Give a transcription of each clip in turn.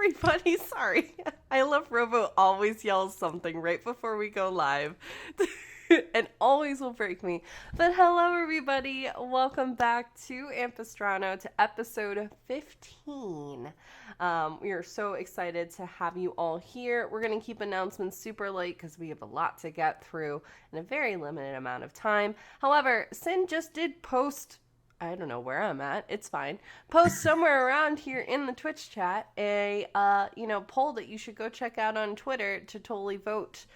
everybody. Sorry. I love Robo always yells something right before we go live. And always will break me. But hello, everybody. Welcome back to Ampistrano, to episode 15. We are so excited to have you all here. We're going to keep announcements super light because we have a lot to get through in a very limited amount of time. However, Sin just did post, I don't know where I'm at, it's fine, post somewhere around here in the Twitch chat a poll that you should go check out on Twitter to totally vote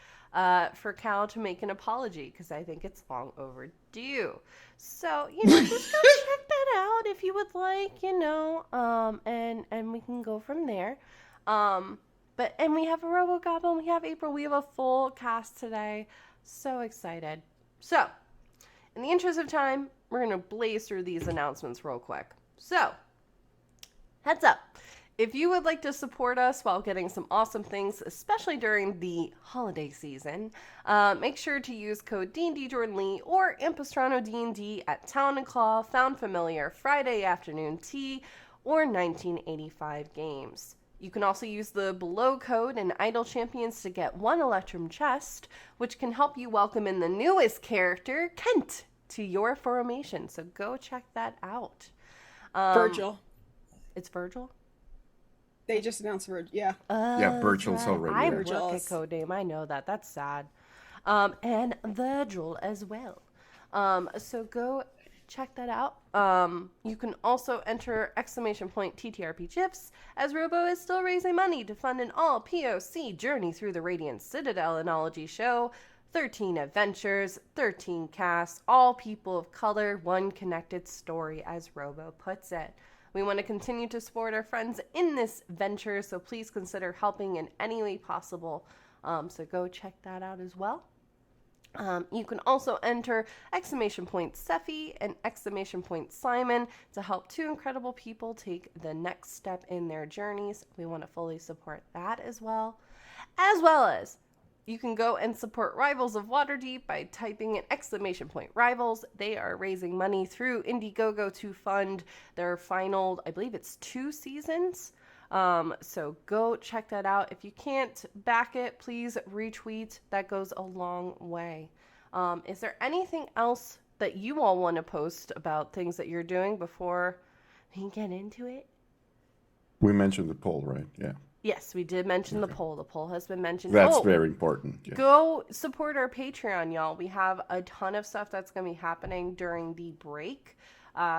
for Cal to make an apology, because I think it's long overdue. So, just go check that out if you would like, and we can go from there. And we have a RoboGoblin, we have April, we have a full cast today. So excited. So, in the interest of time, we're going to blaze through these announcements real quick. So, heads up. If you would like to support us while getting some awesome things, especially during the holiday season, make sure to use code D&D Jordan Lee or AmpistranoDND at Town and Claw, Found Familiar, Friday Afternoon Tea, or 1985 Games. You can also use the below code and Idle Champions to get one Electrum chest, which can help you welcome in the newest character, Kent, to your formation. So go check that out. Virgil. It's Virgil? They just announced Virgil, yeah. Yeah, Virgil's already I there. work at Codename, I know that. That's sad. And Virgil as well. So go check that out. You can also enter !TTRP GIFs, as Robo is still raising money to fund an all-POC journey through the Radiant Citadel Analogy show. 13 adventures, 13 casts, all people of color, one connected story, as Robo puts it. We want to continue to support our friends in this venture, so please consider helping in any way possible. So go check that out as well. You can also enter !Sephi and !Simon to help two incredible people take the next step in their journeys. We want to fully support that as well. As well as you can go and support Rivals of Waterdeep by typing in !Rivals. They are raising money through Indiegogo to fund their final, I believe it's 2 seasons. So go check that out. If you can't back it, please retweet. That goes a long way. Is there anything else that you all want to post about things that you're doing before we get into it? We mentioned the poll, right? Yeah. Yes, we did mention the poll. The poll has been mentioned. That's very important. Yeah. Go support our Patreon, y'all. We have a ton of stuff that's going to be happening during the break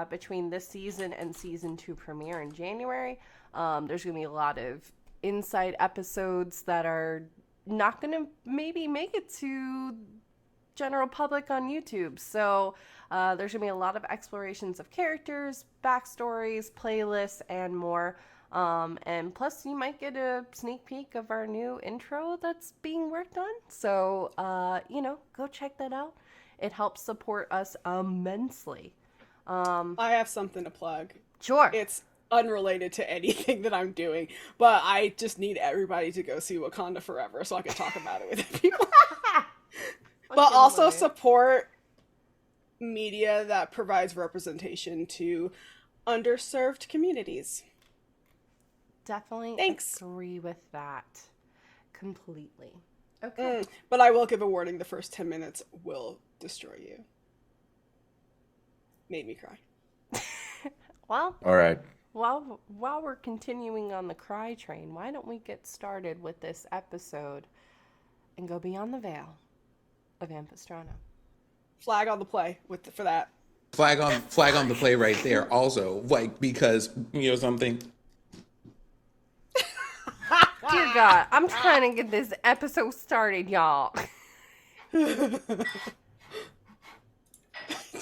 between this season and season 2 premiere in January. There's going to be a lot of inside episodes that are not going to maybe make it to general public on YouTube. So there's going to be a lot of explorations of characters, backstories, playlists, and more. And plus you might get a sneak peek of our new intro that's being worked on. So, go check that out. It helps support us immensely. I have something to plug. Sure. It's unrelated to anything that I'm doing, but I just need everybody to go see Wakanda Forever so I can talk about it with people. But also support media that provides representation to underserved communities. Definitely Thanks. Agree with that completely. Okay. But I will give a warning, the first 10 minutes will destroy you. Made me cry. Well, all right. While we're continuing on the cry train, why don't we get started with this episode and go beyond the veil of Ampistrano? Flag on the play for that. Flag on the play right there. Also, because something. Dear God, I'm trying to get this episode started, y'all.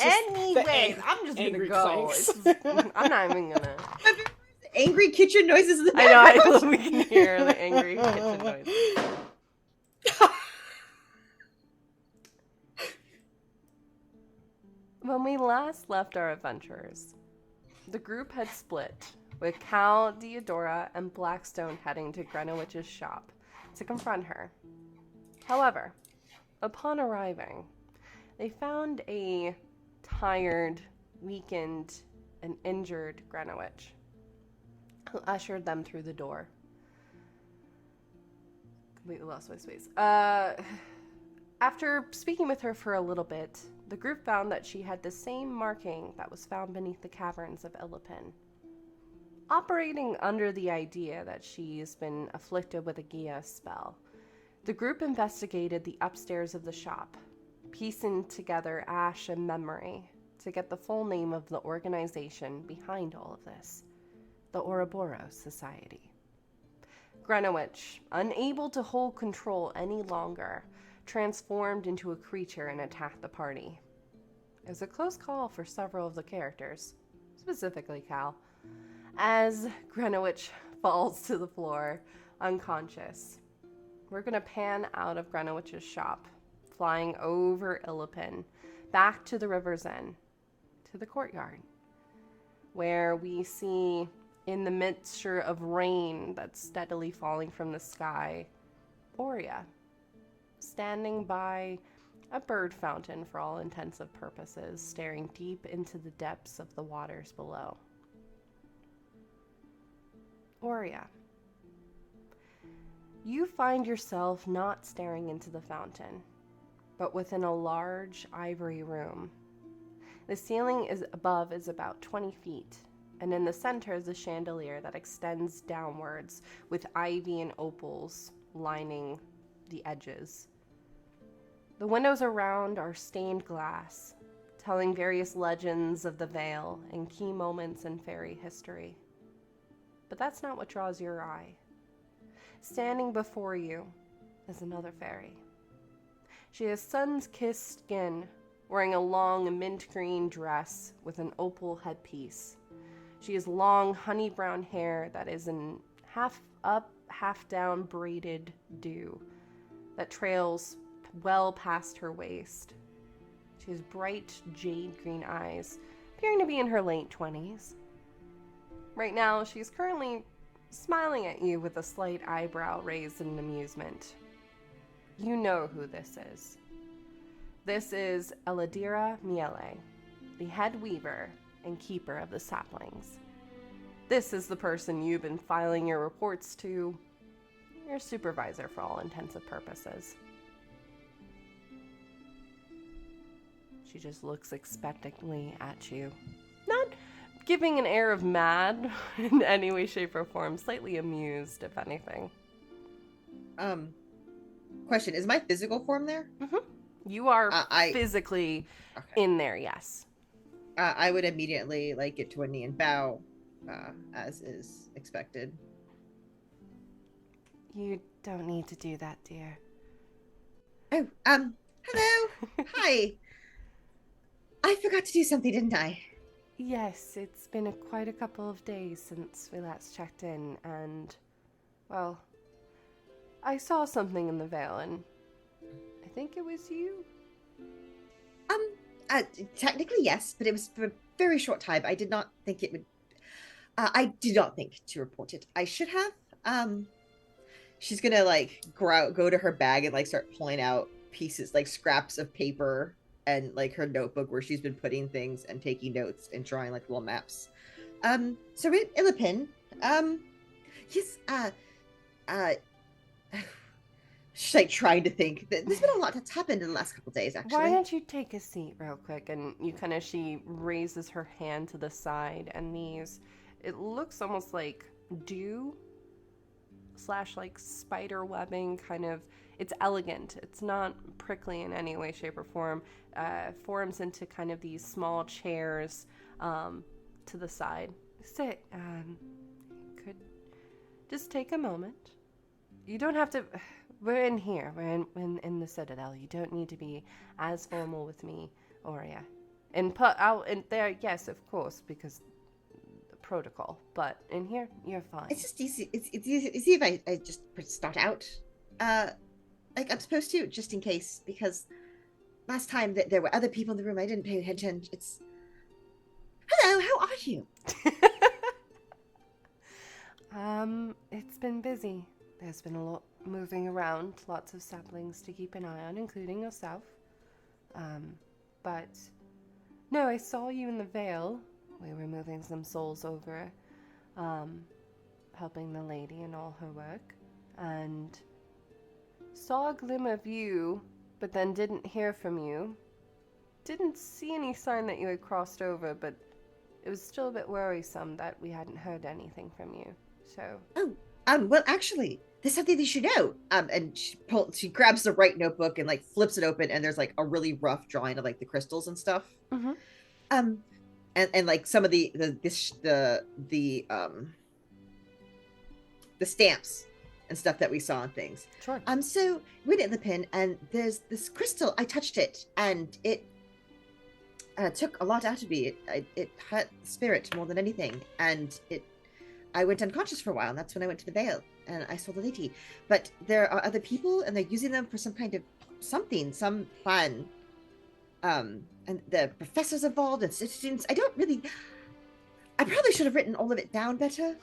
Anyways, I'm just gonna go. I'm not even gonna. Angry kitchen noises in the background. background. I know, we can hear the angry kitchen noise. When we last left our adventurers, the group had split, with Cal, Deodora, and Blackstone heading to Greenwich's shop to confront her. However, upon arriving, they found a tired, weakened, and injured Greenwich, who ushered them through the door. completely lost my space. After speaking with her for a little bit, the group found that she had the same marking that was found beneath the caverns of Illipin. Operating under the idea that she's been afflicted with a Gia spell, the group investigated the upstairs of the shop, piecing together ash and memory to get the full name of the organization behind all of this, the Ouroboros Society. Greenwich, unable to hold control any longer, transformed into a creature and attacked the party. It was a close call for several of the characters, specifically Cal, as Greenwich falls to the floor, unconscious. We're going to pan out of Greenwich's shop, flying over Illipin, back to the river's end, to the courtyard, where we see, in the mixture of rain that's steadily falling from the sky, Aurea, standing by a bird fountain for all intents and purposes, staring deep into the depths of the waters below. Aurea, you find yourself not staring into the fountain, but within a large ivory room. The ceiling above is about 20 feet, and in the center is a chandelier that extends downwards with ivy and opals lining the edges. The windows around are stained glass, telling various legends of the Vale and key moments in fairy history. But that's not what draws your eye. Standing before you is another fairy. She has sun-kissed skin, wearing a long mint green dress with an opal headpiece. She has long honey brown hair that is in half up, half down braided dew that trails well past her waist. She has bright jade green eyes, appearing to be in her late 20s. Right now, she's currently smiling at you with a slight eyebrow raised in amusement. You know who this is. This is Eladira Miele, the head weaver and keeper of the saplings. This is the person you've been filing your reports to, your supervisor for all intents and purposes. She just looks expectantly at you, not giving an air of mad in any way, shape, or form, slightly amused, if anything. Question, is my physical form there? Mm-hmm. You are physically in there, yes. I would immediately get to a knee and bow, as is expected. You don't need to do that, dear. Oh, hello. Hi. I forgot to do something, didn't I? Yes, it's been quite a couple of days since we last checked in, and, well, I saw something in the Vale, and I think it was you? Technically, yes, but it was for a very short time. I did not think it would... I did not think to report it. I should have. She's gonna, go to her bag and, start pulling out pieces, scraps of paper and, her notebook where she's been putting things and taking notes and drawing, little maps. So we're at Illipin. Yes, she's, trying to think. There's been a lot that's happened in the last couple days, actually. Why don't you take a seat real quick? And she raises her hand to the side, and it looks almost like dew / spider webbing, it's elegant. It's not prickly in any way, shape, or form. Forms into kind of these small chairs to the side. Sit. Could just take a moment. You don't have to... We're in here. We're in the Citadel. You don't need to be as formal with me, Aurea. And put out in there, yes, of course, because protocol. But in here, you're fine. It's just easy. It's easy if I just start out, I'm supposed to, just in case, because last time there were other people in the room. I didn't pay attention. Hello, how are you? It's been busy. There's been a lot moving around, lots of saplings to keep an eye on, including yourself. But no, I saw you in the Vale. We were moving some souls over, helping the lady in all her work. And saw a glimmer of you, but then didn't hear from you. Didn't see any sign that you had crossed over, but it was still a bit worrisome that we hadn't heard anything from you. So. Well, actually, there's something that you should know. And she grabs the right notebook and like flips it open, and there's like a really rough drawing of like the crystals and stuff. Mm-hmm. And like some of the stamps and stuff that we saw and things. Sure. So we did the pin, and there's this crystal. I touched it, and it took a lot out of me. It hurt the spirit more than anything, and I went unconscious for a while, and that's when I went to the Vale, and I saw the lady. But there are other people, and they're using them for some kind of some plan. And the professors involved and students. I probably should have written all of it down better.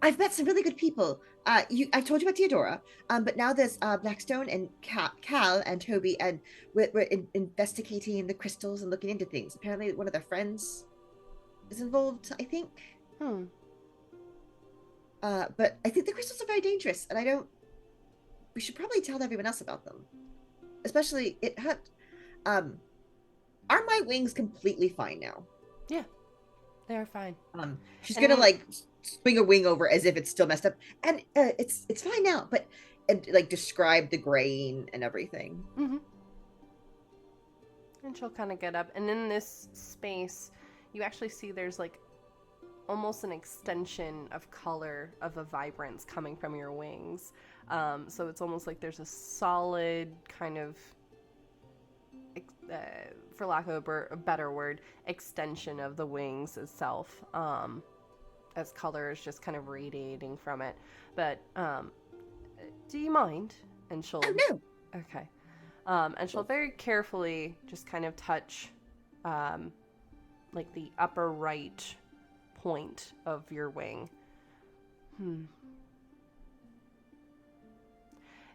I've met some really good people. I told you about Theodora, but now there's Blackstone and Cal and Toby, and we're investigating the crystals and looking into things. Apparently one of their friends is involved, I think. But I think the crystals are very dangerous, and we should probably tell everyone else about them. Especially, it hurt. Are my wings completely fine now? Yeah, they're fine. She's gonna like swing a wing over as if it's still messed up, and it's fine now. But like describe the grain and everything. Mm-hmm. And she'll kind of get up, and in this space, you actually see there's like almost an extension of color of a vibrance coming from your wings. So it's almost like there's a solid kind of, for lack of a better word, extension of the wings itself, as color is just kind of radiating from it. But do you mind? And she'll... Oh, no. Okay. And she'll very carefully just kind of touch like the upper right point of your wing.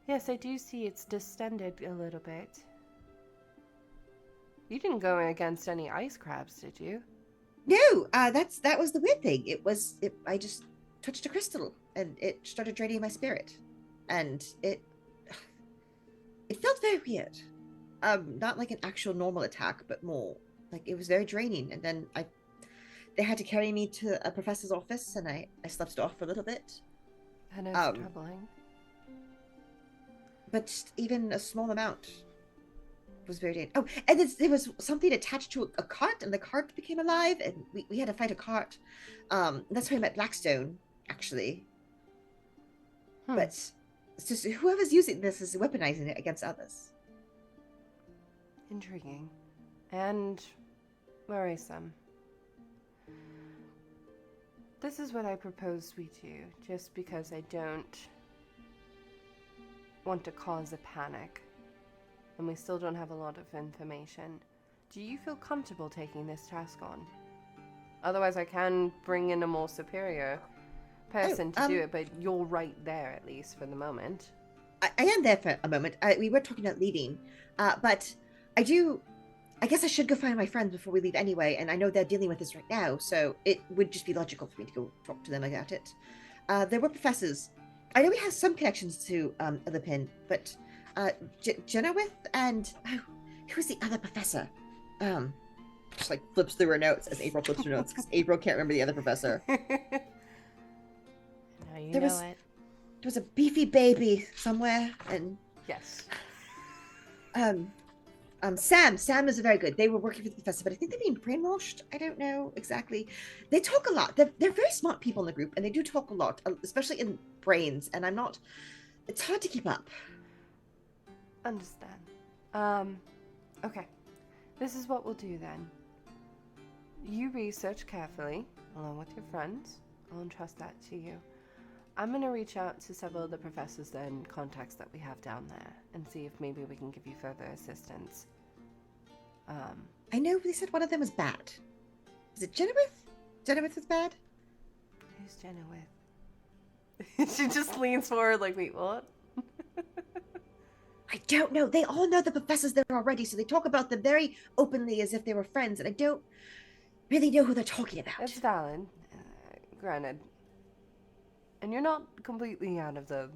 Yes, I do see it's distended a little bit. You didn't go against any ice crabs, did you? No, that was the weird thing. I just touched a crystal, and it started draining my spirit, and it felt very weird. Not like an actual normal attack, but more like it was very draining. And then they had to carry me to a professor's office, and I slept it off for a little bit. I know it's troubling. But even a small amount was very dangerous. Oh, and there was something attached to a cart, and the cart became alive, and we had to fight a cart. That's how I met Blackstone, actually. But it's just whoever's using this is weaponizing it against others. Intriguing. And worrisome. This is what I propose we do, just because I don't want to cause a panic, and we still don't have a lot of information. Do you feel comfortable taking this task on? Otherwise, I can bring in a more superior person to do it, but you're right there, at least for the moment. I am there for a moment. We were talking about leaving, but I guess I should go find my friends before we leave anyway, and I know they're dealing with this right now, so it would just be logical for me to go talk to them about it. There were professors. I know we have some connections to the pin, but Jenowith and who's the other professor? Just like flips through her notes as April flips through notes, because April can't remember the other professor. Now you know it. There was a beefy baby somewhere, and yes. Sam is very good. They were working for the professor, but I think they're being brainwashed. I don't know exactly. They talk a lot. They're very smart people in the group, and they do talk a lot, especially in brains. And it's hard to keep up. Understand. Okay. This is what we'll do then. You research carefully, along with your friends. I'll entrust that to you. I'm going to reach out to several of the professors and contacts that we have down there and see if maybe we can give you further assistance. I know they said one of them was bad. Is it Jenowith? Jenowith is bad? Who's Jenowith? She just leans forward like, wait, what? I don't know. They all know the professors there already, so they talk about them very openly as if they were friends, and I don't really know who they're talking about. It's valid, granted. And you're not completely out of the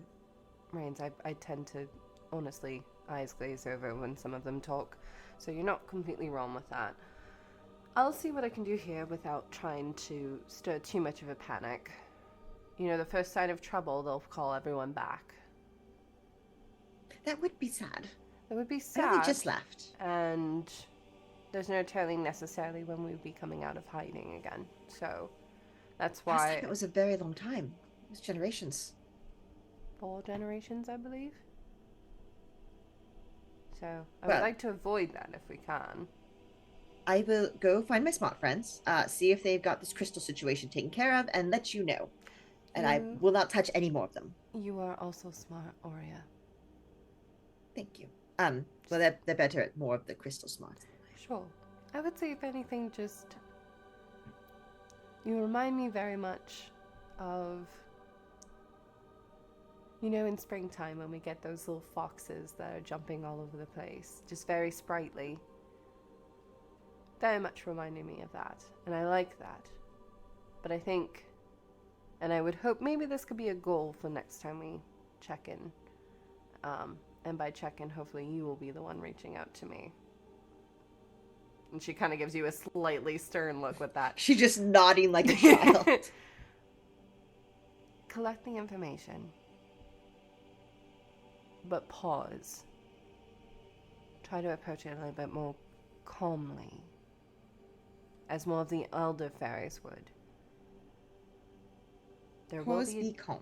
Rains, I tend to, honestly, eyes glaze over when some of them talk. So you're not completely wrong with that. I'll see what I can do here without trying to stir too much of a panic. You know, the first sign of trouble, they'll call everyone back. That would be sad. That would be I sad. only just left. And there's no telling necessarily when we'd be coming out of hiding again. So that's Last why... time it was a very long time. It was generations. 4 generations, I believe. So I would like to avoid that if we can. I will go find my smart friends, see if they've got this crystal situation taken care of, and let you know. And I will not touch any more of them. You are also smart, Aurea. Thank you. Well, they're better at more of the crystal smarts. Sure. I would say, if anything, just... You remind me very much of... You know, in springtime when we get those little foxes that are jumping all over the place. Just very sprightly. Very much reminding me of that. And I like that. But I think... And I would hope maybe this could be a goal for next time we check in. And by check-in, hopefully you will be the one reaching out to me. And she kind of gives you a slightly stern look with that. She's just nodding like a child. Collect the information. But pause. Try to approach it a little bit more calmly. As more of the elder fairies would. Pause, be calm.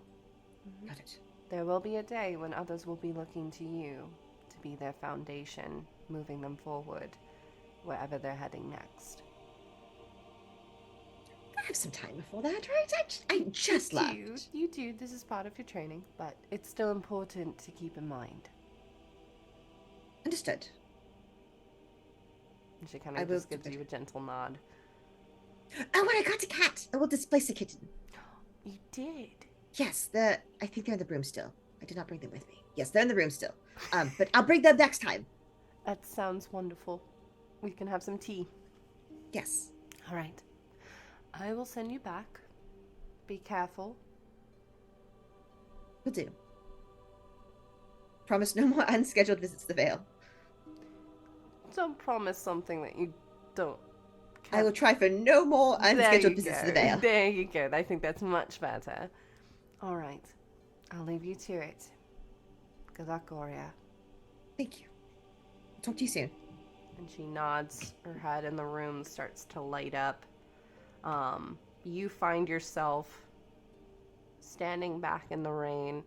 Got it. There will be a day when others will be looking to you to be their foundation, moving them forward, wherever they're heading next. I have some time before that, right? I just left. You do. This is part of your training, but it's still important to keep in mind. Understood. And she kind of just gives you a gentle nod. Oh, and I got a cat. I will displace a kitten. You did? Yes, I think they're in the room still. I did not bring them with me. Yes, they're in the room still. But I'll bring them next time. That sounds wonderful. We can have some tea. Yes. All right. I will send you back. Be careful. Will do. Promise no more unscheduled visits to the Vale. Don't promise something that you don't. I will try for no more unscheduled visits to the Vale. There you go. I think that's much better. All right. I'll leave you to it. Good luck, Aurea. Thank you. Talk to you soon. And she nods her head and the room starts to light up. You find yourself standing back in the rain.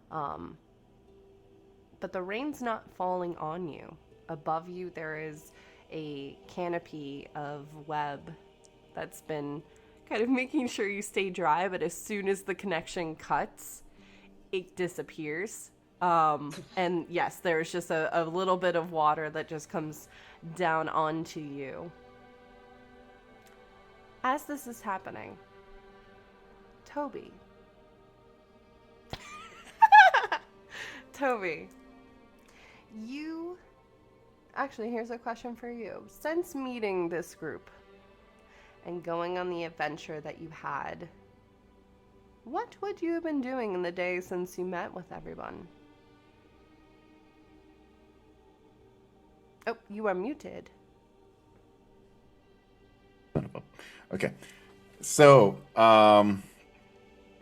But the rain's not falling on you. Above you there is a canopy of web that's been kind of making sure you stay dry, but as soon as the connection cuts, it disappears. And yes, there's just a little bit of water that just comes down onto you. As this is happening, Toby. Toby, actually, here's a question for you. Since meeting this group and going on the adventure that you had, what would you have been doing in the days since you met with everyone? Oh, you are muted. Okay. So,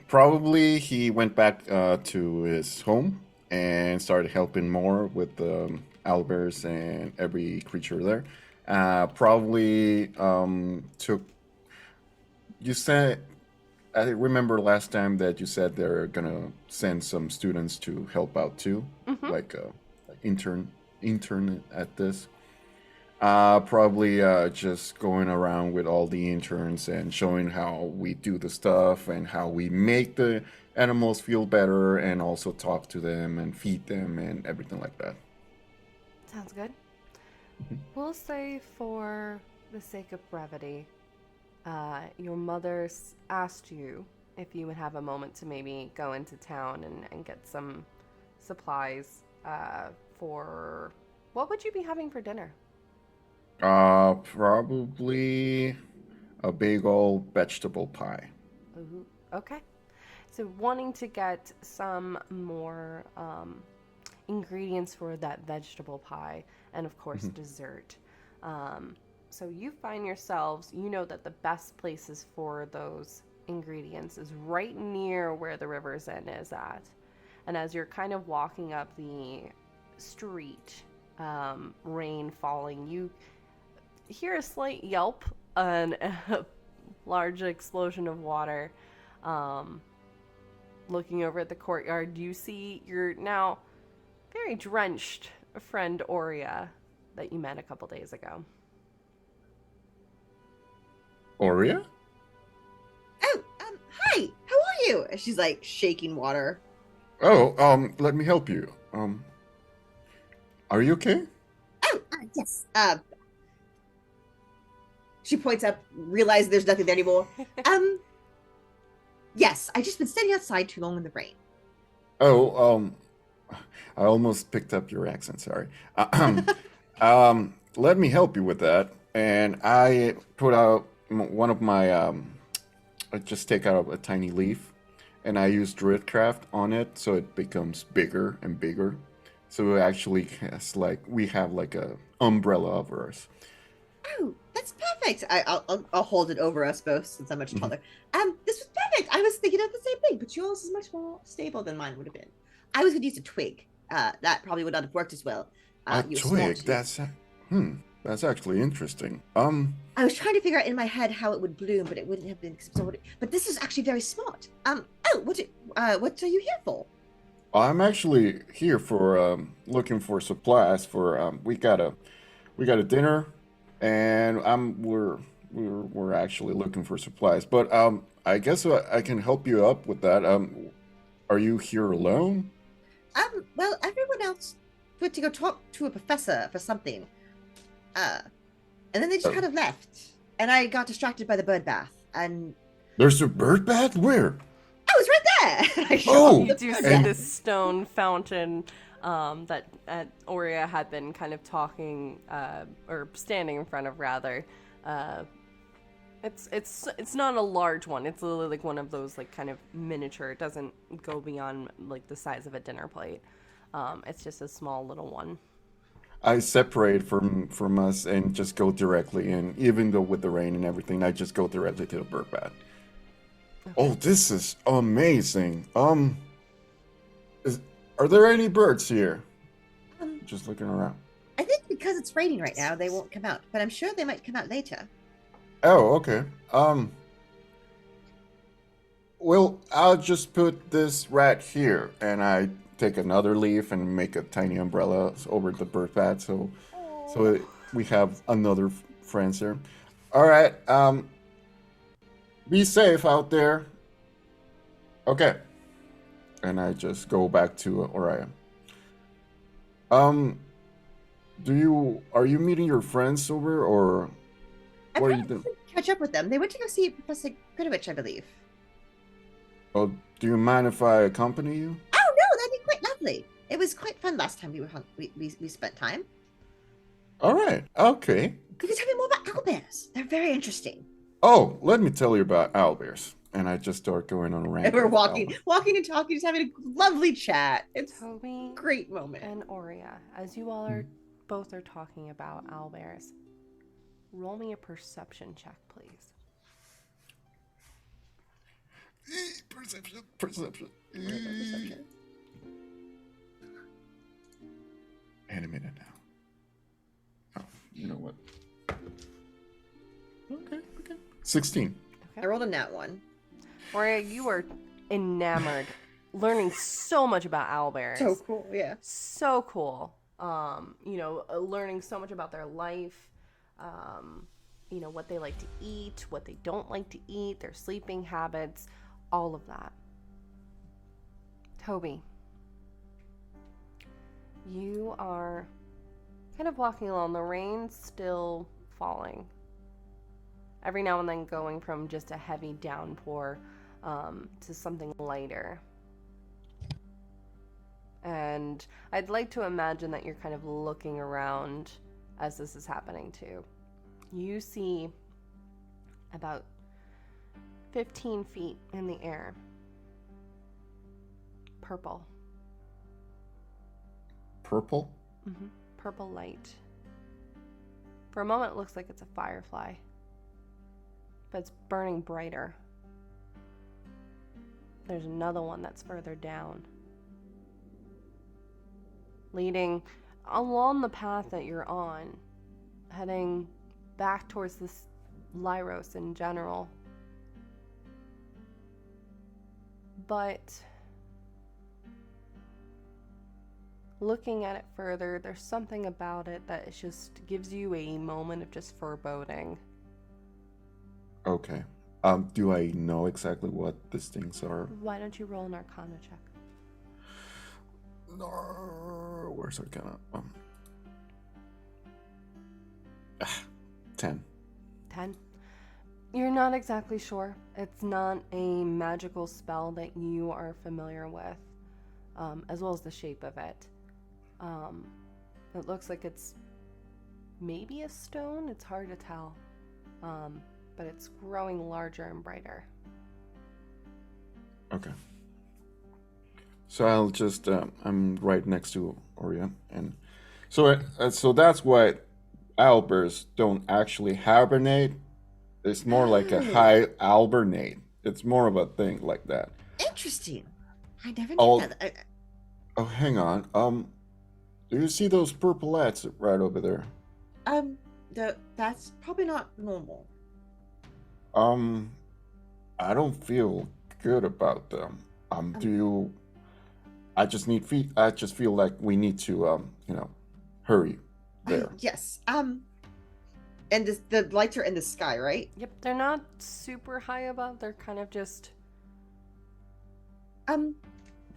probably he went back to his home and started helping more with the owlbears and every creature there. Probably took... You said... I remember last time that you said they're gonna send some students to help out too, like intern at this. Probably just going around with all the interns and showing how we do the stuff and how we make the animals feel better, and also talk to them and feed them and everything like that. Sounds good. We'll say, for the sake of brevity, your mother asked you if you would have a moment to maybe go into town and get some supplies for... What would you be having for dinner? Probably a big old vegetable pie. Ooh, okay. So wanting to get some more ingredients for that vegetable pie, and of course dessert. So you find yourselves, you know that the best places for those ingredients is right near where the River's End is at. And as you're kind of walking up the street, rain falling, you hear a slight yelp and a large explosion of water. Looking over at the courtyard, you see your now very drenched friend Aurea that you met a couple days ago. Aurea? Oh, hi. How are you? And she's like shaking water. Oh, let me help you. Are you okay? Oh, yes. She points up, realizes there's nothing there anymore. Yes, I just been standing outside too long in the rain. Oh, I almost picked up your accent, sorry. Let me help you with that. And I put out one of my, I just take out a tiny leaf and I use Druidcraft on it so it becomes bigger and bigger. So it actually has we have like a umbrella over us. Oh, that's perfect. I'll hold it over us both since I'm much taller. This was perfect. I was thinking of the same thing, but yours is much more stable than mine would have been. I was going to use a twig. That probably would not have worked as well. A twig? That's actually interesting. I was trying to figure out in my head how it would bloom, but it wouldn't have been. But this is actually very smart. What are you here for? I'm actually here for looking for supplies for we got a dinner, and we're actually looking for supplies. But I guess I can help you up with that. Are you here alone? Well, everyone else went to go talk to a professor for something. And then they just kind of left. And I got distracted by the bird bath. And there's a bird bath? Where? Oh, it's right there. Oh, you do see this stone fountain that Aurea had been kind of talking or standing in front of, rather. It's not a large one. It's literally like one of those like kind of miniature. It doesn't go beyond like the size of a dinner plate. It's just a small little one. I separate from us and just go directly in. Even though with the rain and everything, I just go directly to the bird bath. Okay. Oh, this is amazing. Are there any birds here? Just looking around. I think because it's raining right now, they won't come out. But I'm sure they might come out later. Oh, okay. Well, I'll just put this right here, and I take another leaf and make a tiny umbrella over the bird bath, so we have another friend here. All right. Be safe out there. Okay. And I just go back to Aurea. Are you meeting your friends over, or what are you doing? Catch up with them. They went to go see Professor Goodowich, I believe. Oh, do you mind if I accompany you? Oh no, that'd be quite lovely. It was quite fun last time we spent time. All right. Okay. Could you tell me more about owlbears? They're very interesting. Oh, let me tell you about owlbears. And I just start going on a rant. And we're walking and talking, just having a lovely chat. It's Toby, a great moment. and Aurea, as you all are both are talking about owlbears, roll me a perception check, please. Perception. Animate it now. Oh, you know what? Okay. 16. Okay. I rolled a nat 1. Aurea, you are enamored, learning so much about owlbears. So cool, yeah. So cool. Learning so much about their life, what they like to eat, what they don't like to eat, their sleeping habits, all of that. Toby, you are kind of walking along, the rain still falling. Every now and then going from just a heavy downpour to something lighter. And I'd like to imagine that you're kind of looking around as this is happening too. You see about 15 feet in the air Purple. Purple? Mm-hmm. Purple light. For a moment, it looks like it's a firefly, but it's burning brighter. There's another one that's further down, leading along the path that you're on, heading back towards this Lyros in general. But looking at it further, there's something about it that it just gives you a moment of just foreboding. Okay. Do I know exactly what these things are? Why don't you roll an Arcana check? No, where's Arcana? 10. 10? You're not exactly sure. It's not a magical spell that you are familiar with, as well as the shape of it. It looks like it's maybe a stone. It's hard to tell, but it's growing larger and brighter. Okay. So I'll just, I'm right next to Orion. And so, so that's why owlbears don't actually hibernate. It's more like a hibernate. It's more of a thing like that. Interesting. I never knew Oh. that. Oh, hang on. Do you see those purplettes right over there? That's probably not normal. I don't feel good about them. Do you? I just feel like we need to, hurry there. Yes. And the lights are in the sky, right? Yep, they're not super high above. They're kind of just Toby,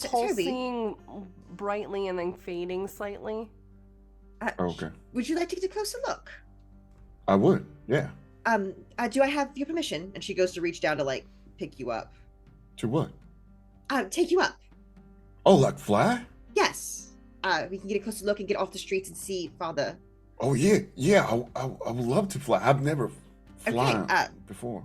pulsing brightly and then fading slightly. Okay. Would you like to get a closer look? I would. Yeah. Do I have your permission? And she goes to reach down to like pick you up. To what? Take you up. Oh, like fly? Yes. We can get a closer look and get off the streets and see Father. Oh yeah. I would love to fly. I've never flown before.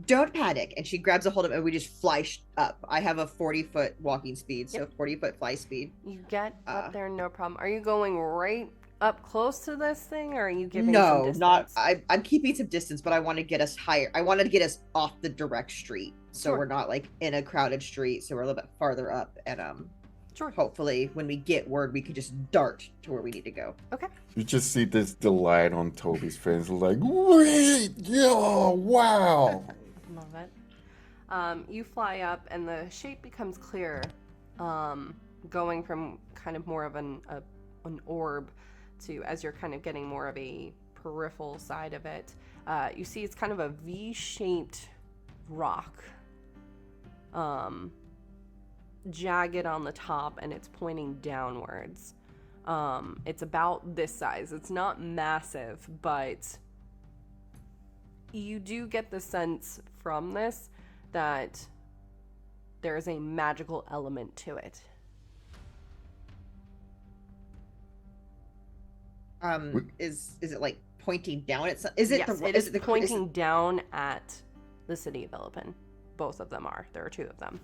Don't panic. And she grabs a hold of it and we just fly up. I have a 40-foot walking speed, so 40-foot fly speed. You get up there, no problem. Are you going right up close to this thing, or are you giving some distance? I'm keeping some distance, but I want to get us higher. I wanted to get us off the direct street, so we're not like in a crowded street, so we're a little bit farther up, and hopefully when we get word, we could just dart to where we need to go. Okay. You just see this delight on Toby's face, like, wait, yeah, wow. Love it. You fly up, and the shape becomes clearer, going from kind of more of an orb to, as you're kind of getting more of a peripheral side of it, you see it's kind of a V-shaped rock, jagged on the top, and it's pointing downwards. It's about this size. It's not massive, but you do get the sense from this that there is a magical element to it. Is it like pointing down at? Is it? Yes, it is pointing down at the city of Illipin. Both of them are. There are two of them.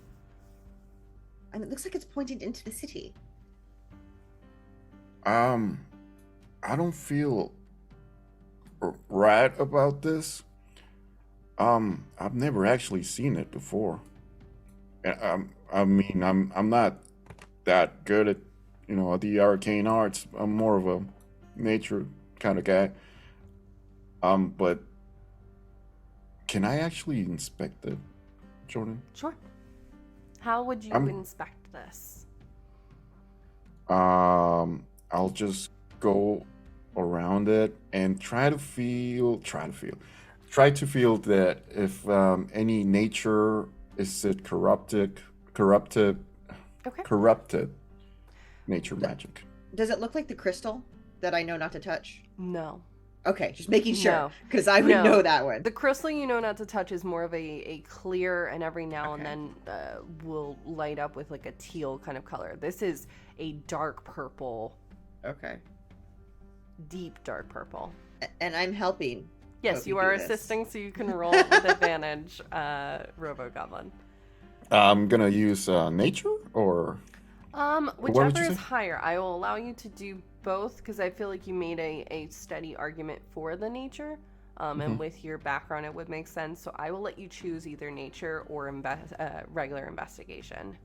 And it looks like it's pointing into the city. I don't feel right about this. I've never actually seen it before. I mean, I'm not that good at, the arcane arts. I'm more of a nature kind of guy. But can I actually inspect it, Jordan? Sure. How would you inspect this? I'll just go around it and try to feel that if any nature is it corrupted nature magic. Does it look like the crystal that I know not to touch? No. Okay, just making sure, because I would know that one. The crystal you know not to touch is more of a clear, and every now and then will light up with like a teal kind of color. This is a dark purple. Okay. Deep dark purple. And I'm helping. Yes, you are assisting, so you can roll with advantage, Robo Goblin. I'm gonna use nature, or would Whichever you is say? higher. I will allow you to do both because I feel like you made a steady argument for the nature. And with your background, it would make sense. So I will let you choose either nature or regular investigation.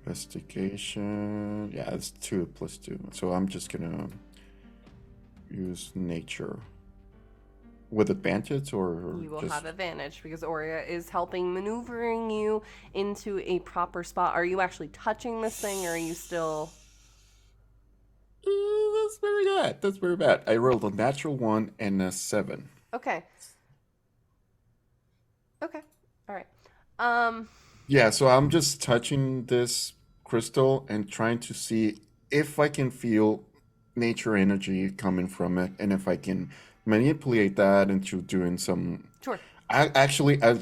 Investigation. Yeah, it's 2 plus 2. So I'm just gonna use nature. With advantage or You will just... have advantage because Aurea is helping maneuvering you into a proper spot. Are you actually touching this thing or are you still... That's very bad. That's very bad. I rolled a natural 1 and a 7. Okay. Okay. All right. Yeah, so I'm just touching this crystal and trying to see if I can feel nature energy coming from it and if I can manipulate that into doing some... Sure. I'm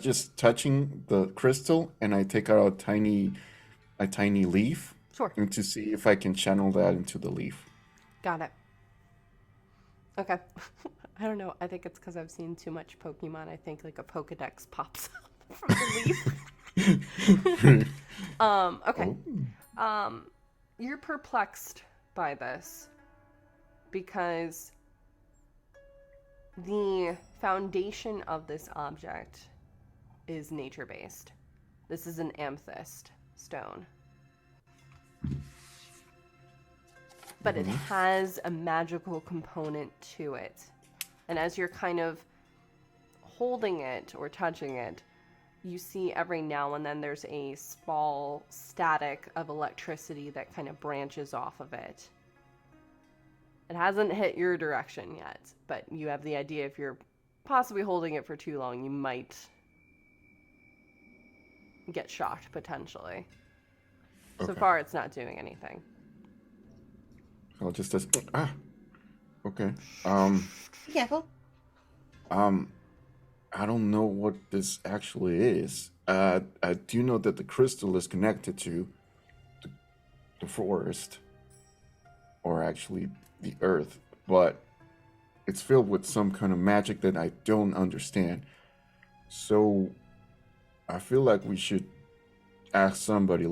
just touching the crystal and I take out a tiny leaf Sure. and to see if I can channel that into the leaf. Got it. Okay. I don't know. I think it's because I've seen too much Pokemon. I think like a Pokedex pops up from the leaf. Okay. You're perplexed by this because the foundation of this object is nature-based. This is an amethyst stone. But it has a magical component to it. And as you're kind of holding it or touching it, you see every now and then there's a small static of electricity that kind of branches off of it. It hasn't hit your direction yet, but you have the idea if you're possibly holding it for too long, you might get shocked potentially. So Okay. far, it's not doing anything. I'll just okay. Be careful. I don't know what this actually is. I do know that the crystal is connected to the forest, or actually the earth, but it's filled with some kind of magic that I don't understand. So I feel like we should ask somebody.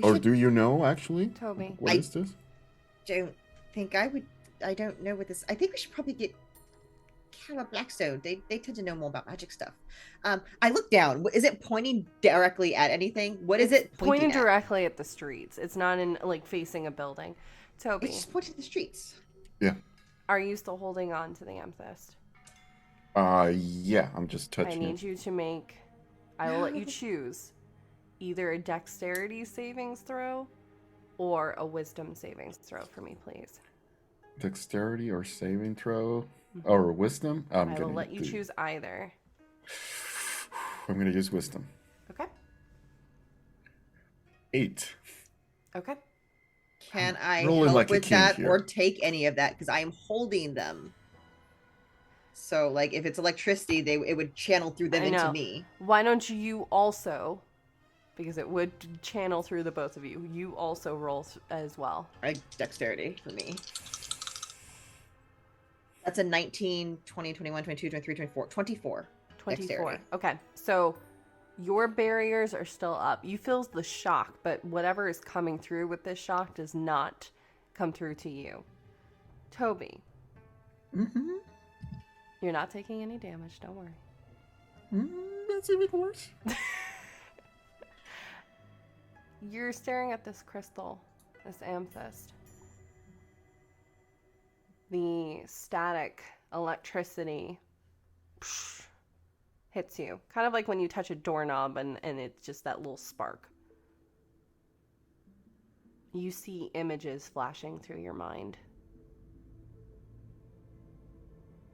Or do you know actually? Toby. What is this? Don't think I would. I don't know what this. I think we should probably get Calla Blackstone. They tend to know more about magic stuff. I look down. Is it pointing directly at anything? What is it Pointing at? directly at the streets. It's not in like facing a building. Toby, It's just pointing at the streets. Yeah. are you still holding on to the amethyst? Yeah, I'm just I touching need it. you to make. I will let you choose either a dexterity savings throw or a wisdom savings throw for me, please. Dexterity or saving throw or wisdom? I will let you choose either. I'm gonna use wisdom. Okay. 8. Okay. Can I rolling help like a with king that here. or take any of that? Because I am holding them. So, like, if it's electricity, it would channel through them I into know. me. Why don't you also, because it would channel through the both of you, you also roll as well. Right, dexterity for me. That's a 19, 20, 21, 22, 23, 24. 24. 24. Dexterity. Okay. So your barriers are still up. You feel the shock, but whatever is coming through with this shock does not come through to you. Toby, Mm-hmm. you're not taking any damage. Don't worry. That's even worse. You're staring at this crystal, this amethyst. The static electricity hits you. Kind of like when you touch a doorknob and it's just that little spark. You see images flashing through your mind.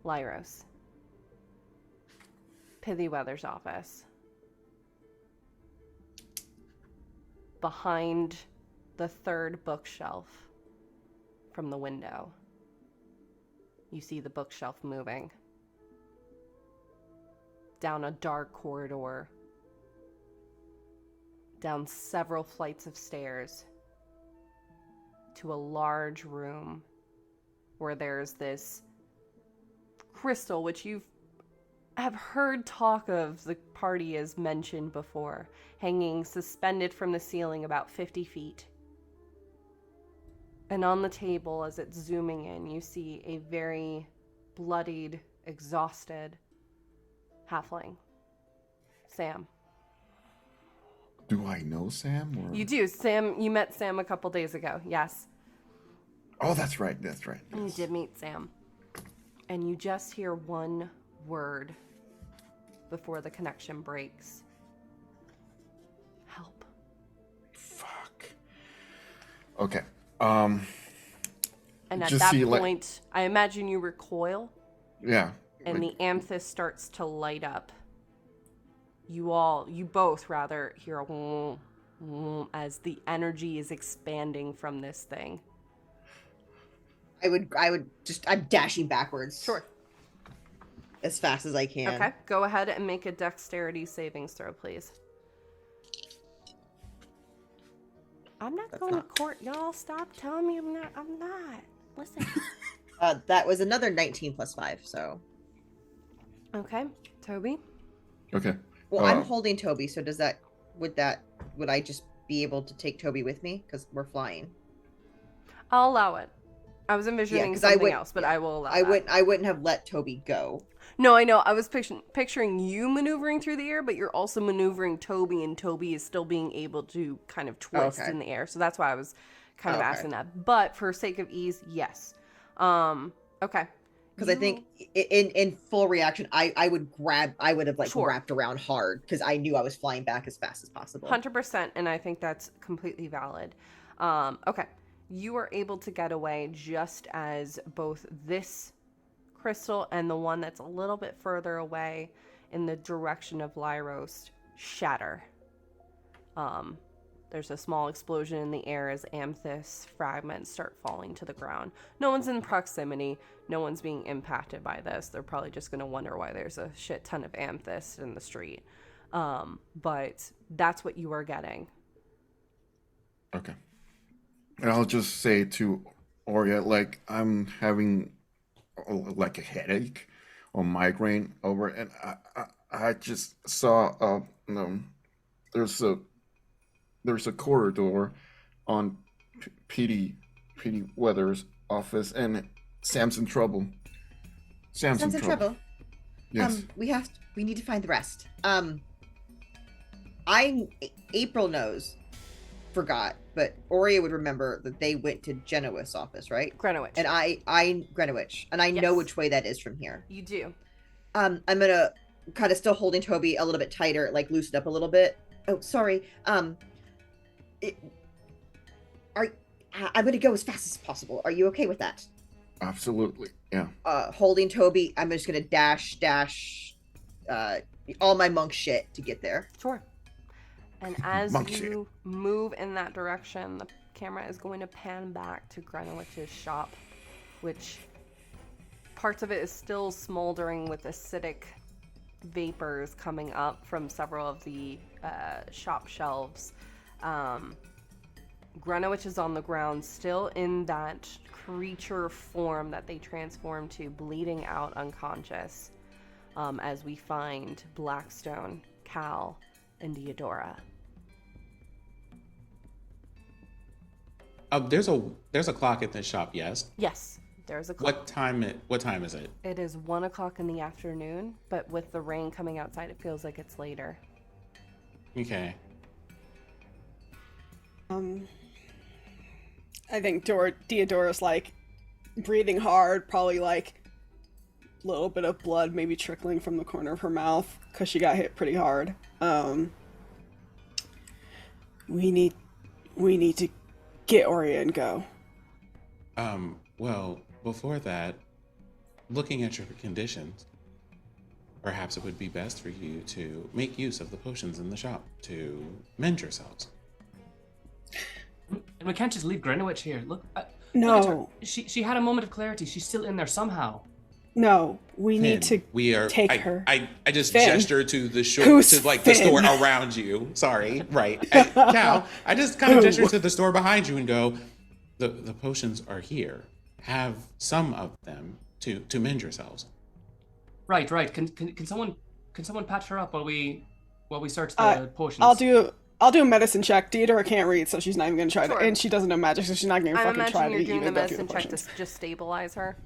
Lyros. Pithyweather's office. Behind the third bookshelf from the window. You see the bookshelf moving. Down a dark corridor. Down several flights of stairs. To a large room where there's this crystal, which you've have heard talk of the party as mentioned before, hanging suspended from the ceiling about 50 feet. And on the table, as it's zooming in, you see a very bloodied, exhausted halfling. Sam. Do I know Sam? Or... You do. Sam, you met Sam a couple days ago. Yes. Oh, that's right. That's right. You Yes. did meet Sam. And you just hear one word before the connection breaks. Help. Fuck. Okay. And at just that see, point, I imagine you recoil, Yeah. and the amethyst starts to light up. You both rather, hear a as the energy is expanding from this thing. I'm dashing backwards. Sure. As fast as I can. Okay, go ahead and make a dexterity savings throw, please. I'm not going to court, y'all. Stop telling me I'm not. Listen. That was another 19 plus 5, so. Okay, Toby. Okay. Well, I'm holding Toby, so would I just be able to take Toby with me? Because we're flying. I'll allow it. I was envisioning 'cause something else, but I will allow that. I wouldn't have let Toby go. No, I know. I was picturing you maneuvering through the air, but you're also maneuvering Toby, and Toby is still being able to kind of twist in the air. So that's why I was kind of asking that. But for sake of ease, yes. Okay. Because I think in full reaction, I would have wrapped around hard because I knew I was flying back as fast as possible. 100%, and I think that's completely valid. Okay. You are able to get away just as both this crystal and the one that's a little bit further away in the direction of Lyros shatter. There's a small explosion in the air as amethyst fragments start falling to the ground. No one's in proximity. No one's being impacted by this. They're probably just going to wonder why there's a shit ton of amethyst in the street. But that's what you are getting. Okay. And I'll just say to Oria, like, I'm having like a headache or migraine over, and I just saw there's a corridor on Pithyweather's office, and Sam's in trouble. Sam's in trouble. Yes. We need to find the rest. April knows. Forgot, but Oria would remember that they went to Genoa's office, right? Greenwich. And I Greenwich, and I know which way that is from here. You do. I'm gonna kind of still holding Toby a little bit tighter, like loosen up a little bit. Oh, sorry. I'm gonna go as fast as possible. Are you okay with that? Absolutely. Yeah. Holding Toby, I'm just gonna dash all my monk shit to get there. Sure. And as you move in that direction, the camera is going to pan back to Greenwich's shop, which parts of it is still smoldering with acidic vapors coming up from several of the shop shelves. Greenwich is on the ground, still in that creature form that they transform to, bleeding out unconscious, as we find Blackstone, Cal, and Deodora. There's a clock at the shop, yes? Yes, there's a clock. What time is it? It is 1 o'clock in the afternoon, but with the rain coming outside, it feels like it's later. Okay. I think Deodora's like breathing hard, probably like a little bit of blood maybe trickling from the corner of her mouth because she got hit pretty hard. We need to get Oria and go. Well, before that, looking at your conditions, perhaps it would be best for you to make use of the potions in the shop to mend yourselves. And we can't just leave Greenwich here. Look at No. her. She had a moment of clarity. She's still in there somehow. No, we need to take her. I just Finn. gesture to the shore, Who's to like the Finn? store around you. Sorry, right. And Cal, I just kind of gesture to the store behind you and go, the potions are here. Have some of them to mend yourselves. Right. Can someone patch her up while we search the potions? I'll do a medicine check. Theodora can't read, so she's not even gonna try to, Sure. and she doesn't know magic, so she's not gonna I fucking try imagine to you're doing the even go through medicine the check potions. to just stabilize her.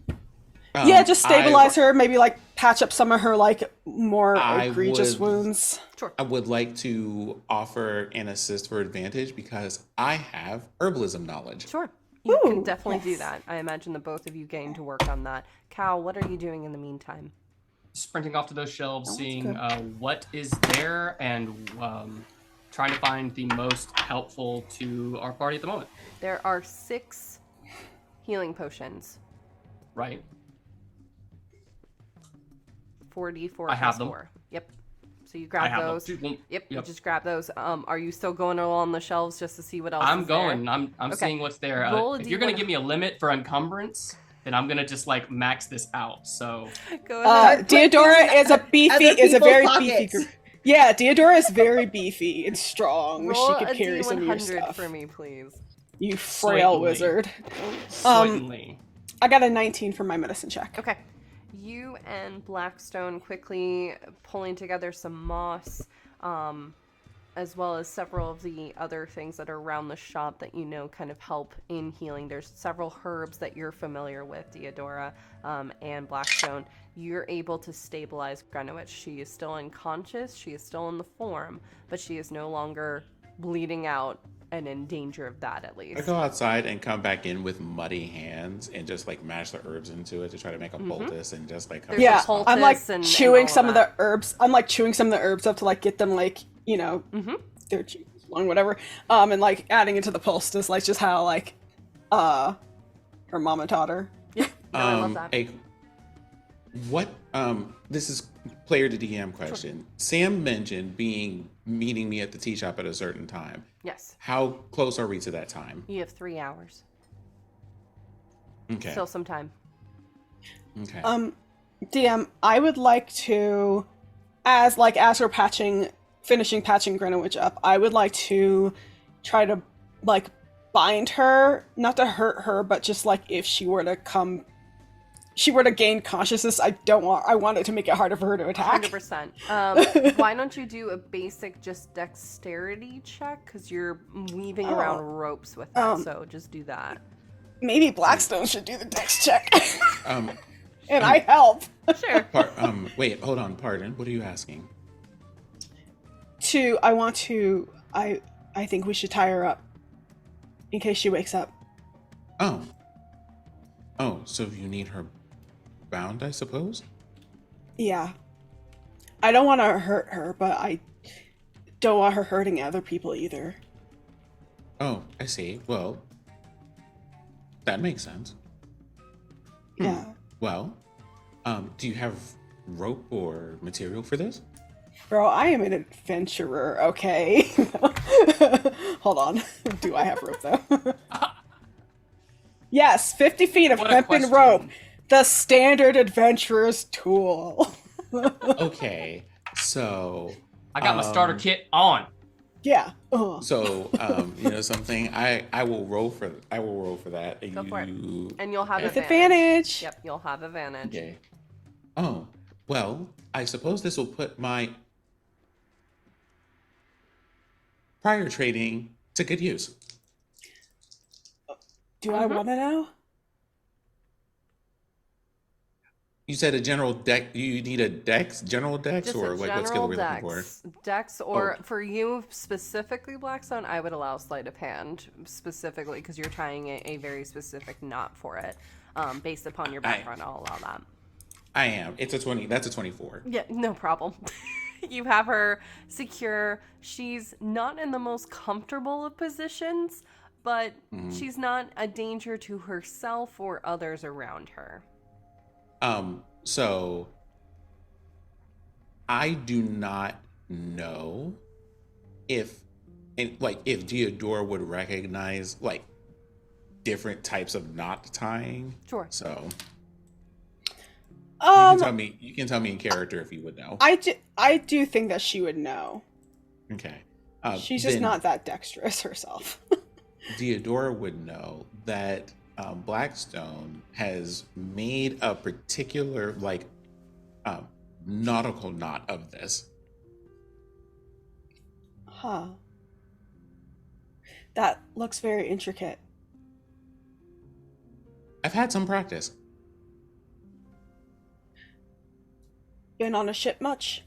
Yeah, just stabilize her. Maybe like patch up some of her like more I egregious would- wounds. Sure. I would like to offer an assist for advantage because I have herbalism knowledge. Sure. You can Ooh, definitely do yes. that. I imagine the both of you getting to work on that. Cal, what are you doing in the meantime? Sprinting off to those shelves, that's seeing good. what is there, and trying to find the most helpful to our party at the moment. There are 6 healing potions. Right. 4d4 I have plus them. 4. Yep. So you I grab have those. those. Yep. Yep, you just grab those. Are you still going along the shelves just to see what else I'm is there? going. I'm Okay. seeing what's there. Roll a If you're gonna D100. give me a limit for encumbrance, then I'm gonna just like max this out. So Go ahead. Theodora is a other very people's beefy pockets. girl. Yeah, Theodora is very beefy and strong. Roll She could a carry some of your D100 stuff. for me, please. You frail Certainly. wizard. certainly. I got a 19 for my medicine check. Okay. You and Blackstone quickly pulling together some moss, as well as several of the other things that are around the shop that you know kind of help in healing. There's several herbs that you're familiar with, Theodora, and Blackstone. You're able to stabilize Greenwich. She is still unconscious, she is still in the form, but she is no longer bleeding out and in danger of that, at I least. go outside and come back in with muddy hands and just like mash the herbs into it to try to make a poultice and just like cover There's the Yeah, a spot. I'm like poultice and chewing all some of of the that. herbs. I'm like chewing some of the herbs up to like get them like, you know, their juice long, whatever. And like adding it to the poultice, like just how like her mama taught her. No, I love that. This is player to DM question. Sam mentioned meeting me at the tea shop at a certain time. Yes. How close are we to that time? You have 3 hours. Okay. Still some time. Okay. DM, I would like to, as we're finishing patching Greenwich up, I would like to try to like bind her, not to hurt her, but just like if she were to gain consciousness, I want it to make it harder for her to attack. 100%. Why don't you do a basic just dexterity check? Because you're weaving around ropes with it, so just do that. Maybe Blackstone should do the dex check. Um, and I help. Sure. Wait, hold on. Pardon. What are you asking? I think we should tie her up in case she wakes up. Oh, so you need her bound, I suppose? Yeah. I don't want to hurt her, but I don't want her hurting other people either. Oh, I see. Well, that makes sense. Yeah. Well, do you have rope or material for this? Bro, I am an adventurer, okay? Hold on. Do I have rope, though? Yes, 50 feet of What a hempen question. rope. The standard adventurer's tool. Okay, so I got my starter kit on. Yeah. so you know something. I will roll for that. And Go for it. you... And you'll have With advantage. advantage. Yep, you'll have advantage. Okay. Oh, well, I suppose this will put my prior trading to good use. Do I want to know? You said a general deck. You need a dex, general dex, Just or a what skill are we general looking for? dex, or Oh. for you specifically, Blackstone, I would allow sleight of hand specifically because you're tying a very specific knot for it. Based upon your background, I'll allow that. I am. It's a 20. That's a 24. Yeah, no problem. You have her secure. She's not in the most comfortable of positions, but she's not a danger to herself or others around her. So I do not know if Theodora would recognize like different types of knot tying. Sure. So Um, you can tell me in character if you would know. I do think that she would know. Okay. She's just then not that dexterous herself. Theodora would know that Blackstone has made a particular nautical knot of this. Huh. That looks very intricate. I've had some practice. Been on a ship much?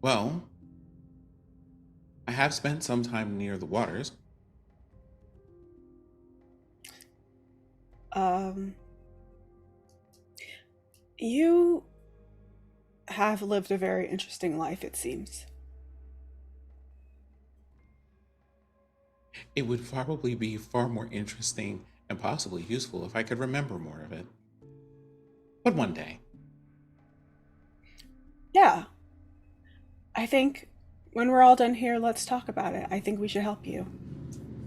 Well, I have spent some time near the waters. You have lived a very interesting life, it seems. It would probably be far more interesting and possibly useful if I could remember more of it. But one day. Yeah. I think when we're all done here, let's talk about it. I think we should help you.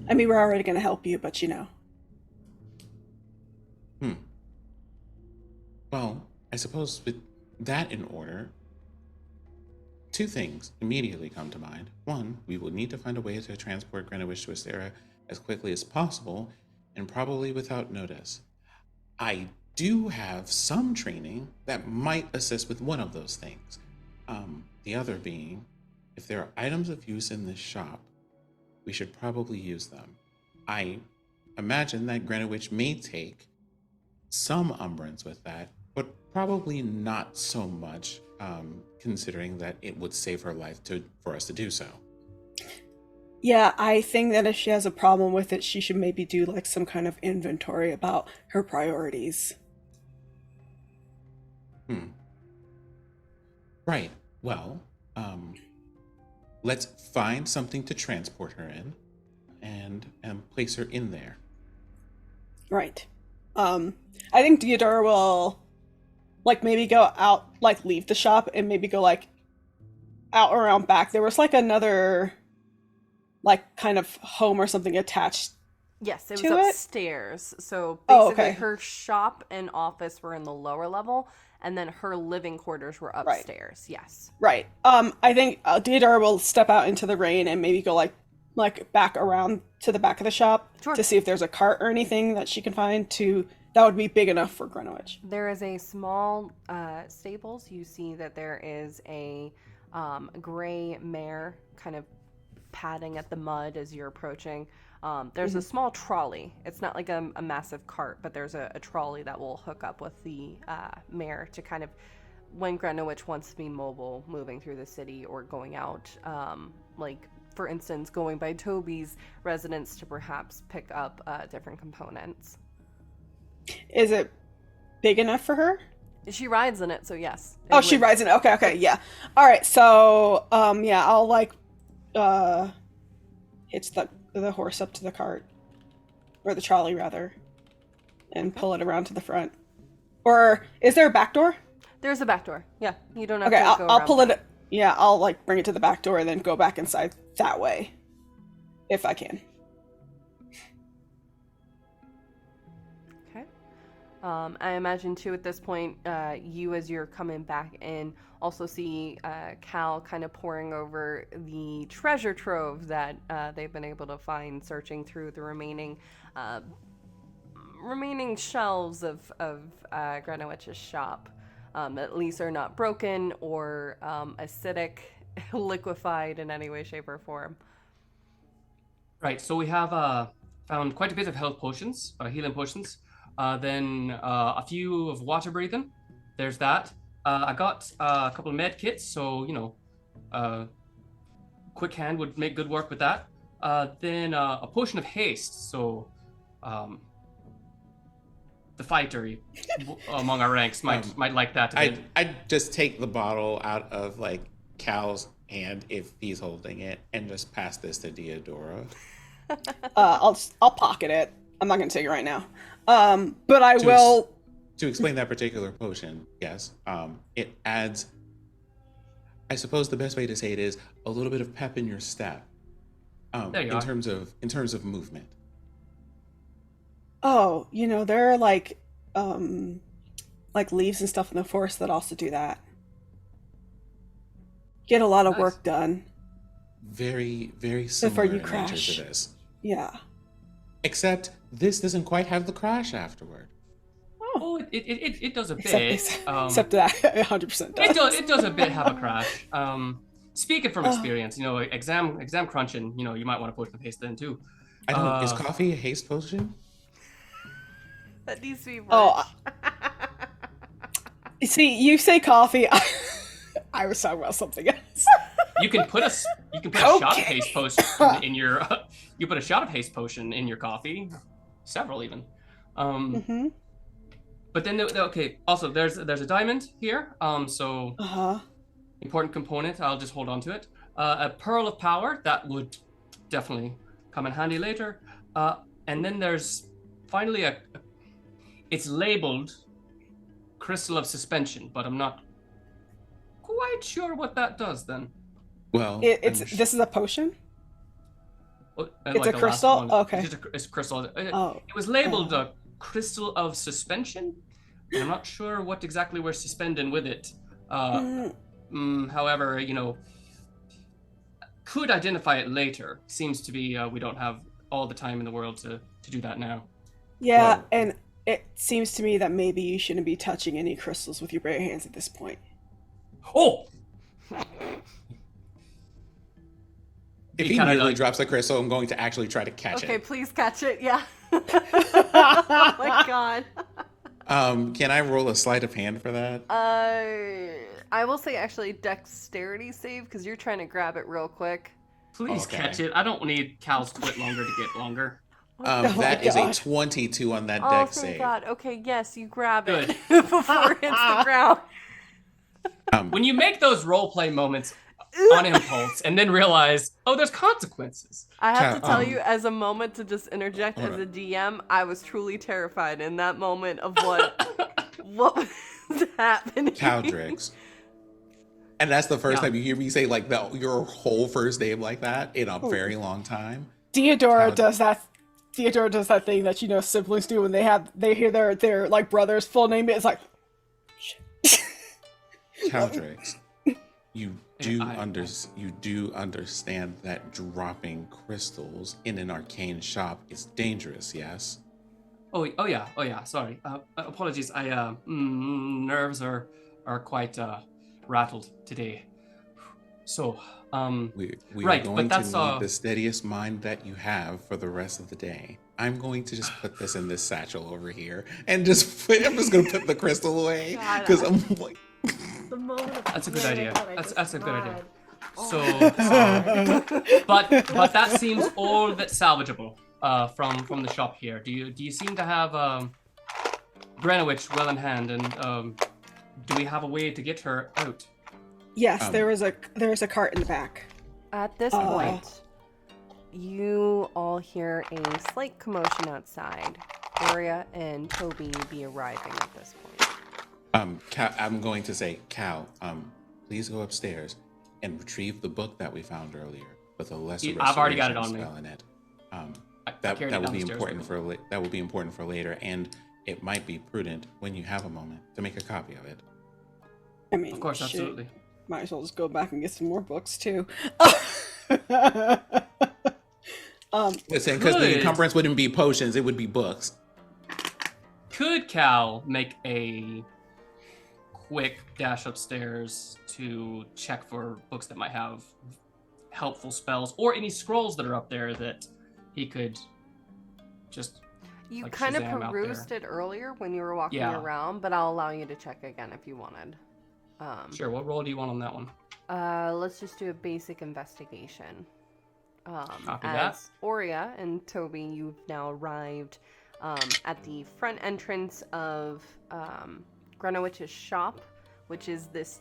I mean, we're already going to help you, but you know. Well, I suppose with that in order, two things immediately come to mind. One, we will need to find a way to transport Greenwich to Astera as quickly as possible, and probably without notice. I do have some training that might assist with one of those things. The other being, if there are items of use in this shop, we should probably use them. I imagine that Greenwich may take some umbrance with that, but probably not so much, considering that it would save her life for us to do so. Yeah, I think that if she has a problem with it, she should maybe do like some kind of inventory about her priorities. Right. Well, let's find something to transport her in and place her in there. Right. I think Theodora will like maybe go out, like leave the shop and maybe go like out around back. There was like another like kind of home or something attached. Yes, it to was it? upstairs. So Oh, basically, okay. her shop and office were in the lower level, and then her living quarters were upstairs. Yes. Right. I think Theodora will step out into the rain and maybe go like back around to the back of the shop Sure. to see if there's a cart or anything that she can find that would be big enough for Greenwich. There is a small stables. You see that there is a gray mare kind of padding at the mud as you're approaching. There's a small trolley. It's not like a massive cart, but there's a trolley that will hook up with the mare to kind of, when Greenwich wants to be mobile, moving through the city or going out, like, for instance, going by Toby's residence to perhaps pick up different components. Is it big enough for her? She rides in it, so yes. Oh, she rides in it. Okay, yeah. All right, so yeah, I'll like hitch the horse up to the cart, or the trolley rather, and pull it around to the front. Or is there a back door? There's a back door. Yeah, you don't have Okay, to go I'll around pull that. it. Yeah, I'll like bring it to the back door and then go back inside that way, if I can. Okay. I imagine too at this point, you as you're coming back in also see Cal kind of poring over the treasure trove that they've been able to find, searching through the remaining shelves of Greenwich's shop. At least are not broken or acidic, liquefied in any way, shape, or form. Right, so we have found quite a bit of health potions, healing potions. Then a few of water breathing. There's that. I got a couple of med kits, so, you know, quick hand would make good work with that. Then a potion of haste, so the fighter among our ranks might like that. I'd just take the bottle out of like Cal's hand if he's holding it and just pass this to Theodora. I'll pocket it. I'm not gonna take it right now. But I will. To explain that particular potion, yes, it adds. I suppose the best way to say it is a little bit of pep in your step. There you in are. terms of movement. Oh, you know, there are like leaves and stuff in the forest that also do that. Get a lot of Nice. work done. Very, very Before similar you in nature crash. to this. Yeah. Except this doesn't quite have the crash afterward. Oh, it does a bit. Except that 100% does. It does a bit have a crash. Speaking from experience, exam crunching, you might want to potion of haste then too. I don't. Is coffee a haste potion? That needs to be merch. Oh, see, you say coffee. I was talking about something else. You can put a shot of haste potion in your. You put a shot of haste potion in your coffee, several even. But then okay. Also, there's a diamond here. So important component. I'll just hold on to it. A pearl of power that would definitely come in handy later. And then there's finally it's labeled crystal of suspension, but I'm not quite sure what that does then. Well, this is a potion? It's like a crystal? Okay. It's a crystal. It was Oh. labeled a crystal of suspension. And I'm not sure what exactly we're suspending with it. However, could identify it later. Seems to be we don't have all the time in the world to do that now. Yeah, Well- and it seems to me that maybe you shouldn't be touching any crystals with your bare hands at this point. Oh! if he nearly drops the crystal, I'm going to actually try to catch Okay, it. please catch it. Yeah. Oh my god. Can I roll a sleight of hand for that? I will say actually dexterity save because you're trying to grab it real quick. Please Okay. catch it. I don't need Cal's twit longer to get longer. That is a God. 22 on that Oh, dex thank save. God. Okay, yes, you grab Good. it before it hits the ground. When you make those roleplay moments on impulse and then realize, oh, there's consequences. I have to Cat, tell you, as a moment to just interject hold as a on. DM, I was truly terrified in that moment of what was happening. Cowdrix. And that's the first Yeah. time you hear me say like your whole first name like that in a very long time. Theodora How- does that. Theodora does that thing that siblings do when they hear their like brother's full name. It's like, Cowdrix, you Yeah, do understand that dropping crystals in an arcane shop is dangerous, yes? Oh yeah. Sorry. Apologies. Nerves are quite rattled today. So, We Right, are but going to that's, need the steadiest mind that you have for the rest of the day. I'm going to just put this in this satchel over here and I'm just going to put the crystal away God, because I'm like, The moment of That's a good panic idea. that I That's just a good idea. had. So, Oh. but that seems all that salvageable from the shop here. Do you seem to have Greenwich well in hand, and do we have a way to get her out? yes, there is a cart in the back. At this point, you all hear a slight commotion outside. Gloria and Toby be arriving at this point. Cal, I'm going to say, Cal, please go upstairs and retrieve the book that we found earlier with a lesser I've already got it restoration on me. spell in it. I That carried it will be downstairs important with me. that will be important for later, and it might be prudent when you have a moment to make a copy of it. I mean, Of course, shit, absolutely. might as well just go back and get some more books too. Listen, because the Good. encumbrance wouldn't be potions; it would be books. Could Cal make a quick dash upstairs to check for books that might have helpful spells or any scrolls that are up there that he could just You like kind of Shazam out perused it earlier when you were walking Yeah. around, but I'll allow you to check again if you wanted. Sure, what roll do you want on that one? Let's just do a basic investigation. Copy that. As Aurea and Toby, you've now arrived at the front entrance of Greenwich's shop, which is this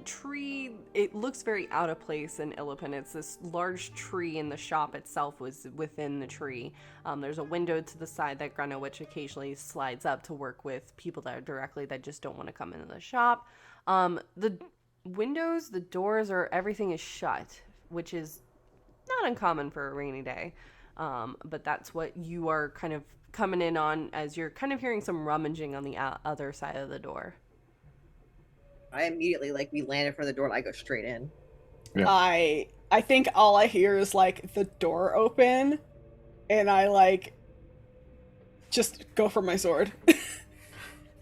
tree. It looks very out of place in Illipin. It's this large tree, and the shop itself was within the tree. There's a window to the side that Greenwich occasionally slides up to work with people that just don't want to come into the shop. The windows, the doors, everything is shut, which is not uncommon for a rainy day. But that's what you are kind of coming in on as you're kind of hearing some rummaging on the other side of the door. I immediately, we land in front of the door and I go straight in. Yeah. I think all I hear is the door open, and I just go for my sword.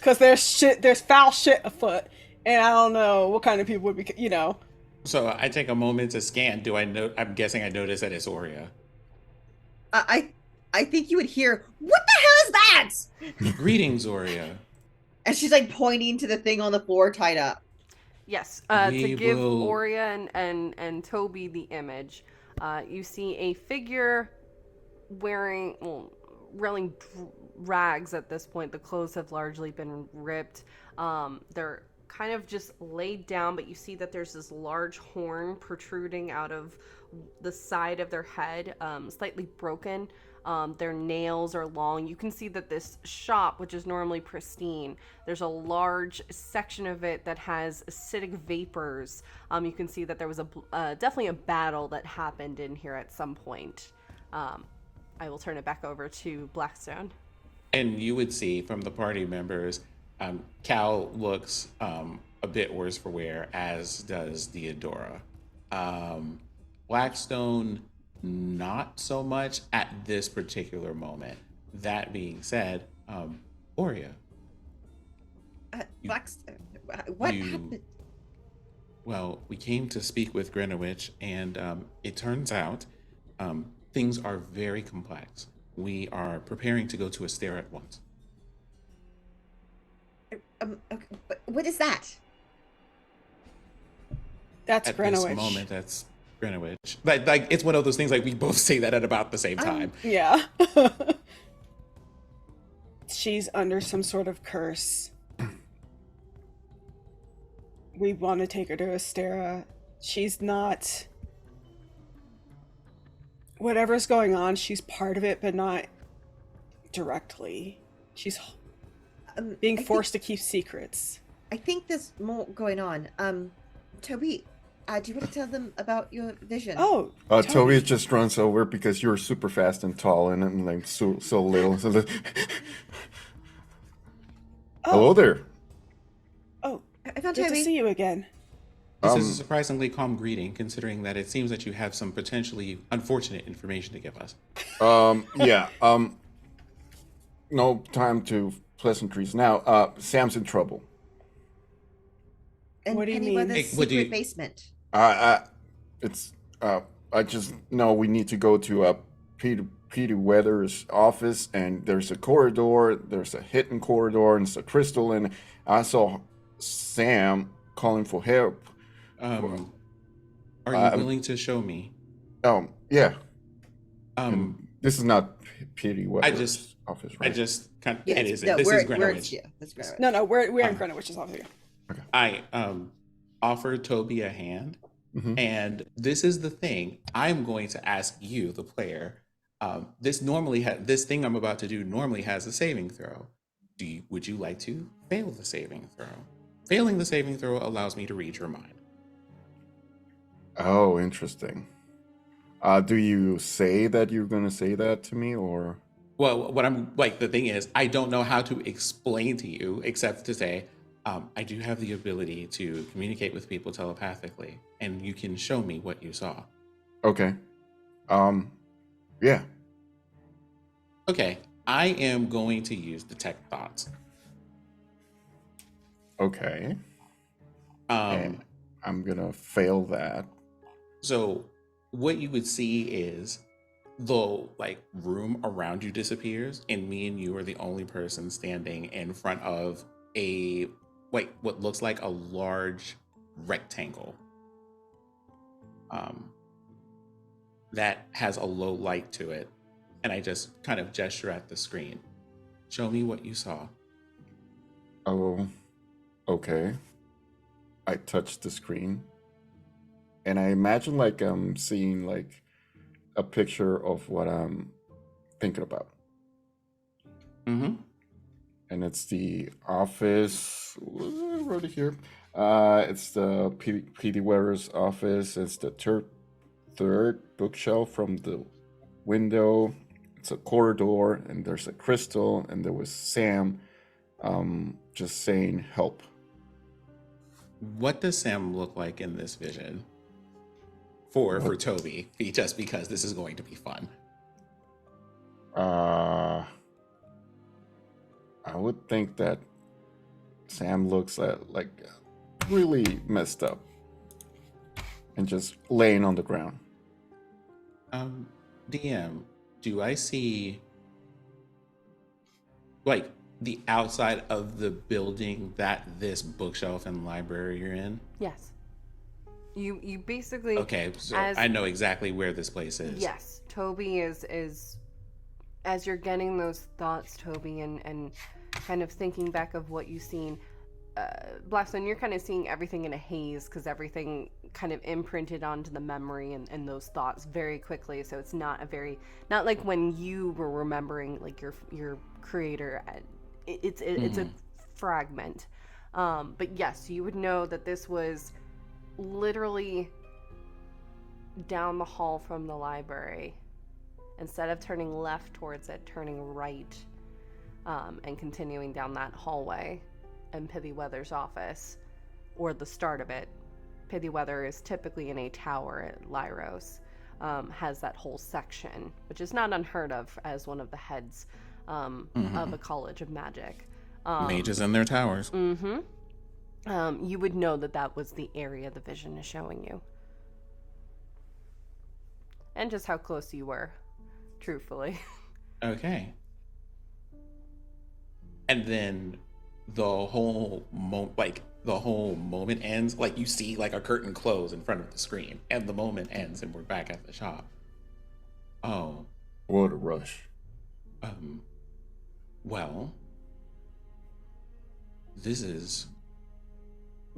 because there's foul shit afoot, and I don't know what kind of people would be, you know. So I take a moment to scan. Do I know? I'm guessing I notice that it's Oria. I think you would hear, what the hell is that? Greetings, Oria. And she's like pointing to the thing on the floor tied up. Yes, We to give will- Oria and Toby the image, you see a figure wearing, rags at this point. The clothes have largely been ripped. They're kind of just laid down, but you see that there's this large horn protruding out of the side of their head, slightly broken. Their nails are long. You can see that this shop, which is normally pristine, there's a large section of it that has acidic vapors. You can see that there was definitely a battle that happened in here at some point. I will turn it back over to Blackstone. And you would see from the party members, Cal looks a bit worse for wear, as does Theodora. Blackstone, not so much at this particular moment. That being said, Oria. Blackstone, what happened? Well, we came to speak with Greenwich, and it turns out things are very complex. We are preparing to go to Astera at once. Okay, but what is that? That's At Greenwich. this moment, that's Greenwich. Like it's one of those things, like we both say that at about the same time. Yeah. She's under some sort of curse. We want to take her to Astera. She's not... Whatever's going on, she's part of it, but not directly. She's being forced to keep secrets. I think there's more going on. Toby, do you want to tell them about your vision? Oh, Toby just runs over because you're super fast and tall, and I'm like so little. So hello there. I found Good Toby. to see you again. This is a surprisingly calm greeting, considering that it seems that you have some potentially unfortunate information to give us. Yeah. No time to pleasantries now. Sam's in trouble. And What do you mean? Pithyweather's Hey, what do secret you- basement. It's I just know we need to go to Pithyweather's office, and there's a corridor. There's a hidden corridor, and it's a crystal. And I saw Sam calling for help. Are you willing to show me? Yeah. Um, This is not Pithyweather's just- office, right? I just kind of, Yes, it isn't. no, This we're- is Greenwich. Yeah, that's Greenwich. No, we're in Greenwich's office here. I offered Toby a hand, Mhm. and this is the thing. I'm going to ask you, the player. This thing I'm about to do normally has a saving throw. Would you like to fail the saving throw? Failing the saving throw allows me to read your mind. Oh, interesting. Do you say that you're going to say that to me, or? Well, what I'm like, the thing is, I don't know how to explain to you except to say, I do have the ability to communicate with people telepathically, and you can show me what you saw. Okay. Yeah. Okay, I am going to use detect thoughts. Okay. Um, And I'm going to fail that. So what you would see is the room around you disappears, and me and you are the only person standing in front of what looks like a large rectangle that has a low light to it, and I just kind of gesture at the screen. Show me what you saw. Oh, okay. I touch the screen, and I imagine I'm seeing a picture of what I'm thinking about. Mm-hmm. And it's the office. I wrote it here. It's the Pithyweather's office. It's the third bookshelf from the window. It's a corridor, and there's a crystal, and there was Sam just saying help. What does Sam look like in this vision? For Toby, just because this is going to be fun. I would think that Sam looks at like really messed up and just laying on the ground. DM, do I see like the outside of the building that this bookshelf and library you're in? Yes. You basically. Okay, so I know exactly where this place is. Yes, Toby is as you're getting those thoughts, Toby, and kind of thinking back of what you've seen. Blackstone, you're kind of seeing everything in a haze because everything kind of imprinted onto the memory and those thoughts very quickly. So it's not like when you were remembering like your creator. It's a fragment. But yes, you would know that this was literally down the hall from the library. Instead of turning left towards it, turning right, and continuing down that hallway. And Pithyweather's office, or the start of it. Pithyweather is typically in a tower at Lyros, has that whole section, which is not unheard of as one of the heads of a college of magic. Mages in their towers. You would know that was the area the vision is showing you. And just how close you were, truthfully. Okay. And then the whole moment ends, like you see like a curtain close in front of the screen, and the moment ends and we're back at the shop. Oh. What a rush. Well, this is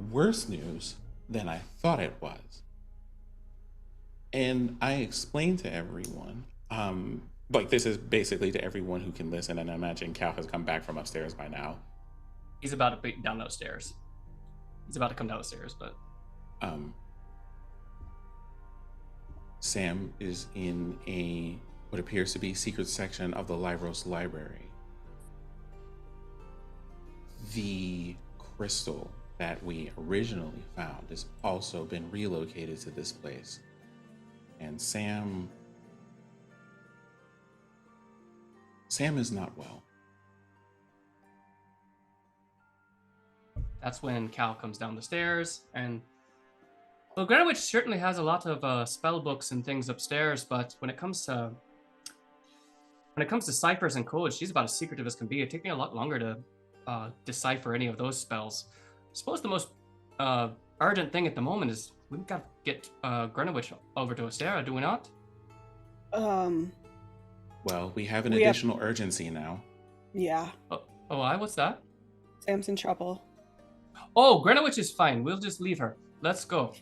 worse news than I thought it was. And I explained to everyone, like this is basically to everyone who can listen, and I imagine Cal has come back from upstairs by now. He's about to be down those stairs. He's about to come down the stairs, but Sam is in what appears to be secret section of the Lyros library. The crystal that we originally found has also been relocated to this place. And Sam is not well. that's when Cal comes down the stairs. And well, Greenwich certainly has a lot of spell books and things upstairs, but when it comes to ciphers and codes, she's about as secretive as can be. It took me a lot longer to decipher any of those spells. I suppose the most urgent thing at the moment is we've got to get Greenwich over to Astera, do we not? Well, we have an additional urgency now. Yeah. What's that? Sam's in trouble. Oh, Greenwich is fine. We'll just leave her. Let's go.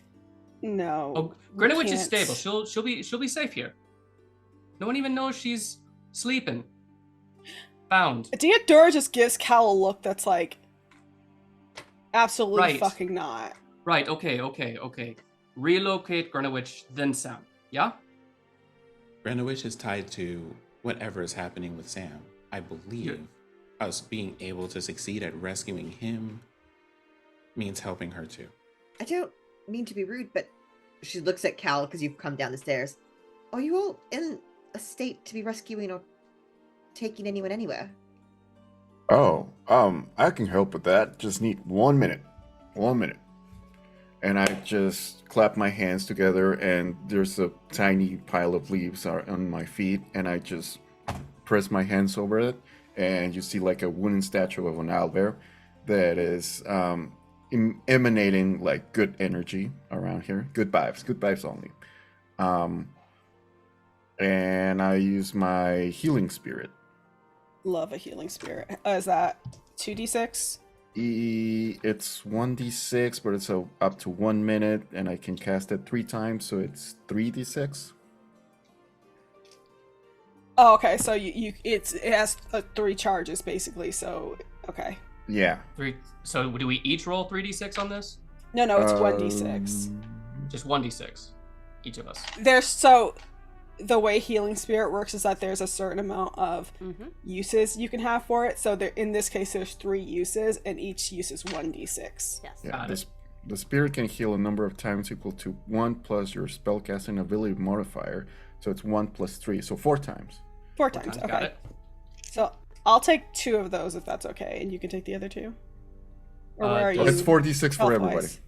No. Oh, Greenwich is stable. She'll be safe here. No one even knows she's sleeping. Found. Deodora just gives Cal a look that's like, absolutely fucking not. Right. Okay. Relocate Greenwich, then Sam. Yeah. Greenwich is tied to whatever is happening with Sam. I believe us being able to succeed at rescuing him means helping her too. I don't mean to be rude, but she looks at Cal because you've come down the stairs. Are you all in a state to be rescuing or taking anyone anywhere? Oh, I can help with that. Just need 1 minute. 1 minute. And I just clap my hands together, and there's a tiny pile of leaves on my feet, and I just press my hands over it, and you see like a wooden statue of an owlbear that is emanating like good energy around here. Good vibes only. And I use my healing spirit. Love a healing spirit. Is that 2d6? It's 1d6, but it's up to 1 minute, and I can cast it 3 times, so it's 3d6. Oh, okay. So it has 3 charges basically. So okay. Yeah. 3. So do we each roll 3d6 on this? No, it's 1d6. Just 1d6, each of us. The way healing spirit works is that there's a certain amount of uses you can have for it. So in this case, there's 3 uses, and each use is 1d6. Yes. Yeah. The spirit can heal a number of times equal to 1 plus your spellcasting ability modifier. So it's 1 plus 3, so 4 times. 4 times. Okay. Got it. So I'll take 2 of those if that's okay, and you can take the other 2. Or where are you? It's 46 for everybody. health-wise?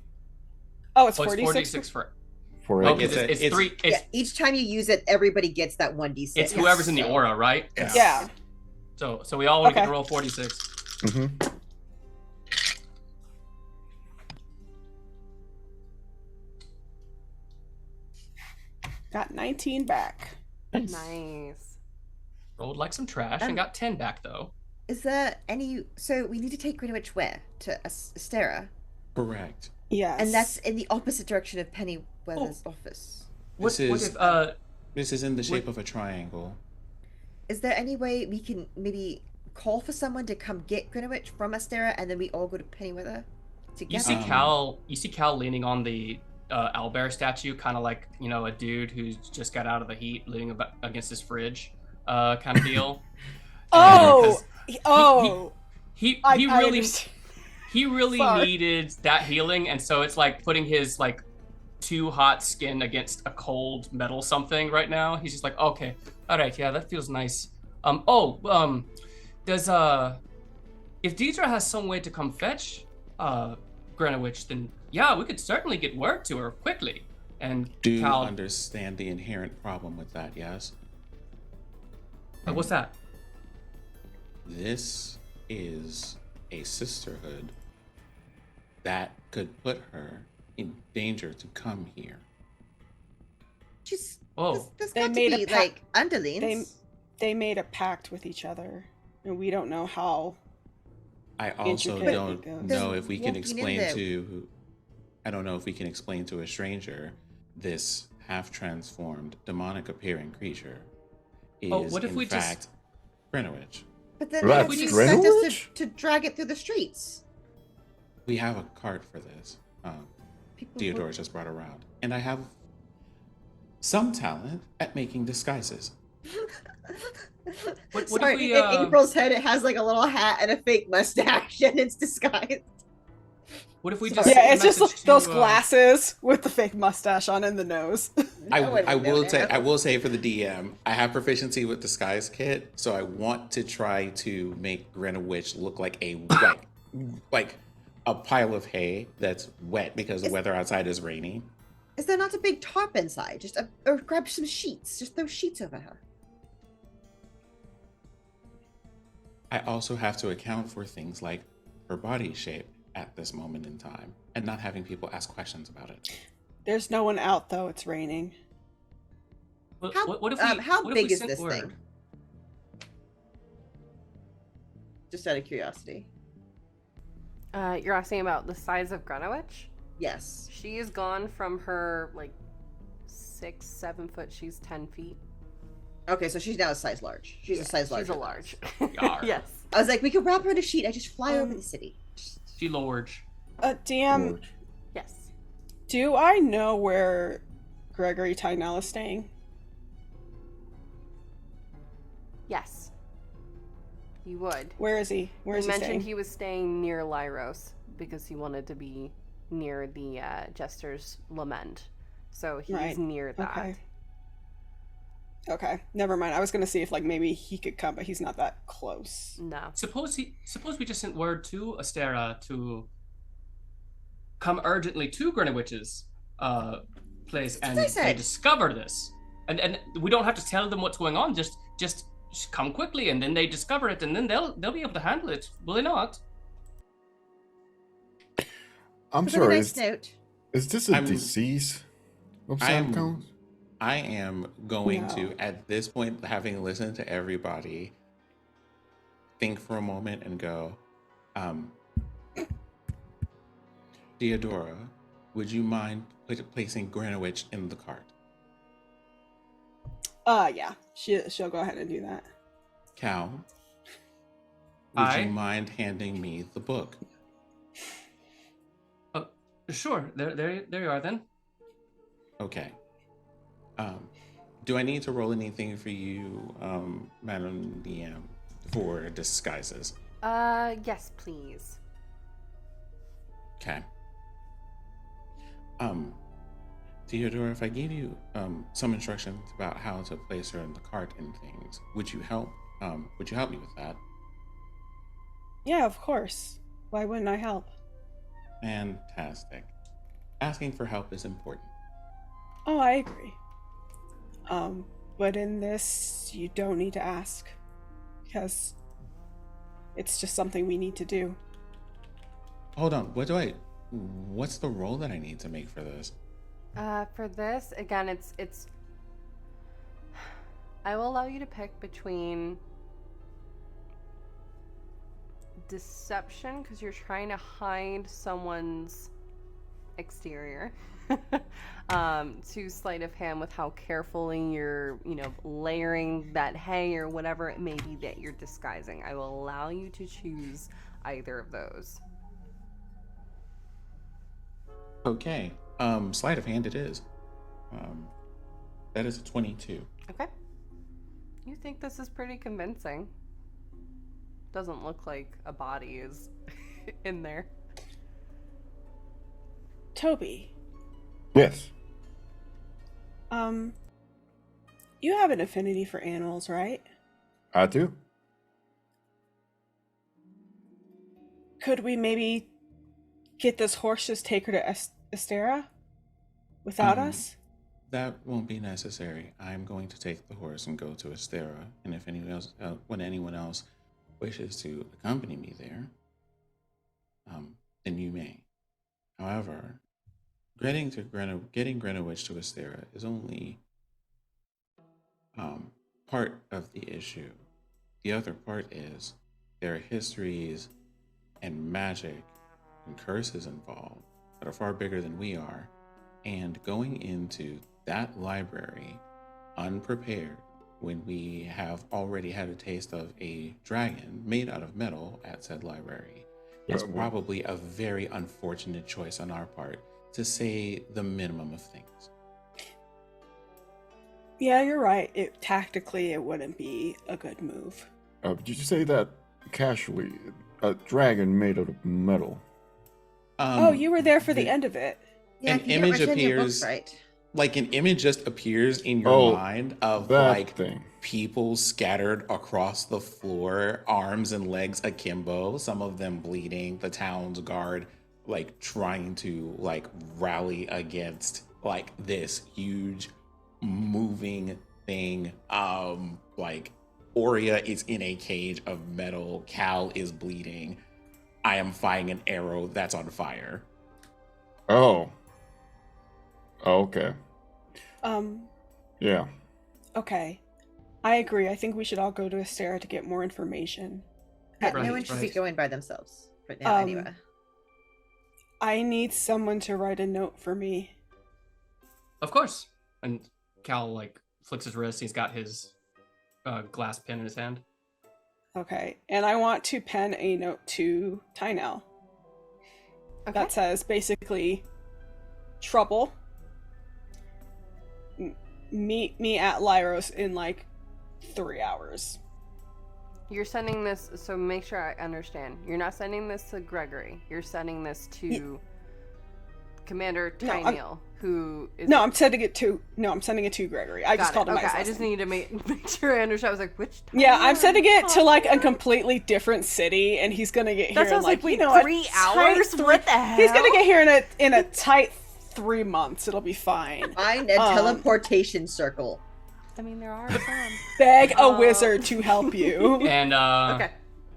Oh, it's Oh, it's 46? 46 for. For Okay, everybody. it's three. It's, Yeah, each time you use it, everybody gets that 1d6. it's whoever's in the aura, right? Yes. Yeah. So we all get Okay. to roll 46. Mm-hmm. Got 19 back. Nice. Rolled like some trash and got 10 back though. Is there any... So we need to take Greenwich where? To Astera? Correct. Yes. And that's in the opposite direction of Pennyweather's office. What This if is this is in the shape of a triangle. Is there any way we can maybe call for someone to come get Greenwich from Astera and then we all go to Pennyweather together? you see Cal leaning on the owlbear statue, kind of like, you know, a dude who's just got out of the heat leaning against his fridge kind of deal. Oh! Oh, he I really understand. he really Sorry. needed that healing, and so it's like putting his like too hot skin against a cold metal something right now. He's just like, okay, all right, yeah, that feels nice. Does if Deidre has some way to come fetch Greenwich, then yeah, we could certainly get word to her quickly. And Do you Cal, understand the inherent problem with that, yes? what's that? This is a sisterhood that could put her in danger to come here. Just, Oh, there's They got to made a be, pact- like, underlings. They made a pact with each other, and we don't know how. I also Intricate don't it goes. know if we can Walking in explain there. to I don't know if we can explain to a stranger this half-transformed, demonic-appearing creature is what if in we just- fact Greenwich. But then That's how do you expect us Greenwich? to drag it through the streets? We have a cart for this. People Theodore just brought around, and I have some talent at making disguises. What Sorry, if we, in April's head, it has like a little hat and a fake mustache, and it's disguised. what if we Sorry. just Yeah, send a it's just message those to, glasses with the fake mustache on and the nose. I No one would know that. I will say for the DM, I have proficiency with disguise kit, so I want to try to make Greenwich look like a wet, like a pile of hay that's wet because the weather outside is rainy. Is there not a big tarp inside? Or grab some sheets. Just throw sheets over her. I also have to account for things like her body shape at this moment in time and not having people ask questions about it. There's no one out though. It's raining. What, How, what if we, how what if big we is sent this word? thing? Just out of curiosity. You're asking about the size of Greenwich? Yes. She is gone from her, like, 6-7 foot. She's 10 feet. Okay, so she's now a size large. She's a size large. She's a large. Yar. Yes. I was like, we could wrap her in a sheet. I just fly over the city. She large. DM, Yes. do I know where Gregory Tynell is staying? Yes. You would. Where is he? Where is He he mentioned staying? he was staying near Lyros because he wanted to be near the Jester's Lament. So he's Right. near that. Okay. Okay, never mind. I was gonna see if like maybe he could come, but he's not that close. No. Suppose we just sent word to Astera to come urgently to Greenwich's place, and I they said. discover this, and we don't have to tell them what's going on. Just come quickly, and then they discover it, and then they'll be able to handle it. Will they not? I'm With a sorry, nice note. is this a I'm- disease of I'm- Samco? I am going No. to, at this point, having listened to everybody, think for a moment and go, Theodora, would you mind placing Greenwich in the cart? Yeah, she'll go ahead and do that. Cal, would Aye? you mind handing me the book? Sure. There you are then. Okay. Do I need to roll anything for you, Madam DM, for disguises? Yes, please. Okay. Theodore, if I gave you some instructions about how to place her in the cart and things, would you help? Would you help me with that? Yeah, of course. Why wouldn't I help? Fantastic. Asking for help is important. Oh, I agree. But in this, you don't need to ask. Because it's just something we need to do. Hold on, what's the role that I need to make for this? For this, again, it's. I will allow you to pick between deception, because you're trying to hide someone's exterior, to sleight of hand with how carefully you're, layering that hay or whatever it may be that you're disguising. I will allow you to choose either of those. Okay. Sleight of hand it is. That is a 22. Okay. You think this is pretty convincing. Doesn't look like a body is in there. Toby. Yes. You have an affinity for animals, right? I do. Could we maybe get this horse, just take her to Estera without us? That won't be necessary. I'm going to take the horse and go to Estera, and if anyone else, when anyone else wishes to accompany me there, then you may. However, getting Greenwich to Estera is only part of the issue. The other part is there are histories and magic and curses involved that are far bigger than we are, and going into that library unprepared when we have already had a taste of a dragon made out of metal at said library is probably a very unfortunate choice on our part, to say the minimum of things. Yeah, you're right. Tactically, it wouldn't be a good move. Did you say that casually? A dragon made out of metal. Oh, you were there for the end of it. Yeah, An I can get image Virginia appears- books right. Like an image just appears in your mind of like thing. people scattered across the floor, arms and legs akimbo, some of them bleeding, the town's guard like trying to like rally against like this huge moving thing. Like Aurea is in a cage of metal, Cal is bleeding, I am firing an arrow that's on fire. Oh, okay. Yeah. Okay. I agree. I think we should all go to Estera to get more information. Yeah, Right, no one should be right. going by themselves right now, anyway. I need someone to write a note for me. Of course. And Cal like flicks his wrist. He's got his glass pen in his hand. Okay. And I want to pen a note to Tynell. Okay. That says basically, trouble. Meet me at Lyros in like 3 hours. You're sending this, so make sure I understand. You're not sending this to Gregory. You're sending this to Commander Tyneal, who is... I'm sending it to Gregory. I just called him. Okay, I just need to make sure I understand. I was like, which Tyneal? Yeah, I'm sending it to like a completely different city, and he's gonna get here That sounds in like, wait, you know, 3 hours? What the hell? He's gonna get here in a tight 3 months. It'll be fine. Find a teleportation circle. I mean, there are some. Beg a wizard to help you. And Okay.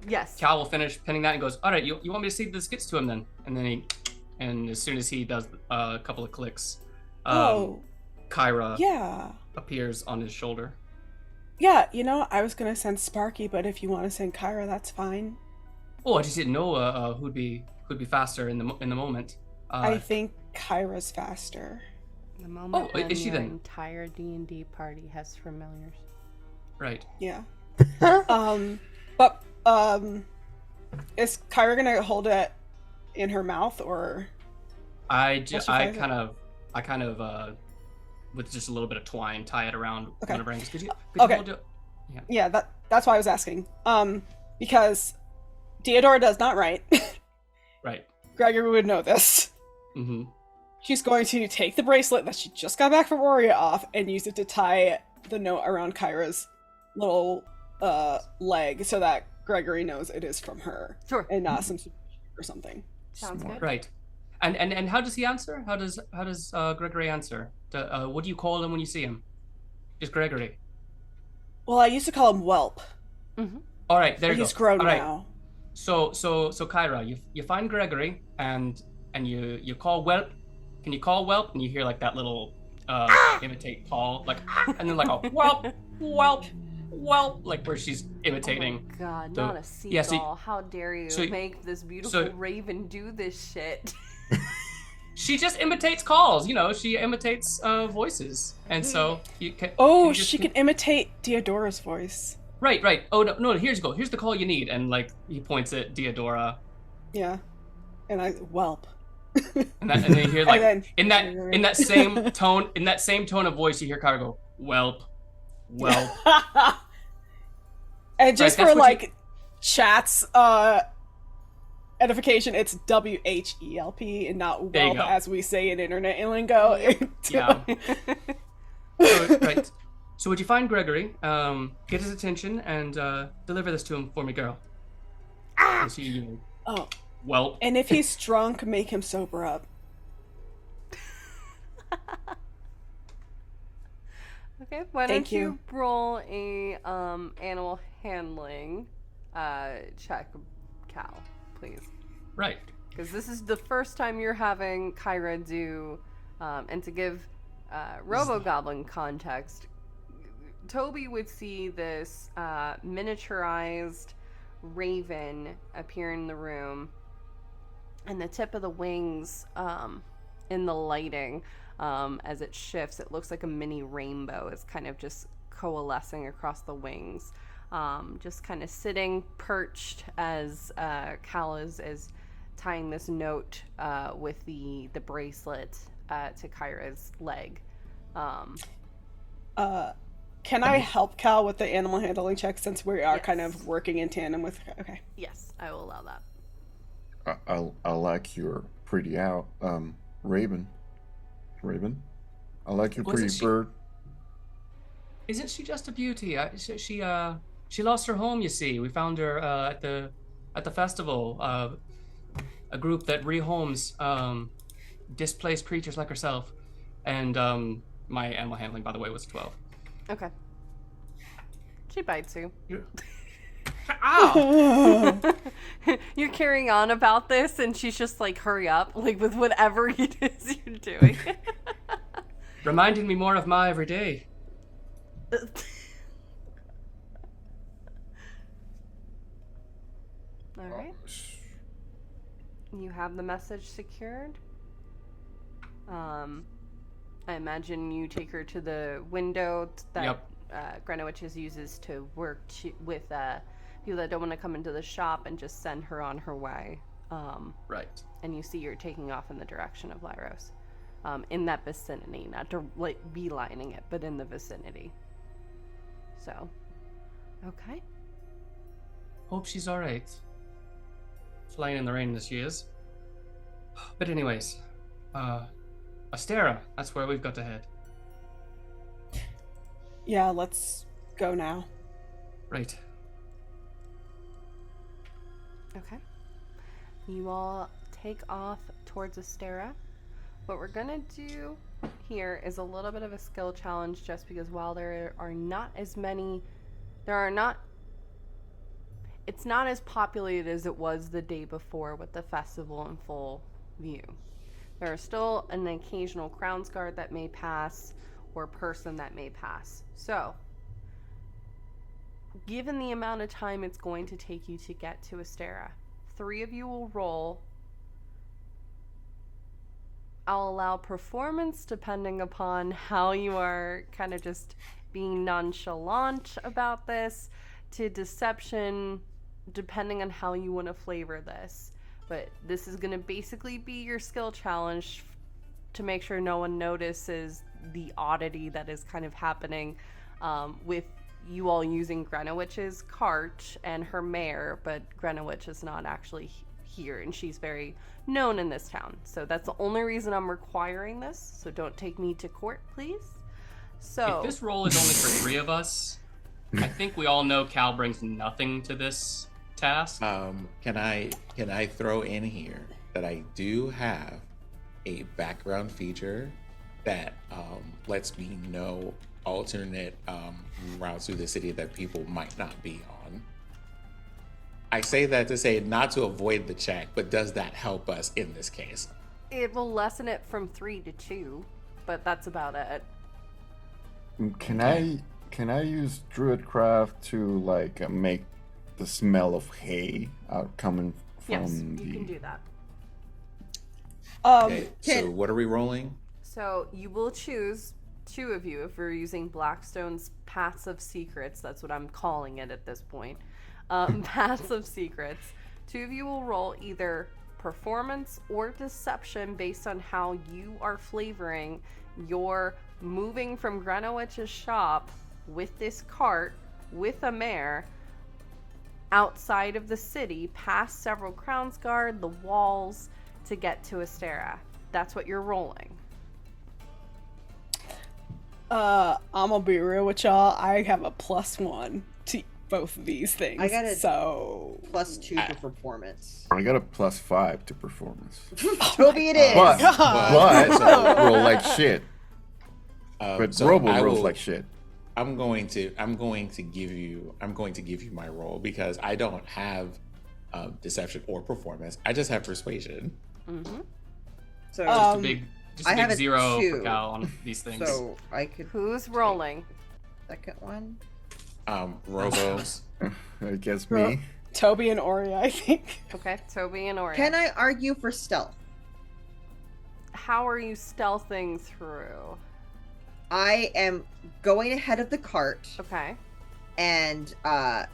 Yes. Cal will finish pinning that and goes, all right, you want me to see if this gets to him then? And then as soon as he does a couple of clicks, Kyra Yeah. appears on his shoulder. Yeah, I was gonna send Sparky, but if you want to send Kyra, that's fine. Oh, I just didn't know who'd be faster in the moment. I think Kyra's faster. The moment Oh, when is she your then? entire D&D party has familiars. Right. Yeah. But is Kyra gonna hold it in her mouth or? I What's your favorite? kind of with just a little bit of twine tie it around Okay. one of her hands. Could you Okay. hold it? Yeah, that's why I was asking. Because Theodora does not write. Right. Gregory would know this. Mm-hmm. She's going to take the bracelet that she just got back from Aurea off and use it to tie the note around Kyra's little leg so that Gregory knows it is from her. Sure. And not some or something. Sounds Smart. good. Right. And how does he answer? How does Gregory answer? What do you call him when you see him? Just Gregory. Well, I used to call him Whelp. Mm-hmm. All right, there you go. He's grown All right. now. So Kyra, you find Gregory and you call Whelp. Can you call Whelp? And you hear like that little imitate call, like, and then like a Whelp, Whelp, Whelp, like where she's imitating. Oh my God, the, not a seagull. yeah, so, How dare you make this beautiful raven do this shit? She just imitates calls, you know. She imitates voices, and so you can. Oh, she can imitate Deodora's voice. Right. Oh no, here's the call you need, and like he points at Deodora. Yeah, and I Whelp. And then you hear like then, in that same tone of voice, you hear Kyra go, Whelp. And just right, for like chats edification, it's WHELP and not Whelp as we say in internet lingo. Yeah. Right. So would you find Gregory, get his attention, and deliver this to him for me, girl? Oh. Well. And if he's drunk, make him sober up. Okay, why don't you roll a animal handling check, Cal, please. Right. Because this is the first time you're having Kyra do, and to give Robo-Goblin context, Toby would see this miniaturized raven appear in the room, and the tip of the wings in the lighting, as it shifts, it looks like a mini rainbow is kind of just coalescing across the wings, just kind of sitting perched as Cal is tying this note with the bracelet to Kyra's leg. Can I help Cal with the animal handling check since we are Yes. kind of working in tandem with her? Okay. Yes, I will allow that. I like your pretty out, Raven. I like your pretty bird. Isn't she just a beauty? She lost her home. You see, we found her at the festival. A group that rehomes displaced creatures like herself, and my animal handling, by the way, was 12. Okay. She bites you. Ow! You're carrying on about this, and she's just like, hurry up, like with whatever it is you're doing. Reminding me more of my everyday. All right. You have the message secured. I imagine you take her to the window that Greenwich uses to work with people that don't want to come into the shop, and just send her on her way. Right. And you see her taking off in the direction of Lyros. In that vicinity, not to like beelining it, but in the vicinity. So, okay. Hope she's all right. Flying in the rain as she is. But anyways, Astera, that's where we've got to head. Yeah, let's go now. Right. Okay. You all take off towards Astera. What we're gonna do here is a little bit of a skill challenge, just because while there are not as many, it's not as populated as it was the day before with the festival in full view. There are still an occasional Crown's Guard that may pass, or person that may pass. So, given the amount of time it's going to take you to get to Astera, 3 of you will roll. I'll allow performance depending upon how you are kind of just being nonchalant about this, to deception depending on how you want to flavor this. But this is going to basically be your skill challenge to make sure no one notices the oddity that is kind of happening with you all using Greenwich's cart and her mare, but Greenwich is not actually here, and she's very known in this town. So that's the only reason I'm requiring this, so don't take me to court, please. So if this roll is only for 3 of us, I think we all know Cal brings nothing to this task. Can I throw in here that I do have a background feature that lets me know alternate routes through the city that people might not be on. I say that to say not to avoid the check, but does that help us in this case? It will lessen it from 3 to 2, but that's about it. Can I use Druidcraft to like make the smell of hay coming from Yes, the... you can do that. Okay, so what are we rolling? So you will choose, 2 of you, if you're using Blackstone's Paths of Secrets, that's what I'm calling it at this point. Paths of Secrets. 2 of you will roll either performance or deception based on how you are flavoring your moving from Greenwich's shop with this cart, with a mare, outside of the city, past several Crownsguard, the walls, to get to Astera. That's what you're rolling. I'm gonna be real with y'all. I have a +1 to both of these things. I got a so +2 for performance. I got a +5 to performance. Toby, it is. But roll like shit. But So Robo I rolls will- like shit. I'm going to give you my roll because I don't have deception or performance. I just have persuasion. Mm-hmm. So, Just a big I have a 0 2. for Cal on these things. so I could Who's rolling? second one. Robo. I guess me. Toby and Ori, I think. Okay, Toby and Ori. Can I argue for stealth? How are you stealthing through? I am going ahead of the cart Okay. and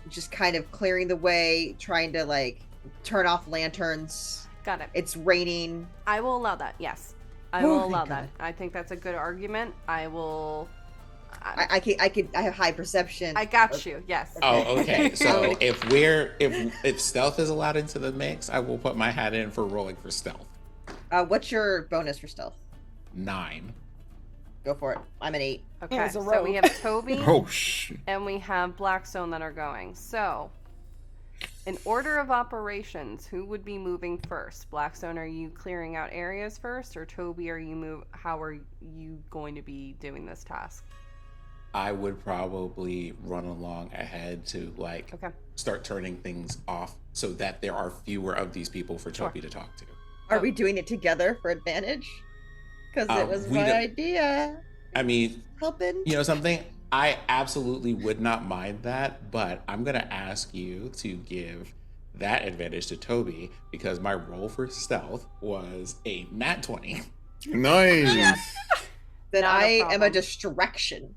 just kind of clearing the way, trying to like turn off lanterns. Got it. It's raining. I will allow that. Yes. I Oh, will thank allow God. that. I think that's a good argument. I will. I have high perception. I got you. Yes. Oh, okay. So Okay. if stealth is allowed into the mix, I will put my hat in for rolling for stealth. What's your bonus for stealth? 9. Go for it. I'm an 8. Okay. As a So we rogue. have Toby Oh shit. and we have Blackstone that are going. So, in order of operations, who would be moving first? Blackstone, are you clearing out areas first, or Toby, how are you going to be doing this task? I would probably run along ahead to like Okay. start turning things off so that there are fewer of these people for Toby to talk to. Are we doing it together for advantage? Because it was we my don't- idea. I mean, Helping. you know something? I absolutely would not mind that, but I'm going to ask you to give that advantage to Toby because my roll for stealth was a nat 20. Nice. Then Not a I am a problem. distraction.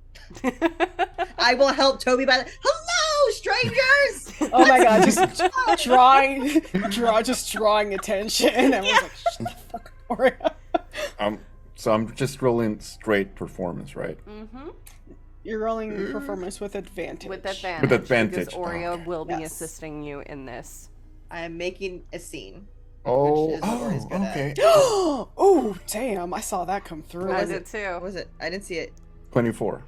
I will help Toby by the hello, strangers. Oh my god, just drawing attention. Everyone's like, shut the fuck up, Ori. So I'm just rolling straight performance, right? Mm-hmm. You're rolling performance with advantage. With advantage. With advantage. Because Oreo Okay. will be Yes. assisting you in this. I am making a scene. Oh, is what Ori's good at. okay. Oh, damn, I saw that come through. I was did What too. was it? I didn't see it. 24.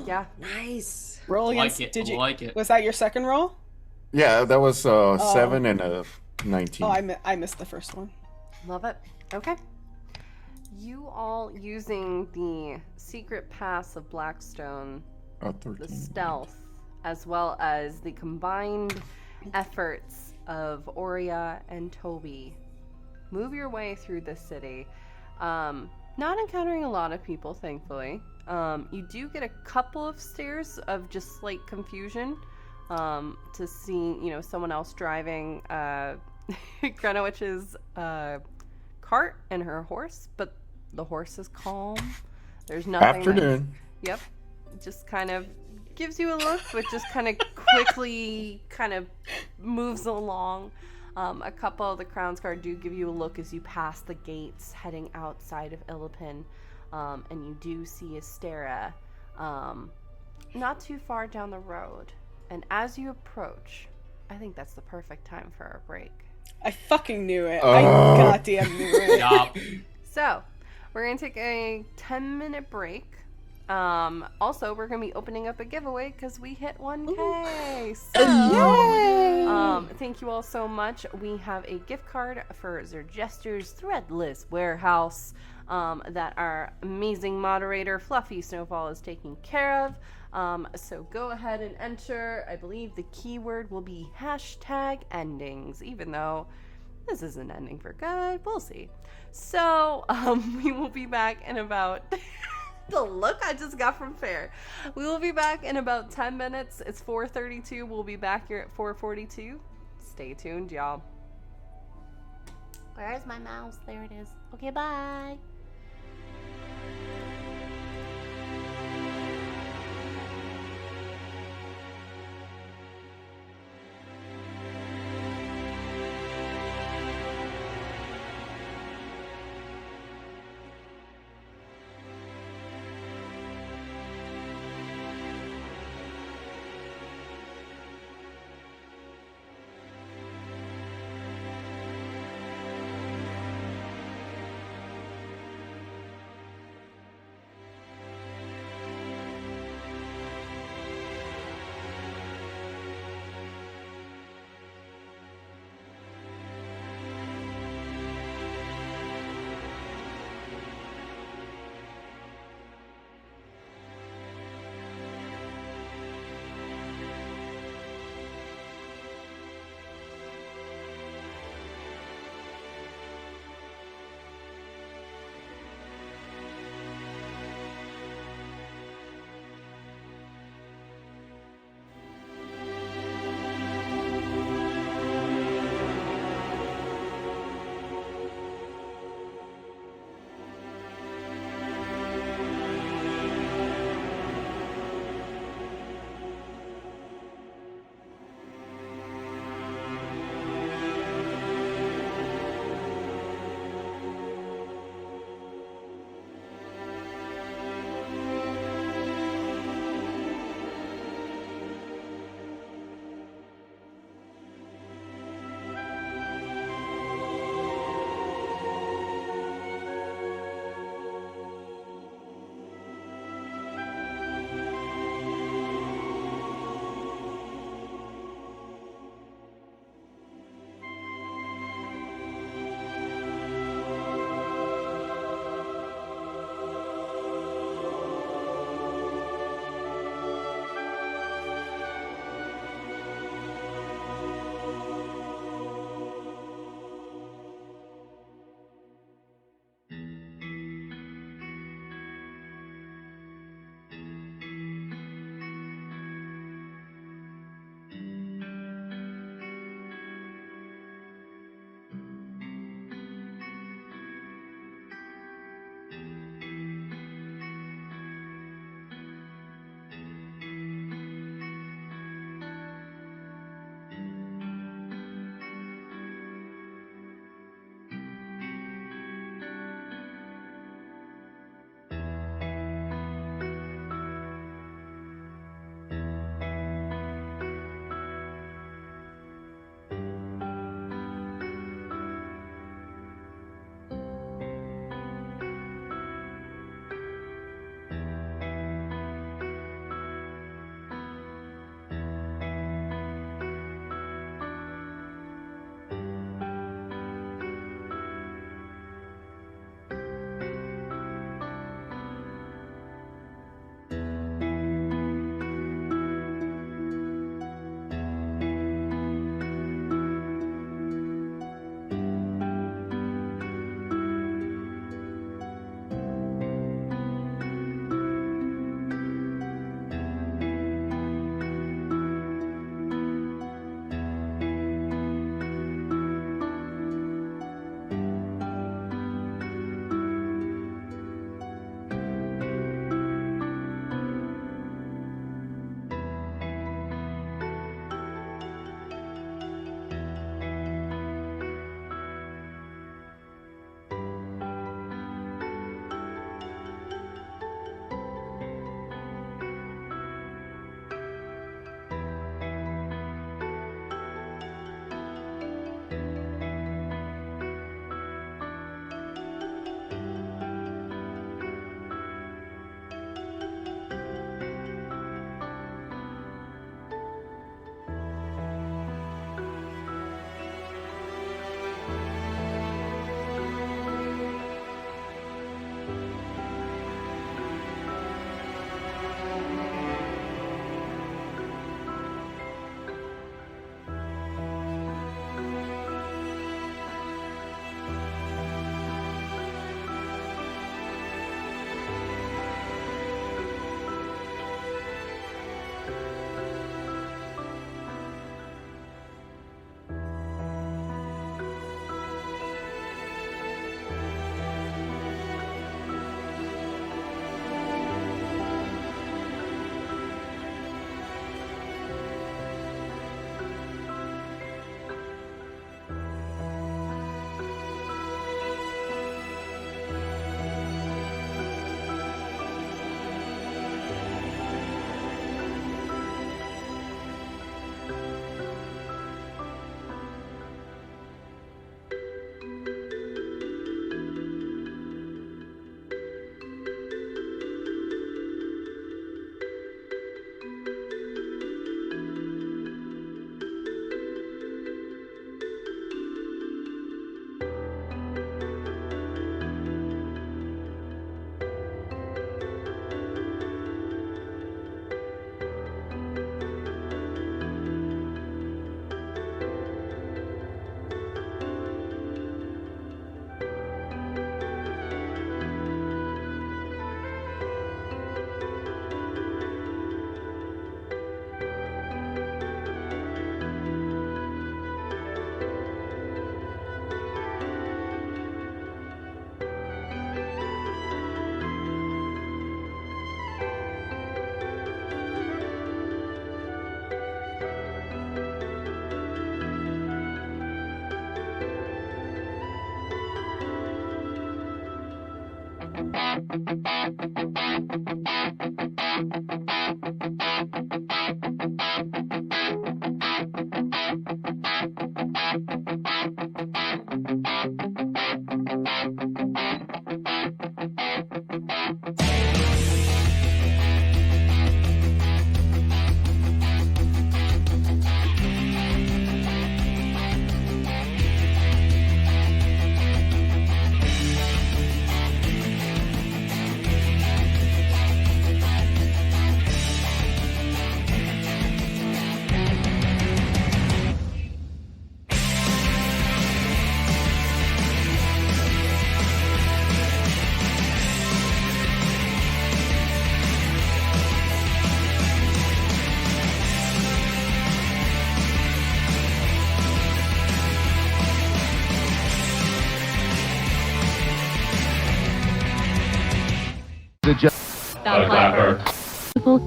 Yeah. Nice. Roll like against. it. Did you? Like it. Was that your second roll? Yeah, that was 7 and a 19. Oh, I missed the first one. Love it. Okay. You all using the secret pass of Blackstone, 13. the stealth, as well as the combined efforts of Oria and Toby, move your way through the city. Not encountering a lot of people, thankfully. You do get a couple of stares of just slight confusion to see, someone else driving Greenwich's cart and her horse, but the horse is calm. There's nothing. Afternoon. Yep. Just kind of gives you a look, but just kind of quickly kind of moves along. A couple of the Crown's Guard do give you a look as you pass the gates heading outside of Illipin, and you do see Astera not too far down the road. And as you approach, I think that's the perfect time for our break. I fucking knew it. Oh. I goddamn knew it. Yup. So, we're going to take a 10-minute break. Also, we're gonna be opening up a giveaway because we hit 1K. So, thank you all so much. We have a gift card for Zerjester's Threadless Warehouse that our amazing moderator Fluffy Snowfall is taking care of. So go ahead and enter. I believe the keyword will be #endings, even though this isn't ending for good. We'll see. So we will be back in about the look I just got from Fair. We will be back in about 10 minutes. It's 4:32. We'll be back here at 4:42. Stay tuned, y'all. Where's my mouse? There it is. Okay, bye.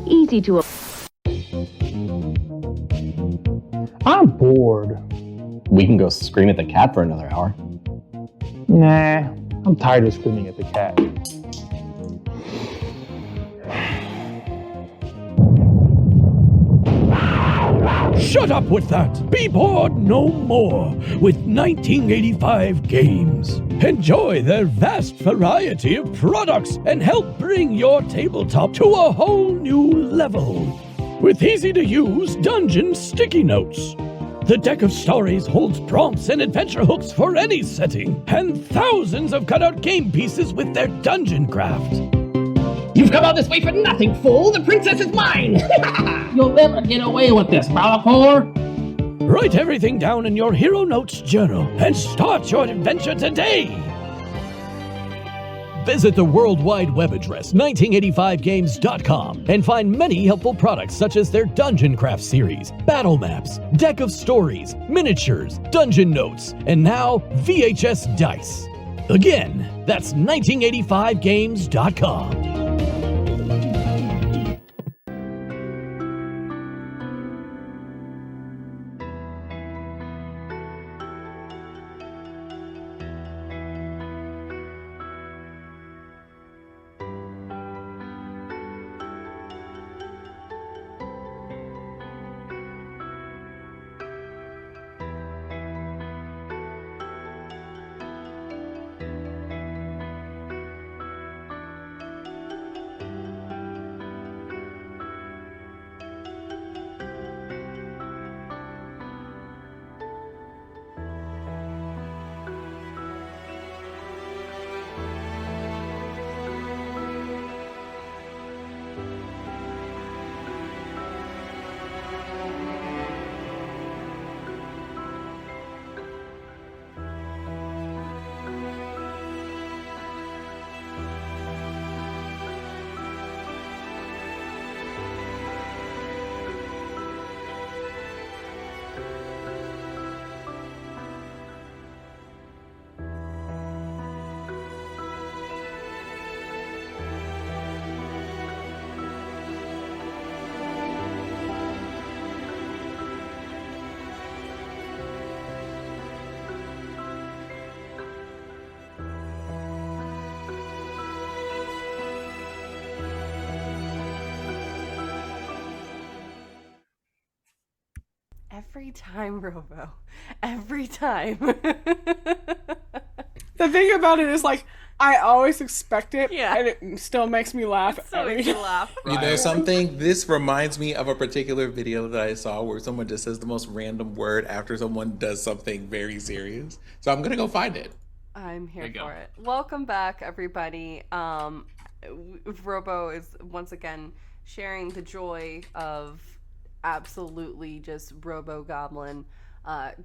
Easy to. I'm bored. We can go scream at the cat for another hour. Nah, I'm tired of screaming at the cat. Shut up with that! Be bored no more with 1985 games. Enjoy their vast variety of products and help bring your tabletop to a whole new level. With easy-to-use dungeon sticky notes. The deck of stories holds prompts and adventure hooks for any setting, and thousands of cutout game pieces with their dungeon craft. You've come all this way for nothing, fool! The princess is mine! You'll never get away with this, Malachor! Write everything down in your Hero Notes journal and start your adventure today! Visit the World Wide Web address 1985games.com and find many helpful products such as their Dungeon Craft series, battle maps, deck of stories, miniatures, dungeon notes, and now VHS dice. Again, that's 1985games.com. Every time, Robo. Every time. The thing about it is, like, I always expect it, Yeah. and it still makes me laugh So every makes you time. laugh. You know something? This reminds me of a particular video that I saw where someone just says the most random word after someone does something very serious. So I'm gonna go find it. I'm here There you go. for it. Welcome back, everybody. Robo is once again sharing the joy of absolutely just Robo Goblin.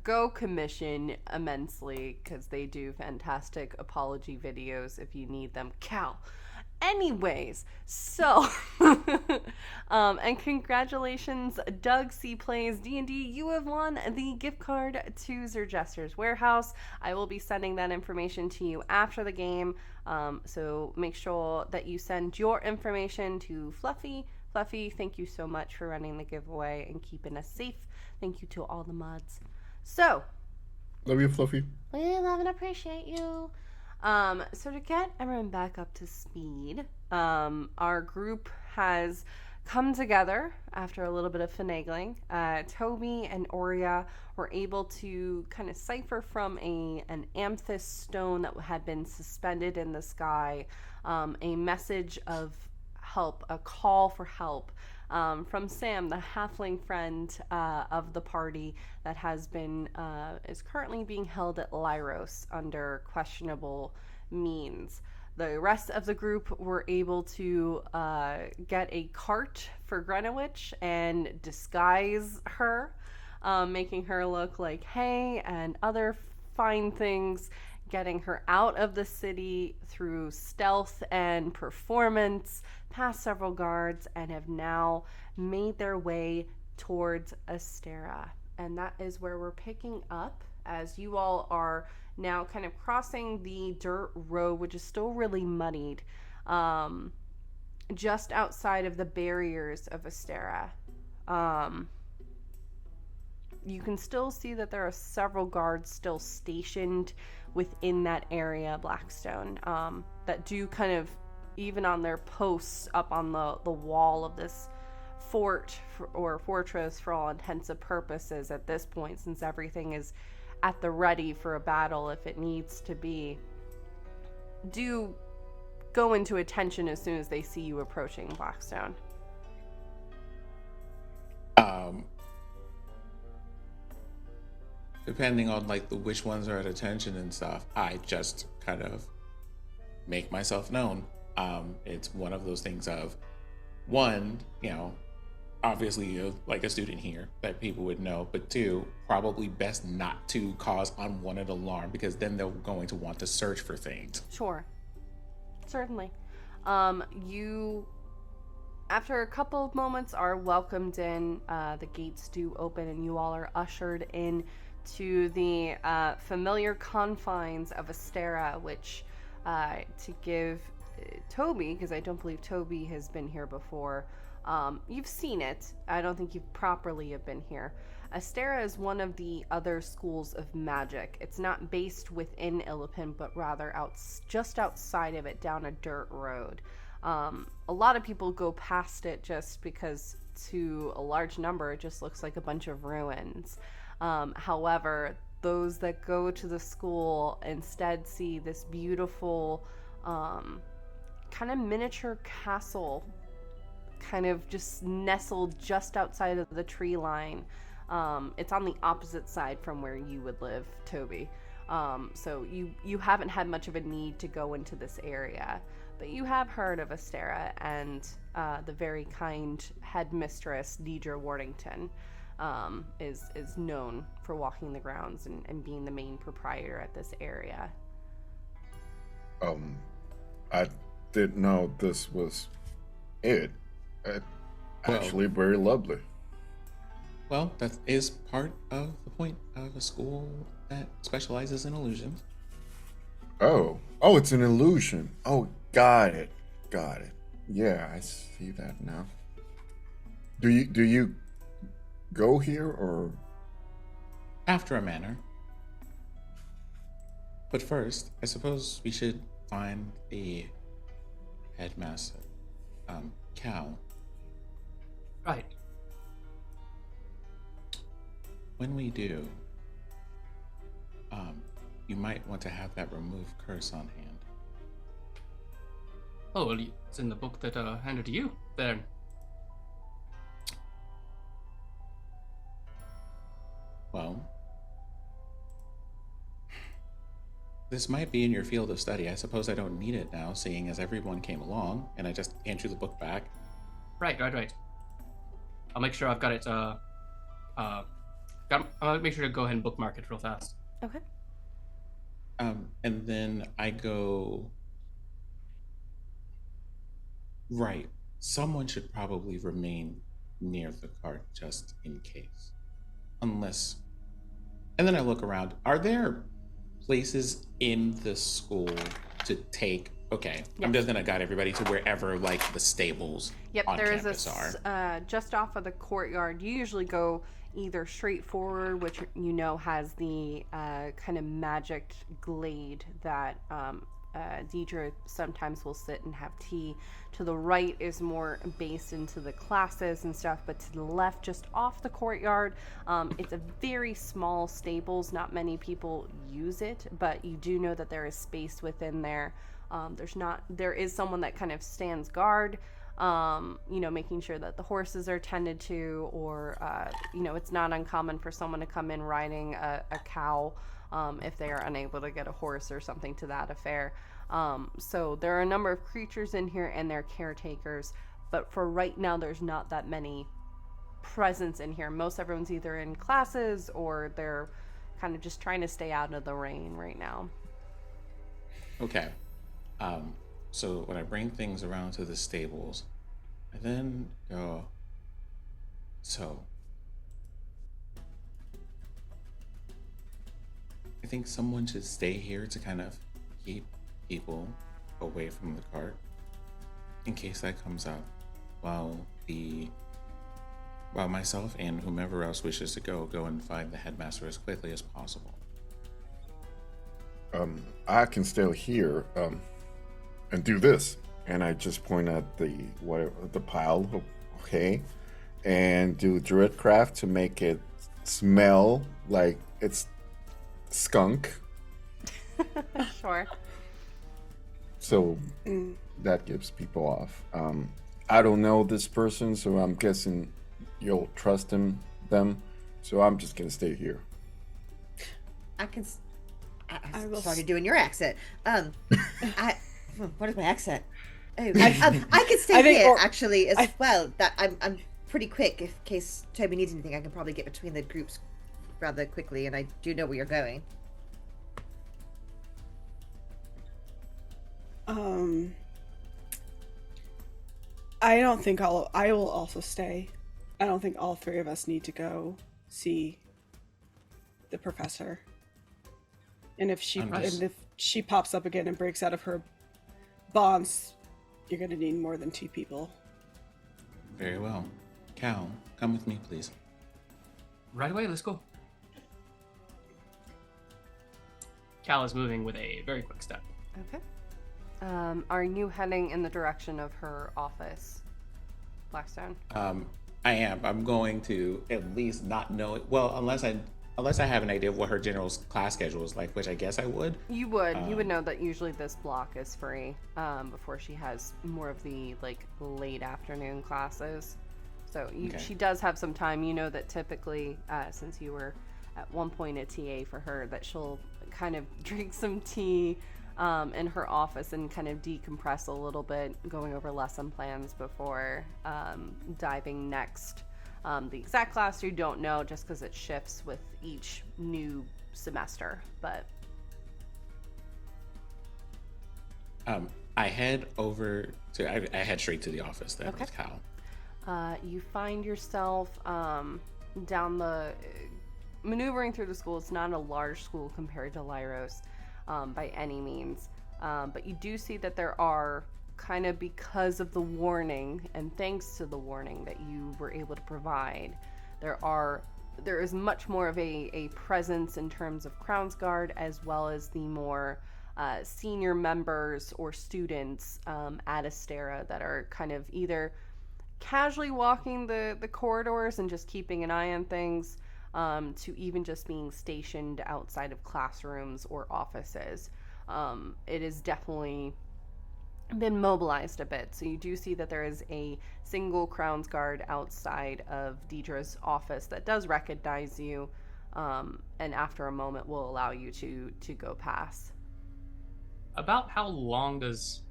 Go commission immensely because they do fantastic apology videos if you need them. Cal. Anyways, so and congratulations, Doug C Plays D&D. You have won the gift card to Zerjester's Warehouse. I will be sending that information to you after the game. So make sure that you send your information to Fluffy. Fluffy, thank you so much for running the giveaway and keeping us safe. Thank you to all the mods. So, Love you, Fluffy. we love and appreciate you. So to get everyone back up to speed, our group has come together after a little bit of finagling. Toby and Oria were able to kind of cipher from an amethyst stone that had been suspended in the sky, a message of help, a call for help from Sam, the halfling friend of the party that is currently being held at Lyros under questionable means. The rest of the group were able to get a cart for Greenwich and disguise her, making her look like hay and other fine things, getting her out of the city through stealth and performance, past several guards, and have now made their way towards Astera. And that is where we're picking up as you all are now kind of crossing the dirt road, which is still really muddied, just outside of the barriers of Astera. You can still see that there are several guards still stationed within that area, Blackstone, that do kind of, even on their posts up on the wall of this fort or fortress for all intents and purposes at this point, since everything is at the ready for a battle if it needs to be, do go into attention as soon as they see you approaching Blackstone. Depending on like which ones are at attention and stuff, I just kind of make myself known. It's one of those things of, one, obviously you're like a student here that people would know, but two, probably best not to cause unwanted alarm, because then they're going to want to search for things. Sure. Certainly. You, after a couple of moments, are welcomed in. The gates do open and you all are ushered in to the familiar confines of Astera, which, to give Toby, because I don't believe Toby has been here before, you've seen it. I don't think you've properly have been here. Astera is one of the other schools of magic. It's not based within Illipin, but rather just outside of it, down a dirt road. A lot of people go past it just because, to a large number, it just looks like a bunch of ruins. However, those that go to the school instead see this beautiful kind of miniature castle, kind of just nestled just outside of the tree line. It's on the opposite side from where you would live, Toby. So you haven't had much of a need to go into this area, but you have heard of Astera and the very kind headmistress, Deidre Wardington, is known for walking the grounds and being the main proprietor at this area. I didn't know this was it. Actually, very lovely. Well, that is part of the point of a school that specializes in illusions. Oh, it's an illusion. Oh, got it. Yeah, I see that now. Do you go here, or? After a manner. But first, I suppose we should find the headmaster, Cal. Right. When we do, you might want to have that remove curse on hand. Oh, well, it's in the book that handed to you, then. Well, this might be in your field of study. I suppose I don't need it now, seeing as everyone came along, and I just hand you the book back. Right. I'll make sure I've got it, I'll make sure to go ahead and bookmark it real fast. Okay. And then I go... Right. Someone should probably remain near the cart just in case. Unless... And then I look around. Are there places in the school to take Okay, Yes. I'm just gonna guide everybody to wherever like the stables Yep, on there is campus are. just off of the courtyard. You usually go either straight forward, which you know has the kind of magic glade that Deidre sometimes will sit and have tea. To the right is more based into the classes and stuff, but to the left, just off the courtyard, it's a very small stables. Not many people use it, but you do know that there is space within there. There is someone that kind of stands guard, making sure that the horses are tended to, or, it's not uncommon for someone to come in riding a cow if they are unable to get a horse or something to that affair. So there are a number of creatures in here and they're caretakers, but for right now, there's not that many presence in here. Most everyone's either in classes or they're kind of just trying to stay out of the rain right now. Okay. So when I bring things around to the stables, I then go, so I think someone should stay here to kind of keep people away from the cart in case that comes up while myself and whomever else wishes to go and find the headmaster as quickly as possible. I can stay here and do this, and I just point at the pile of hay and do druidcraft to make it smell like it's skunk. Sure. So that gives people off. I don't know this person, so I'm guessing you'll trust them. So I'm just gonna stay here. I started doing your accent. What is my accent? Oh, I could stay here actually as well. That I'm pretty quick. In case Toby needs anything, I can probably get between the groups rather quickly, and I do know where you're going. I don't think I will also stay. I don't think all three of us need to go see the professor. And if she pops up again and breaks out of her bonds, you're gonna need more than 2 people. Very well. Cal, come with me, please. Right away, let's go. Cal is moving with a very quick step. Okay. Are you heading in the direction of her office, Blackstone? I am. I'm going to at least not know it. Well, unless I have an idea of what her general class schedule is like, which I guess I would. You would know that usually this block is free before she has more of the late afternoon classes. So she does have some time. You know that typically, since you were at one point a TA for her, that she'll kind of drink some tea in her office and kind of decompress a little bit, going over lesson plans before diving next. The exact class you don't know just because it shifts with each new semester, but I head straight to the office then with Cal. You find yourself maneuvering through the school. It's not a large school compared to Lyros by any means, but you do see that there are, kind of because of the warning and thanks to the warning that you were able to provide, there is much more of a presence in terms of Crown's Guard, as well as the more senior members or students at Astera that are kind of either casually walking the corridors and just keeping an eye on things, to even just being stationed outside of classrooms or offices. It is definitely been mobilized a bit. So you do see that there is a single Crown's Guard outside of Deidre's office that does recognize you, and after a moment will allow you to go past. About how long does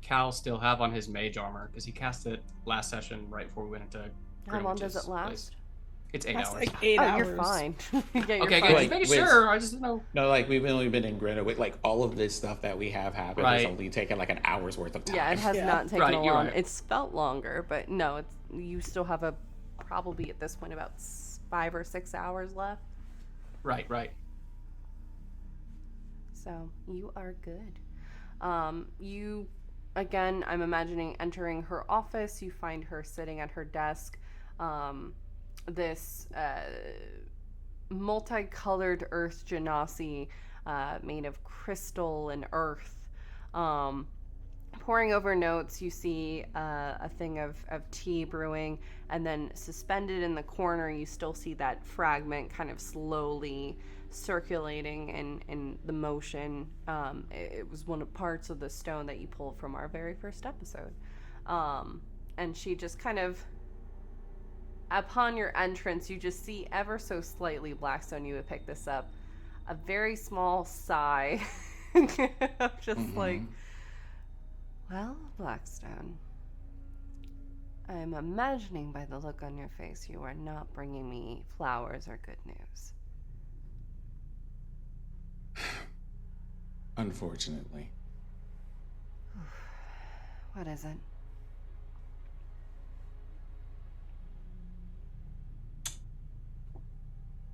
Cal still have on his mage armor? Because he cast it last session right before we went into How long does Grimwitch's it last? place. It's 8 That's hours. like 8 hours. You're fine. Yeah, you're Okay, fine. good. Wait, Just making wait. sure. I just know. No, we've only been in Greenwich. All of this stuff that we have happened has only taken an hour's worth of time. Yeah, it has not taken Right, a you're long. right. It's felt longer, but no, you still have probably at this point about 5 or 6 hours left. Right. So you are good. You, again, I'm imagining entering her office. You find her sitting at her desk. This multicolored earth genasi made of crystal and earth. Pouring over notes, you see a thing of tea brewing, and then suspended in the corner, you still see that fragment kind of slowly circulating in the motion. It was one of parts of the stone that you pulled from our very first episode. And she just kind of, upon your entrance, you just see ever so slightly, Blackstone, you would pick this up, a very small sigh. Just like, well, Blackstone, I'm imagining by the look on your face you are not bringing me flowers or good news. Unfortunately. What is it?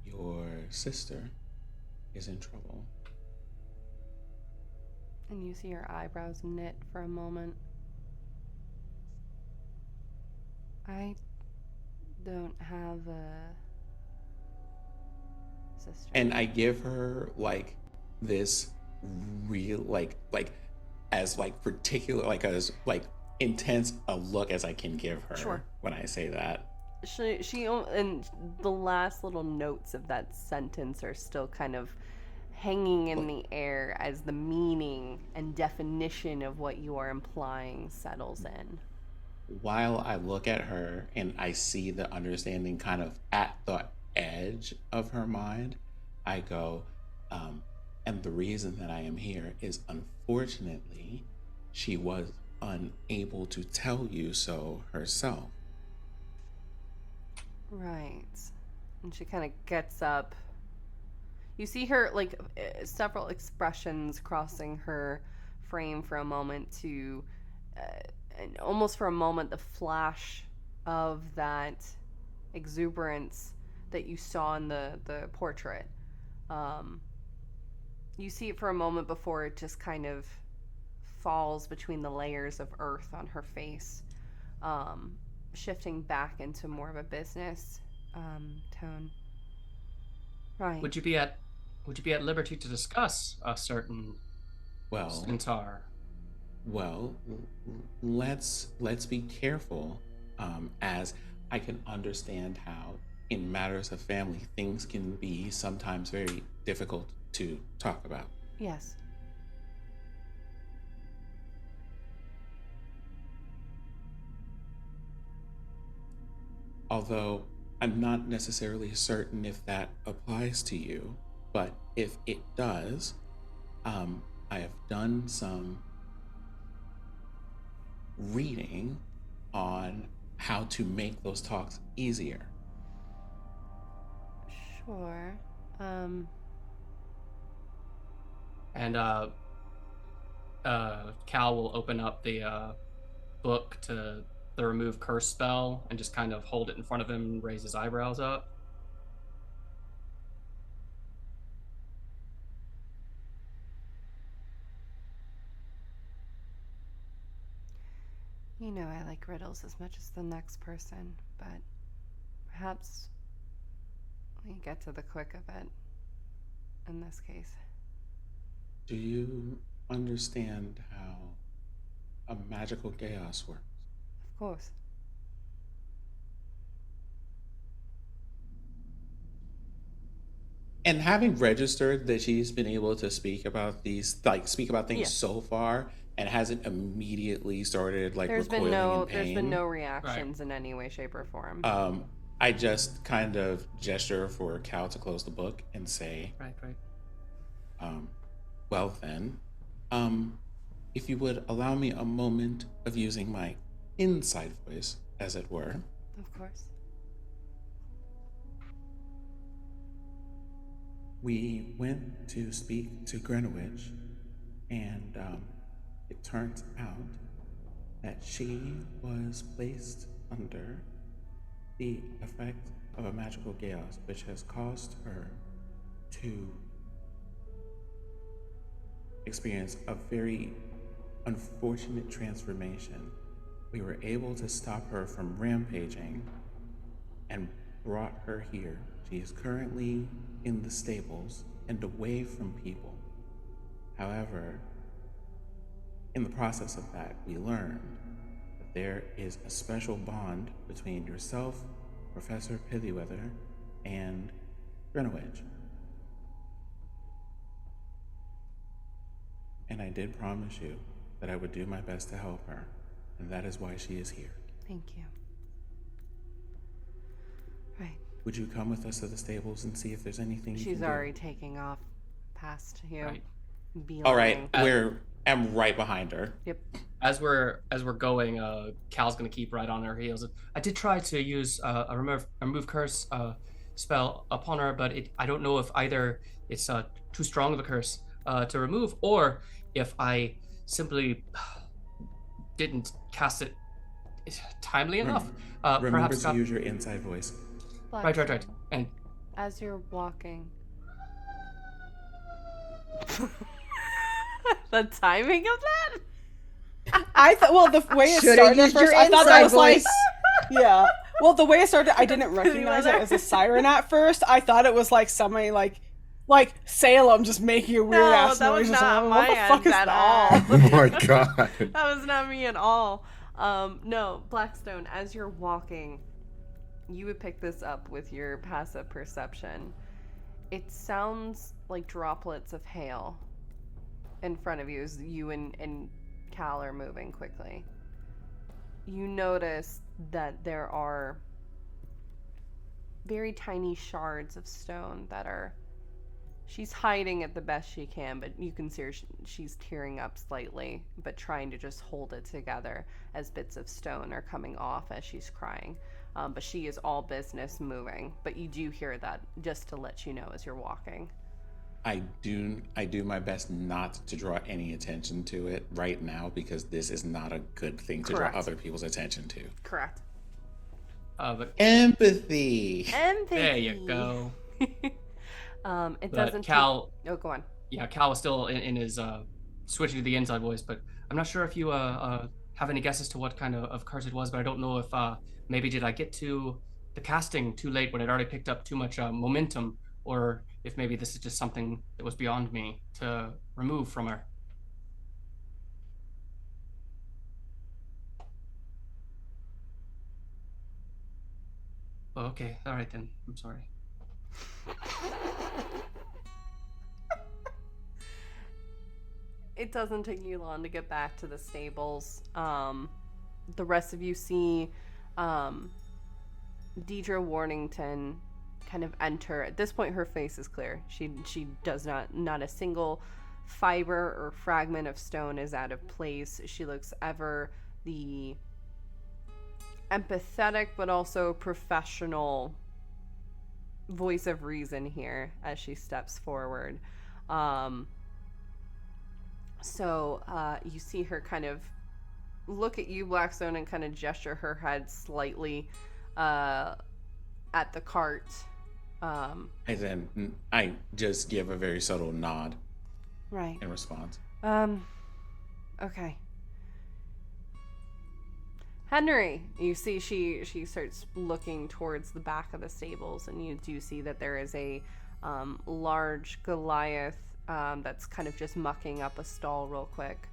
Your sister is in trouble. And you see her eyebrows knit for a moment. I don't have a sister. And I give her like this real as particular, as intense a look as I can give her. Sure. When I say that. She and the last little notes of that sentence are still kind of hanging in the air as the meaning and definition of what you are implying settles in. While I look at her and I see the understanding kind of at the edge of her mind, I go, and the reason that I am here is, unfortunately, she was unable to tell you so herself. Right. And she kind of gets up. You see her, several expressions crossing her frame for a moment to, and almost for a moment, the flash of that exuberance that you saw in the portrait. You see it for a moment before it just kind of falls between the layers of earth on her face, shifting back into more of a business tone. Right. Would you be at liberty to discuss a certain centaur? Well, let's be careful, as I can understand how in matters of family things can be sometimes very difficult to talk about. Yes. Although I'm not necessarily certain if that applies to you, but if it does, I have done some reading on how to make those talks easier. Sure. And Cal will open up the book to the remove curse spell and just kind of hold it in front of him and raise his eyebrows up. You know I like riddles as much as the next person, but perhaps we get to the quick of it in this case. Do you understand how a magical chaos works? Of course. And having registered that she's been able to speak about things so far, and hasn't immediately started There's recoiling in pain. There's been no reactions in any way, shape, or form. I just kind of gesture for Cal to close the book and say, Right. Well then, if you would allow me a moment of using my inside voice, as it were. Of course. We went to speak to Greenwich, and it turns out that she was placed under the effect of a magical chaos, which has caused her to experience a very unfortunate transformation, we were able to stop her from rampaging and brought her here. She is currently in the stables and away from people. However, in the process of that, we learned that there is a special bond between yourself, Professor Pithyweather, and Greenwich. And I did promise you that I would do my best to help her, and that is why she is here. Thank you. Right. Would you come with us to the stables and see if there's anything you She's can already do? taking off past you. Right. All right, I'm right behind her. Yep. As we're going, Cal's gonna keep right on her heels. I did try to use a remove curse spell upon her, but I don't know if either it's too strong of a curse to remove, or if I simply didn't cast it timely enough. Remember Perhaps to use your inside voice. Right. And as you're walking, the timing of that? I thought, well, the way it Should've started at used first, your I thought that inside was like, voice. yeah. Well, the way it started, I didn't recognize it as a siren at first. I thought it was like somebody like Salem just making a weird ass that was noise. not What my the fuck end is at that? Oh my god. That was not me at all. No, Blackstone, as you're walking, you would pick this up with your passive perception. It sounds like droplets of hail in front of you as you and Cal are moving quickly. You notice that there are very tiny shards of stone that are... She's hiding it the best she can, but you can see her, she's tearing up slightly, but trying to just hold it together as bits of stone are coming off as she's crying. But she is all business moving. But you do hear that, just to let you know as you're walking. I do my best not to draw any attention to it right now, because this is not a good thing to Correct. draw other people's attention to. Correct. but Empathy. there you go. It But doesn't Cal, Oh, go on. yeah, Cal was still in his switching to the inside voice, but I'm not sure if you have any guesses to what kind of curse it was, but I don't know if maybe did I get to the casting too late when it already picked up too much momentum, or if maybe this is just something that was beyond me to remove from her. Oh, okay, all right then. I'm sorry. It doesn't take you long to get back to the stables. The rest of you see Deidre Warnington kind of enter. At this point, her face is clear. She does not a single fiber or fragment of stone is out of place. She looks ever the empathetic but also professional voice of reason here as she steps forward. So you see her kind of look at you, Blackstone, and kind of gesture her head slightly at the cart. I just give a very subtle nod. Right. In response. Okay. Henry, you see she starts looking towards the back of the stables, and you do see that there is a large Goliath that's kind of just mucking up a stall real quick.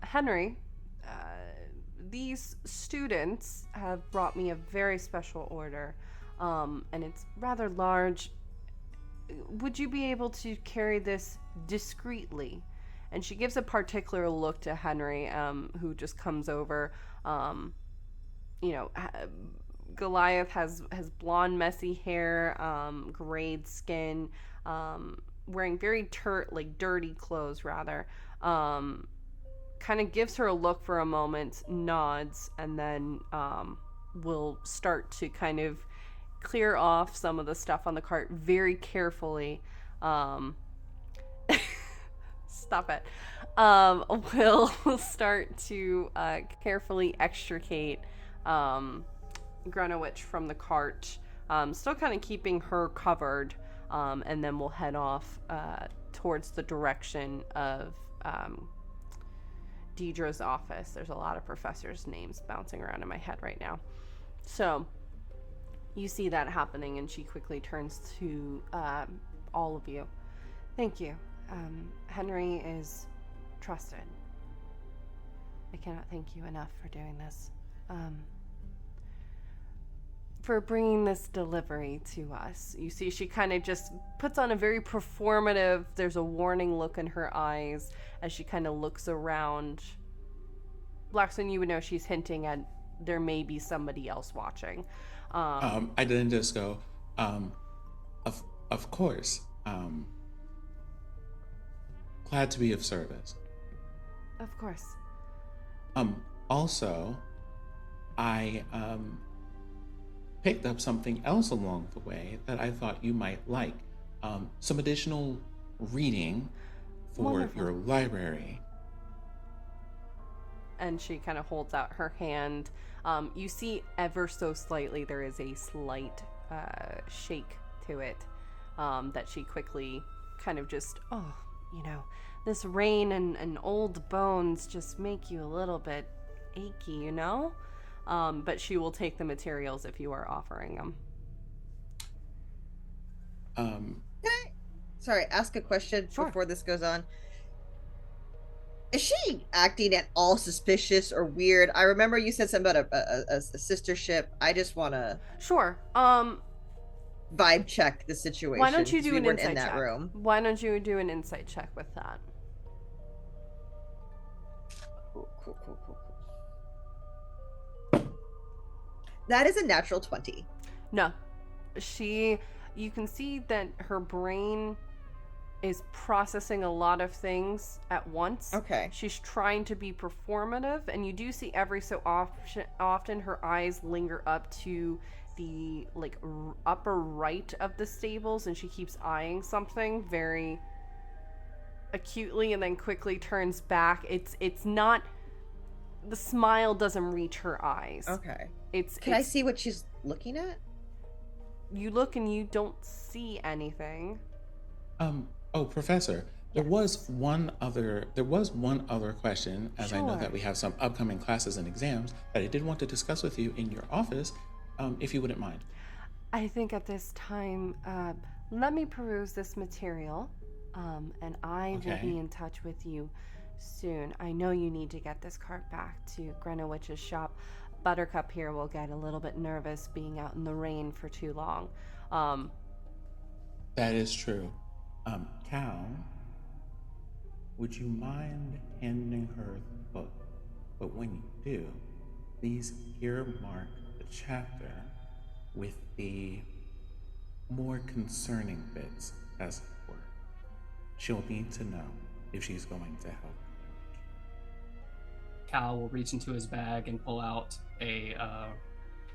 Henry, these students have brought me a very special order, and it's rather large. Would you be able to carry this discreetly? And she gives a particular look to Henry, who just comes over. Goliath has blonde, messy hair, grayed skin, wearing very dirty clothes, rather. Kind of gives her a look for a moment, nods, and then will start to kind of clear off some of the stuff on the cart very carefully. Stop it. Will start to carefully extricate Greenwich from the cart, still kind of keeping her covered, and then we'll head off towards the direction of Deidre's office. There's a lot of professors' names bouncing around in my head right now. So you see that happening, and she quickly turns to all of you. Thank you. Henry is trusted. I cannot thank you enough for doing this. For bringing this delivery to us. You see, she kind of just puts on a very performative, there's a warning look in her eyes as she kind of looks around. Blackstone, you would know she's hinting at there may be somebody else watching. I didn't just go, of course. Glad to be of service. Of course. Also, I picked up something else along the way that I thought you might like. Some additional reading for Wonderful. your library. And she kind of holds out her hand. You see ever so slightly there is a slight shake to it that she quickly kind of just, this rain and old bones just make you a little bit achy, but she will take the materials if you are offering them. Can I, ask a question before this goes on? Is she acting at all suspicious or weird? I remember you said something about a sister ship. I just want to vibe check the situation. Why don't you do we an weren't insight in that check? room. Why don't you do an insight check with that? Cool. That is a natural 20. No. You can see that her brain is processing a lot of things at once. Okay. She's trying to be performative, and you do see every so often her eyes linger up to the upper right of the stables, and she keeps eyeing something very acutely and then quickly turns back. It's not, the smile doesn't reach her eyes. Okay. Can I see what she's looking at? You look and you don't see anything. Professor, there was one other question, as I know that we have some upcoming classes and exams that I did want to discuss with you in your office, if you wouldn't mind. I think at this time, let me peruse this material, and I will be in touch with you soon. I know you need to get this cart back to Greenwich's shop. Buttercup here will get a little bit nervous being out in the rain for too long. That is true. Cal, would you mind handing her the book? But when you do, please earmark the chapter with the more concerning bits, as it were. She'll need to know if she's going to help. Cal will reach into his bag and pull out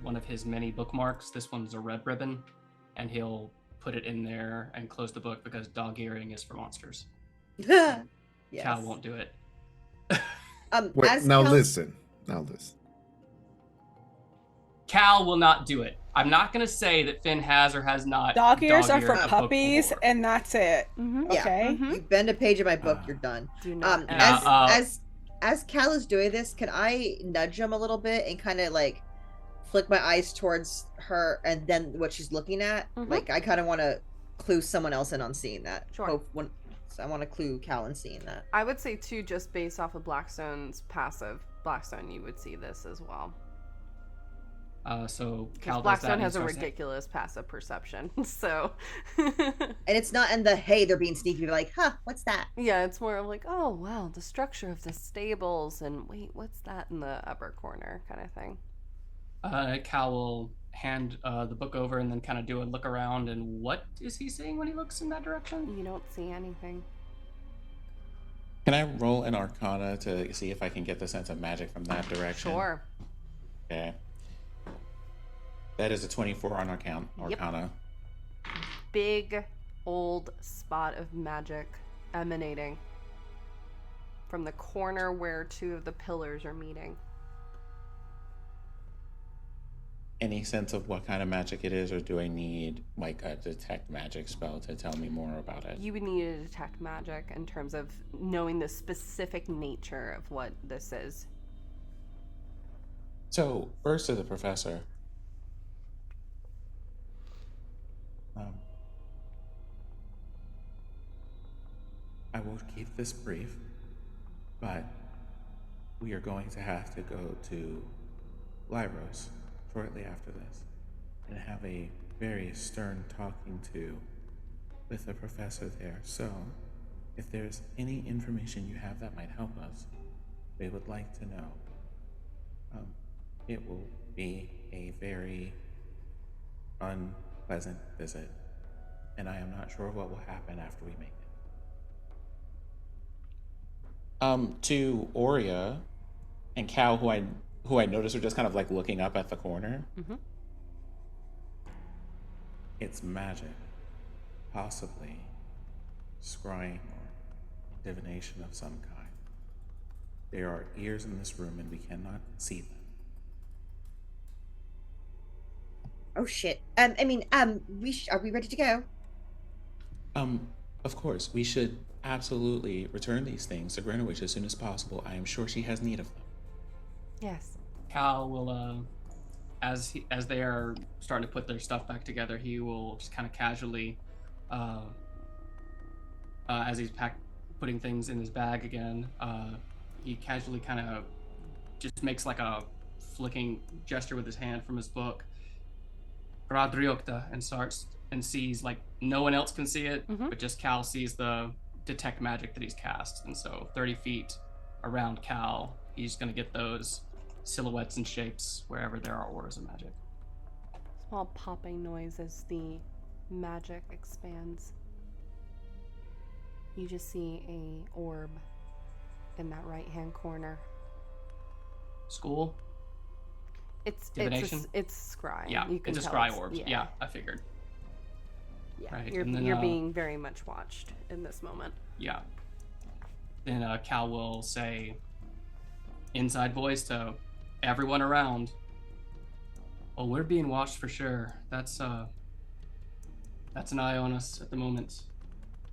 one of his many bookmarks. This one's a red ribbon, and he'll put it in there and close the book because dog earring is for monsters. Yes. Cal won't do it. Wait, now listen. Cal will not do it. I'm not going to say that Finn has or has not. Dog ears are for puppies, and that's it. Mm-hmm. Okay. Yeah. You bend a page of my book, you're done. Do not. As Cal is doing this, can I nudge him a little bit and kind of flick my eyes towards her and then what she's looking at? Mm-hmm. I kind of want to clue someone else in on seeing that. Sure. So I want to clue Cal in seeing that. I would say too, just based off of Blackstone's passive, Blackstone, you would see this as well. So Cal does Blackstone that has a ridiculous passive perception, so. And it's not in the, hey, they're being sneaky, like, what's that? Yeah, it's more of like, oh, wow, the structure of the stables, and wait, what's that in the upper corner kind of thing. Cal will hand the book over and then kind of do a look around, and what is he seeing when he looks in that direction? You don't see anything. Can I roll an Arcana to see if I can get the sense of magic from that direction? Sure. Okay. That is a 24 on Arcana. Big, old spot of magic emanating from the corner where two of the pillars are meeting. any sense of what kind of magic it is, or do I need like a detect magic spell to tell me more about it? You would need to detect magic in terms of knowing the specific nature of what this is. So, first to the professor. I will keep this brief, but we are going to have to go to Lyros shortly after this and have a very stern talking to with the professor there. So, if there's any information you have that might help us, we would like to know. It will be a very unpleasant visit, and I am not sure what will happen after we make it. To Oria and Cal, who I noticed are just kind of like looking up at the corner. Mm-hmm. It's magic, possibly scrying or divination of some kind. There are ears in this room, and we cannot see them. Oh shit. Are we ready to go? Of course, we should absolutely return these things to Greenwich as soon as possible. I am sure she has need of them. Yes. Cal will, as they are starting to put their stuff back together, he will just kind of casually, as he's putting things in his bag again, he casually kind of just makes like a flicking gesture with his hand from his book, Gradriokta, and starts and sees, like, no one else can see it, but just Cal sees the detect magic that he's cast. And so 30 feet around Cal, he's going to get those silhouettes and shapes wherever there are auras of magic. Small popping noise as the magic expands. You just see a orb in that right-hand corner. School? It's Divination? it's scry. Yeah, you can it's a tell scry orb. Yeah, I figured. Yeah, Right, you're, and then, you're being very much watched in this moment. Yeah. Then Cal will say, inside voice to everyone around, "Oh, we're being watched for sure. That's an eye on us at the moment.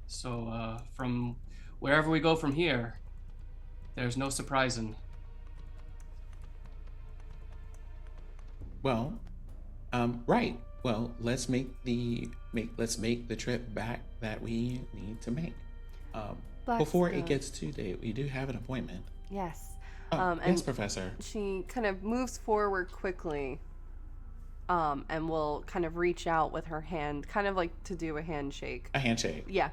So from wherever we go from here, there's no surprising." Well, right. Well, let's make the trip back that we need to make. Before it gets too late, we do have an appointment. Yes. Yes, and Professor. she kind of moves forward quickly, and will kind of reach out with her hand, kind of like to do a handshake. A handshake. Yeah.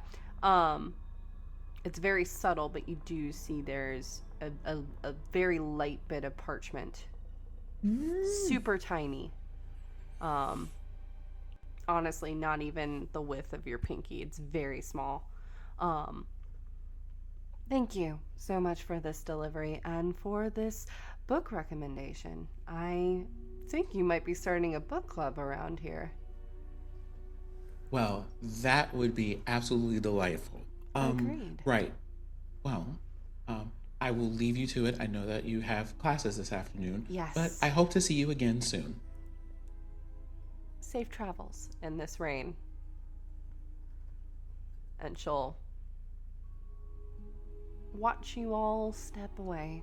It's very subtle, but you do see there's a very light bit of parchment. Super tiny. Honestly, not even the width of your pinky. It's very small. Thank you so much for this delivery and for this book recommendation. I think you might be starting a book club around here. Well, that would be absolutely delightful. Agreed. Right. Well, I will leave you to it. I know that you have classes this afternoon. Yes. But I hope to see you again soon. Safe travels in this rain. And she'll watch you all step away.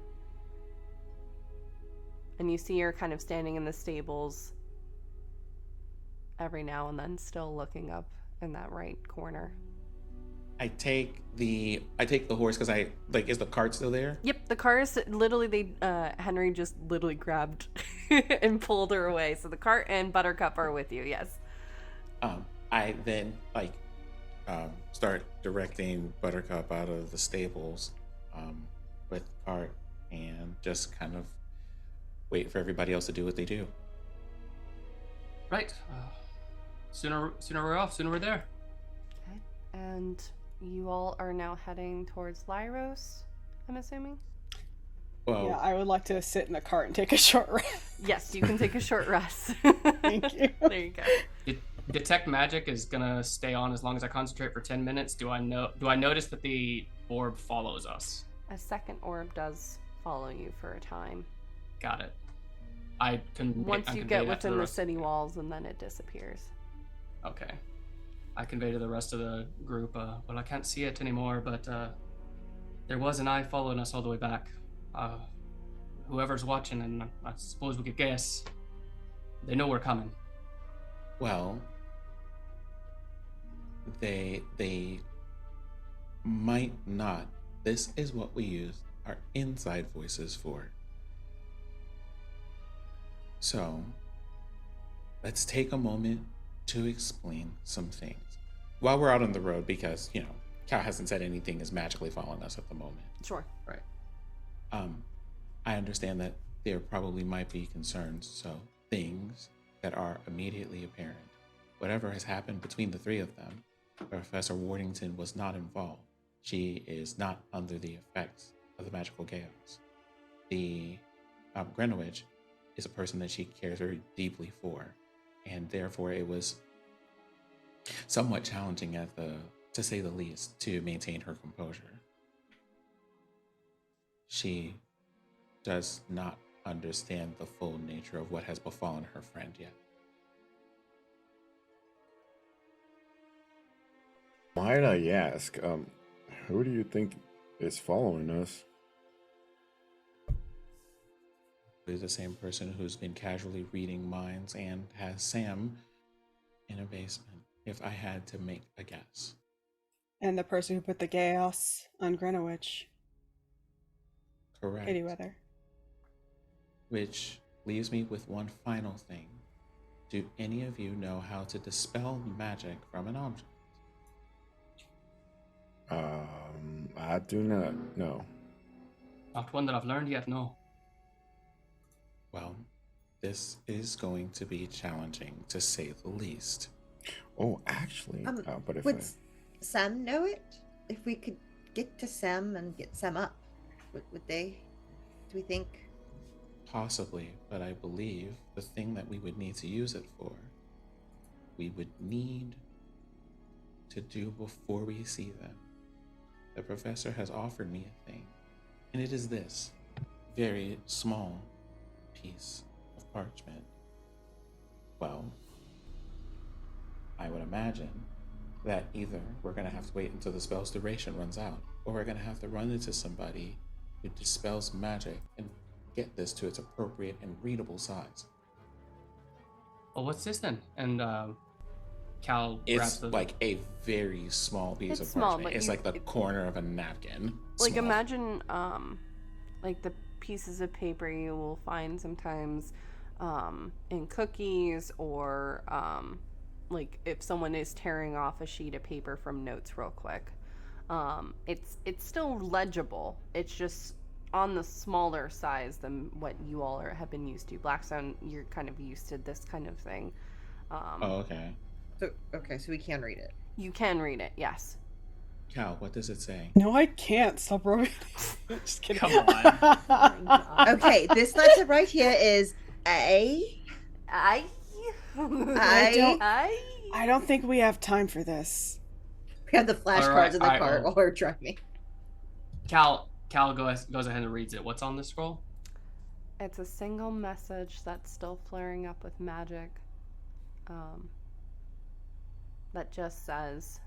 And you see her kind of standing in the stables every now and then, still looking up in that right corner. I take the horse because is the cart still there? Yep, the car is literally, Henry just literally grabbed and pulled her away. So the cart and Buttercup are with you, yes. I then start directing Buttercup out of the stables with the cart and just kind of wait for everybody else to do what they do. Right. Sooner we're off, sooner we're there. Okay. And you all are now heading towards Lyros, I'm assuming? Well, yeah, I would like to sit in the cart and take a short rest. Yes, you can take a short rest. Thank you. There you go. Detect magic is gonna stay on as long as I concentrate for 10 minutes. Do I notice that the orb follows us? A second orb does follow you for a time. Got it. I can. Once you get within the city walls, and then it disappears. Okay. I convey to the rest of the group, well, I can't see it anymore, but there was an eye following us all the way back. Whoever's watching, and I suppose we could guess, they know we're coming. Well, they might not. This is what we use our inside voices for. So, let's take a moment to explain some things while we're out on the road, because, you know, Cal hasn't said anything is magically following us at the moment. Sure. Right. I understand that there probably might be concerns, so things that are immediately apparent. Whatever has happened between the three of them, Professor Wardington was not involved. She is not under the effects of the magical chaos. The Greenwich is a person that she cares very deeply for, and therefore it was somewhat challenging to say the least, to maintain her composure. She does not understand the full nature of what has befallen her friend yet. Might I ask, who do you think is following us? Is the same person who's been casually reading minds and has Sam in a basement, if I had to make a guess. And the person who put the chaos on Greenwich. Correct. Pithyweather. Which leaves me with one final thing. Do any of you know how to dispel magic from an object? I do not know. Not one that I've learned yet, no. Well, this is going to be challenging, to say the least. Oh, actually, but if would Sam know it? If we could get to Sam and get Sam up, would they? Do we think? Possibly, but I believe the thing that we would need to use it for, we would need to do before we see them. The professor has offered me a thing, and it is this very small piece of parchment. Well, I would imagine that either we're going to have to wait until the spell's duration runs out, or we're going to have to run into somebody who dispels magic and get this to its appropriate and readable size. Well, what's this then? And Cal It's grabs the... like a very small piece of small, parchment. but It's like the corner of a napkin. Like Small. imagine like the pieces of paper you will find sometimes in cookies, or like if someone is tearing off a sheet of paper from notes real quick. It's still legible. It's just on the smaller size than what you all have been used to. Blackstone, you're kind of used to this kind of thing. Okay. So we can read it. You can read it, yes. Cal, what does it say? No, I can't. Stop rubbing. Just kidding. Come on. Okay, this letter right here is A. I don't think we have time for this. We have the flashcards in the car while we're driving. Cal goes ahead and reads it. What's on the scroll? It's a single message that's still flaring up with magic. That just says,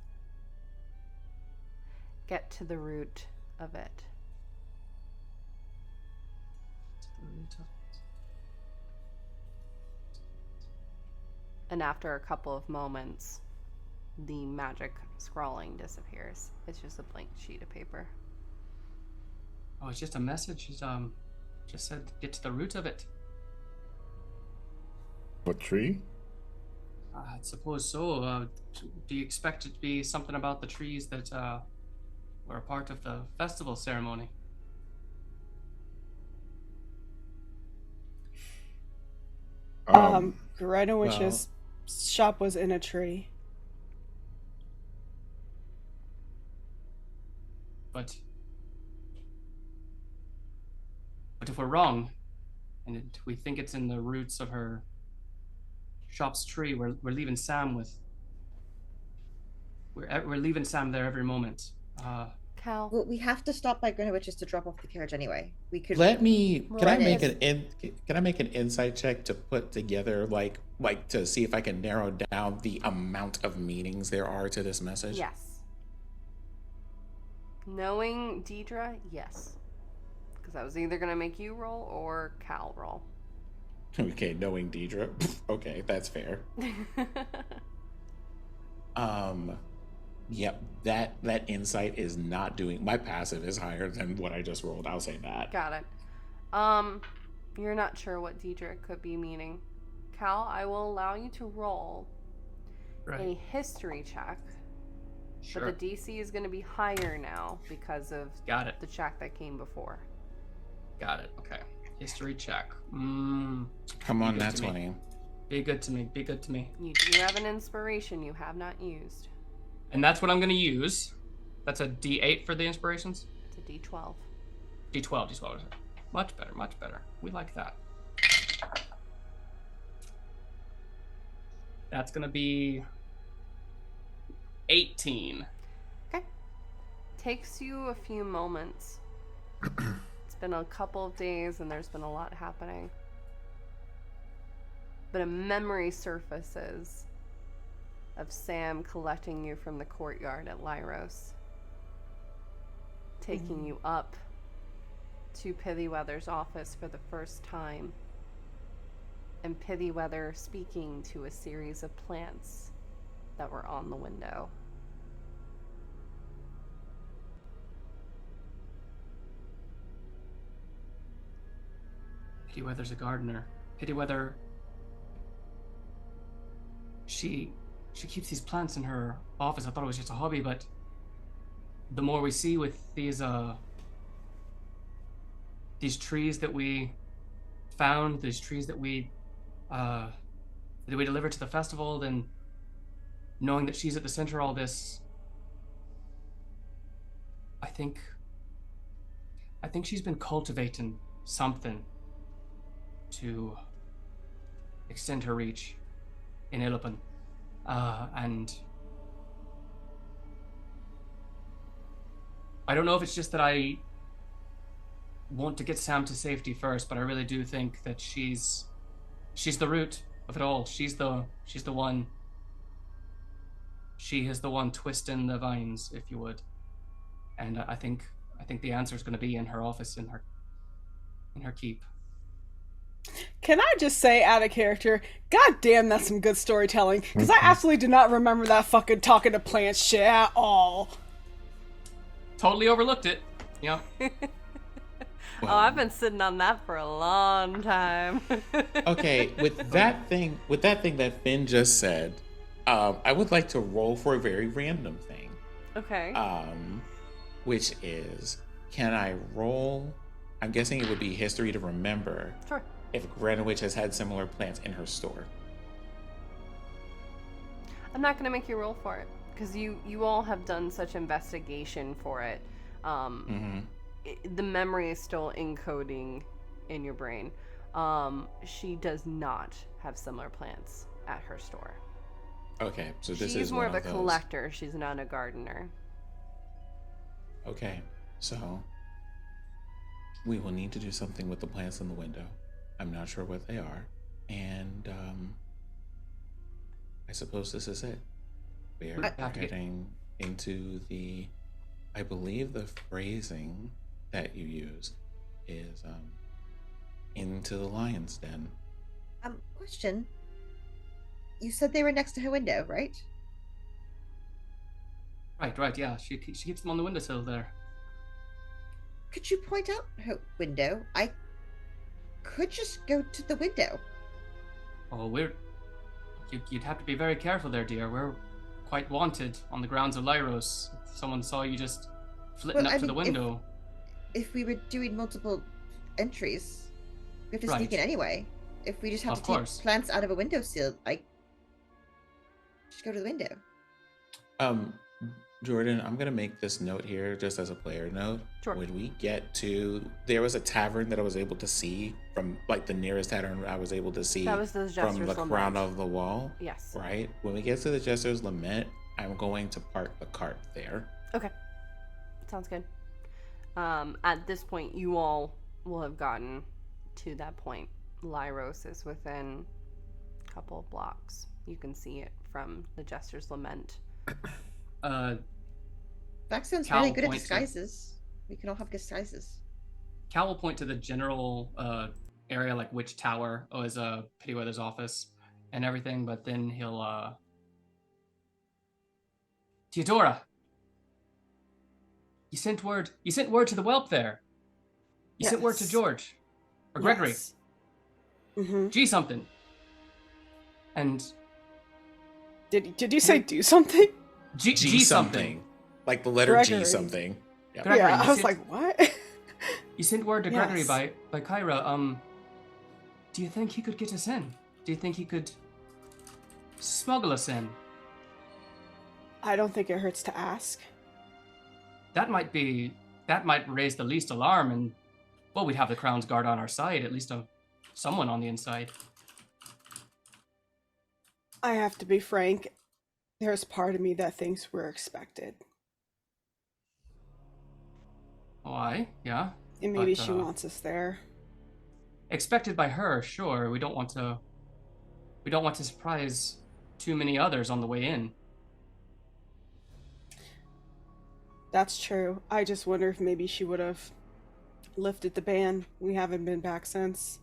get to the root of it. And after a couple of moments, the magic scrawling disappears. It's just a blank sheet of paper. Oh, it's just a message. It's, just said get to the root of it. What tree? I suppose so. Do you expect it to be something about the trees that were a part of the festival ceremony? Greenwich's shop was in a tree. But if we're wrong, and we think it's in the roots of her shop's tree, we're leaving Sam with. We're leaving Sam there every moment. Cal. Well, we have to stop by Greenwich's to drop off the carriage anyway. We could. Can I make it. an insight check to put together like to see if I can narrow down the amount of meanings there are to this message? Yes. Knowing Deidre, yes. Because I was either going to make you roll or Cal roll. Okay, knowing Deidre. Okay, that's fair. Yep, that insight is not doing. My passive is higher than what I just rolled. I'll say that. Got it. You're not sure what Deidre could be meaning. Cal, I will allow you to roll a history check. Sure. But the DC is going to be higher now because of Got it. the check that came before. Got it. Okay. History check. Come on, that's 20. Be good to me. Be good to me. You do have an inspiration you have not used. And that's what I'm going to use. That's a D8 for the inspirations? It's a D12. D12. Much better, much better. We like that. That's going to be 18. Okay. Takes you a few moments. It's been a couple of days and there's been a lot happening. But a memory surfaces of Sam collecting you from the courtyard at Lyros, taking you up to Pithyweather's office for the first time, and Pithyweather speaking to a series of plants that were on the window. Pithyweather's a gardener. Pithyweather, she keeps these plants in her office. I thought it was just a hobby, but the more we see with these trees that we found, these trees that we delivered to the festival, then knowing that she's at the center of all this, I think she's been cultivating something to extend her reach in Illipin. And I don't know if it's just that I want to get Sam to safety first, but I really do think that she's the root of it all. She's the one. She is the one twisting the vines, if you would. And I think the answer is going to be in her office, in her keep. Can I just say, out of character, god damn, that's some good storytelling. Because I absolutely did not remember that fucking talking to plants shit at all. Totally overlooked it. Yeah. Oh, I've been sitting on that for a long time. Okay, with that thing that Finn just said, I would like to roll for a very random thing. Okay. Which is, can I roll? I'm guessing it would be history to remember. Sure. If Greenwich has had similar plants in her store. I'm not going to make you roll for it because you all have done such investigation for it. The memory is still encoding in your brain. She does not have similar plants at her store. Okay, so this She's is more one of a those. collector. She's not a gardener. Okay, so we will need to do something with the plants in the window. I'm not sure what they are, and I suppose this is it. We are getting into the, I believe the phrasing that you use is into the lion's den. Question. You said they were next to her window, right? Right, yeah. She keeps them on the windowsill there. Could you point out her window? I could just go to the window. Oh, you'd have to be very careful there, dear. We're quite wanted on the grounds of Lyros. If someone saw you just flitting up to the window. If we were doing multiple entries, we have to sneak in anyway. If we just have to take plants out of a windowsill, I just go to the window. Jordan, I'm gonna make this note here just as a player note. Sure. When we get to, there was a tavern that I was able to see from, like the nearest tavern I was able to see That was the from Jester's the crown of the wall. Yes. Right? When we get to the Jester's Lament, I'm going to park the cart there. Okay. sounds good. At this point, you all will have gotten to that point. Lyros is within a couple of blocks. You can see it from the Jester's Lament. Blackstone's Cal really good at points to- disguises. We can all have disguises. Cal will point to the general area, like which tower is Pithyweather's office and everything, but then he'll Theodora, you sent word to the whelp there. You sent word to Yes. George or Gregory. Yes. Mm-hmm. G something. And Did you say do something? G something. Like the letter Gregory. G something. Yeah. Gregory, Yeah, you I was sent- like, what? You sent word to Gregory Yes. by Kyra. Do you think he could get us in? Do you think he could smuggle us in? I don't think it hurts to ask. That might raise the least alarm, and well, we'd have the Crown's Guard on our side, at least someone on the inside. I have to be frank. There's part of me that thinks we're expected. Why? Yeah. And maybe But, she wants us there. Expected by her, sure. We don't want to surprise too many others on the way in. That's true. I just wonder if maybe she would have lifted the ban. We haven't been back since.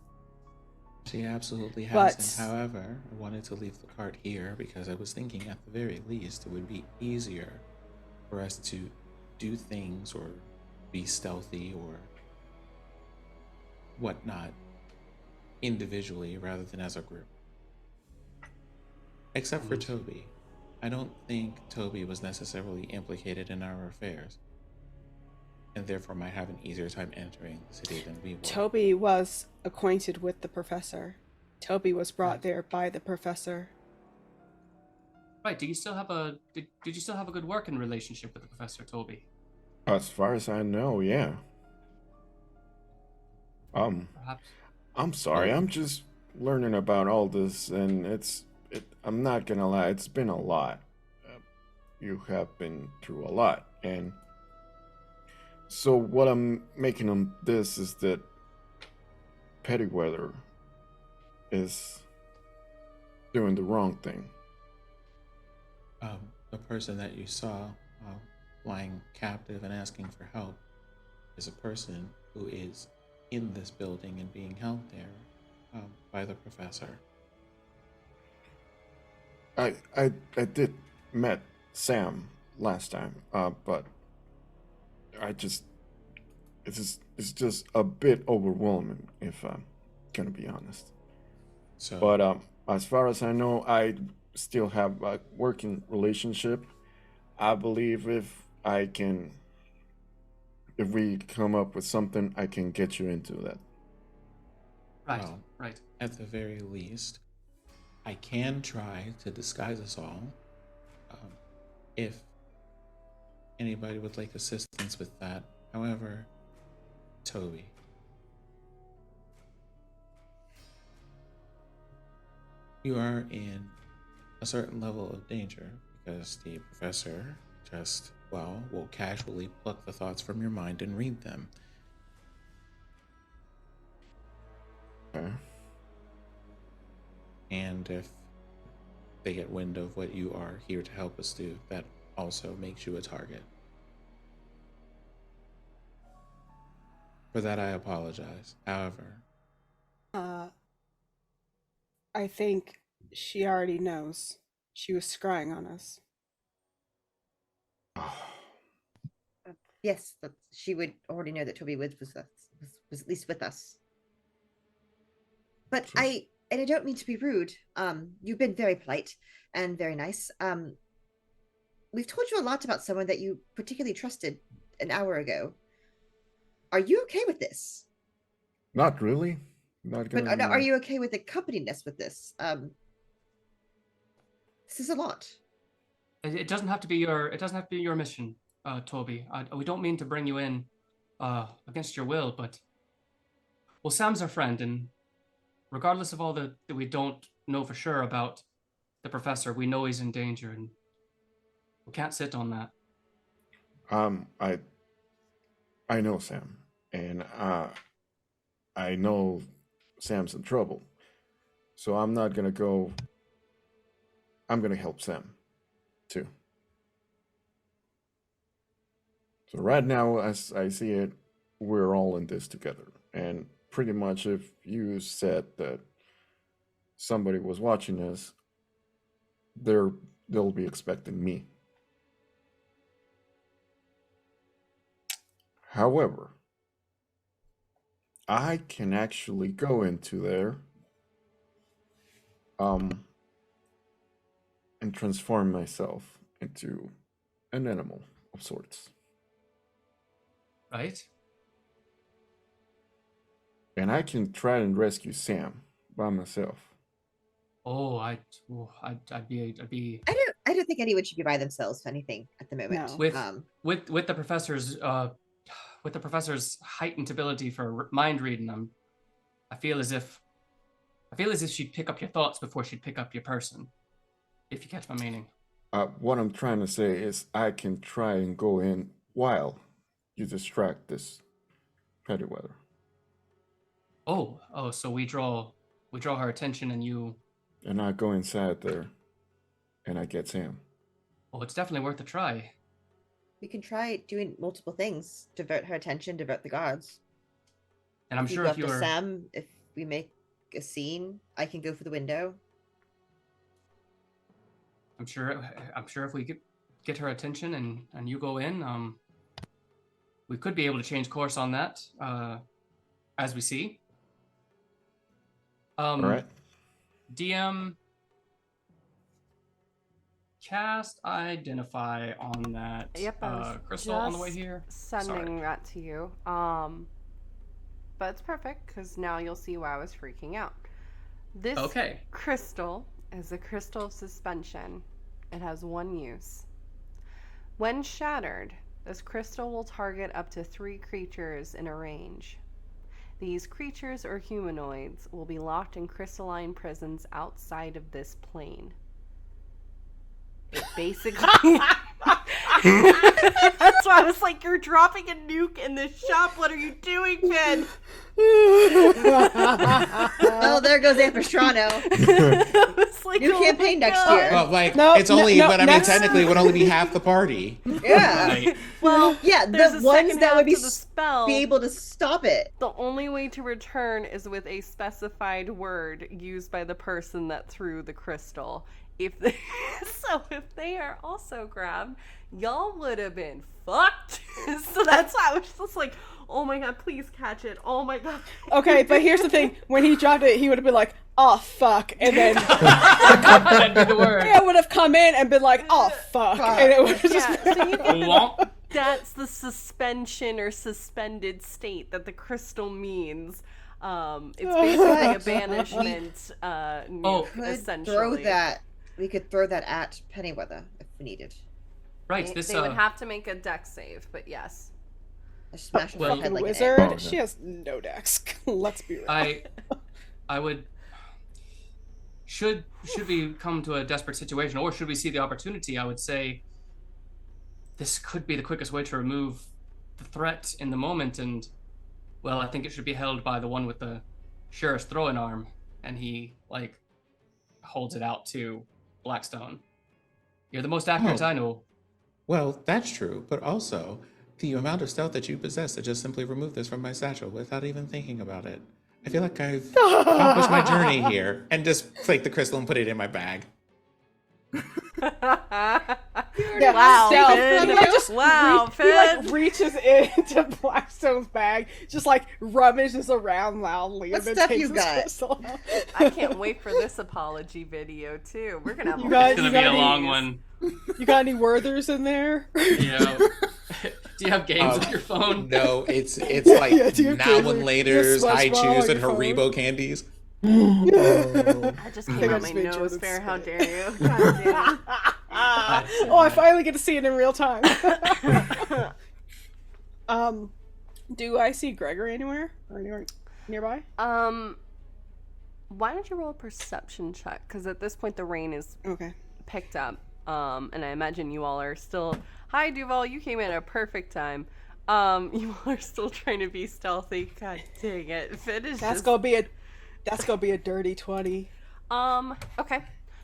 She absolutely But- hasn't. However, I wanted to leave the cart here because I was thinking at the very least it would be easier for us to do things or be stealthy or whatnot individually rather than as a group. Except for Toby. I don't think Toby was necessarily implicated in our affairs, and therefore might have an easier time entering the city than we were. Toby was acquainted with the professor. Toby was brought there by the professor. Right? Did you still have a good working relationship with the Professor, Toby? As far as I know, yeah. Perhaps. I'm sorry. I'm just learning about all this, and I'm not gonna lie. It's been a lot. You have been through a lot, and so what I'm making on this is that Pithyweather is doing the wrong thing. The person that you saw lying captive and asking for help is a person who is in this building and being held there by the professor. I did met Sam last time, but it's just a bit overwhelming if I'm gonna be honest. So, But as far as I know, I still have a working relationship. I believe if we come up with something, I can get you into that. Right. well, Right. at the very least, I can try to disguise us all. If anybody would like assistance with that. However, Toby, you are in a certain level of danger because the professor just, will casually pluck the thoughts from your mind and read them. Okay. And if they get wind of what you are here to help us do, that also makes you a target. For that, I apologize. However, I think she already knows. She was scrying on us. Yes, but she would already know that Toby was at least with us. But I don't mean to be rude. You've been very polite and very nice. We've told you a lot about someone that you particularly trusted an hour ago. Are you okay with this? Not really. Not But gonna. are you okay with accompanying us with this? This is a lot. It doesn't have to be your mission, Toby. We don't mean to bring you in against your will, but well, Sam's our friend, and regardless of all that we don't know for sure about the professor, we know he's in danger, and we can't sit on that. I know Sam, and I know Sam's in trouble. So I'm not gonna go. I'm gonna help Sam, too. So right now, as I see it, we're all in this together. And pretty much if you said that somebody was watching us, they'll be expecting me. However, I can actually go into there and transform myself into an animal of sorts. Right? And I can try and rescue Sam by myself. Oh, I'd be. I don't think anyone should be by themselves for anything at the moment. No. With the professor's heightened ability for mind reading, I feel as if she'd pick up your thoughts before she'd pick up your person. If you catch my meaning. What I'm trying to say is I can try and go in while you distract this Pithyweather. Oh, so we draw her attention and you... And I go inside there and I get Sam. Oh, it's definitely worth a try. We can try doing multiple things. Divert her attention, divert the guards. And I'm sure go if after you're... Sam, if we make a scene, I can go for the window. I'm sure if we get her attention and you go in, we could be able to change course on that, as we see. All right. DM, cast identify on that. Yep, crystal on the way here. Sending that to you. But it's perfect because now you'll see why I was freaking out. This crystal is a crystal of suspension. It has one use. When shattered, this crystal will target up to 3 creatures in a range. These creatures or humanoids will be locked in crystalline prisons outside of this plane. It basically... That's why I was like, you're dropping a nuke in this shop. What are you doing, Finn? Oh, there goes Ampistrano. Like, new campaign next year. Well, technically it would only be half the party. Yeah. Right. Well, yeah, the ones that would be able to stop it. The only way to return is with a specified word used by the person that threw the crystal. If they are also grabbed, y'all would have been fucked. So that's why I was just like, oh my god, please catch it. Oh my god. Okay, but here's the thing. When he dropped it, he would have been like, oh fuck, and then That'd be the word. I would have come in and been like, oh fuck, and it would have just that's the suspension or suspended state that the crystal means. It's basically a banishment essentially. We could throw that at Pithyweather if we needed. Right. They would have to make a dex save, but yes. A smash well, head like wizard. an egg. She has no dex. Let's be real. I would. Should we come to a desperate situation, or should we see the opportunity? I would say this could be the quickest way to remove the threat in the moment, and well, I think it should be held by the one with the surest throwing arm, and he holds it out to Blackstone. You're the most accurate I know. Well, that's true, but also the amount of stealth that you possess to just simply remove this from my satchel without even thinking about it. I feel like I've accomplished my journey here and just flake the crystal and put it in my bag. Wow, Finn. He reaches into Blackstone's bag, just rummages around loudly, what and then stuff takes you his got? crystal out. I can't wait for this apology video too. We're gonna have It's gonna be a long one. You got any Werthers in there? Yeah. Do you have games on your phone? No, it's now and later's, high chews, and Haribo candies. I just came out my nose fair. How dare you? God damn. I finally get to see it in real time. Do I see Gregory anywhere or anywhere nearby? Why don't you roll a perception check? Because at this point the rain is picked up. And I imagine you all are still. Hi, Duval. You came in at a perfect time. You are still trying to be stealthy. God dang it. Finn is That's gonna be a dirty 20. Okay.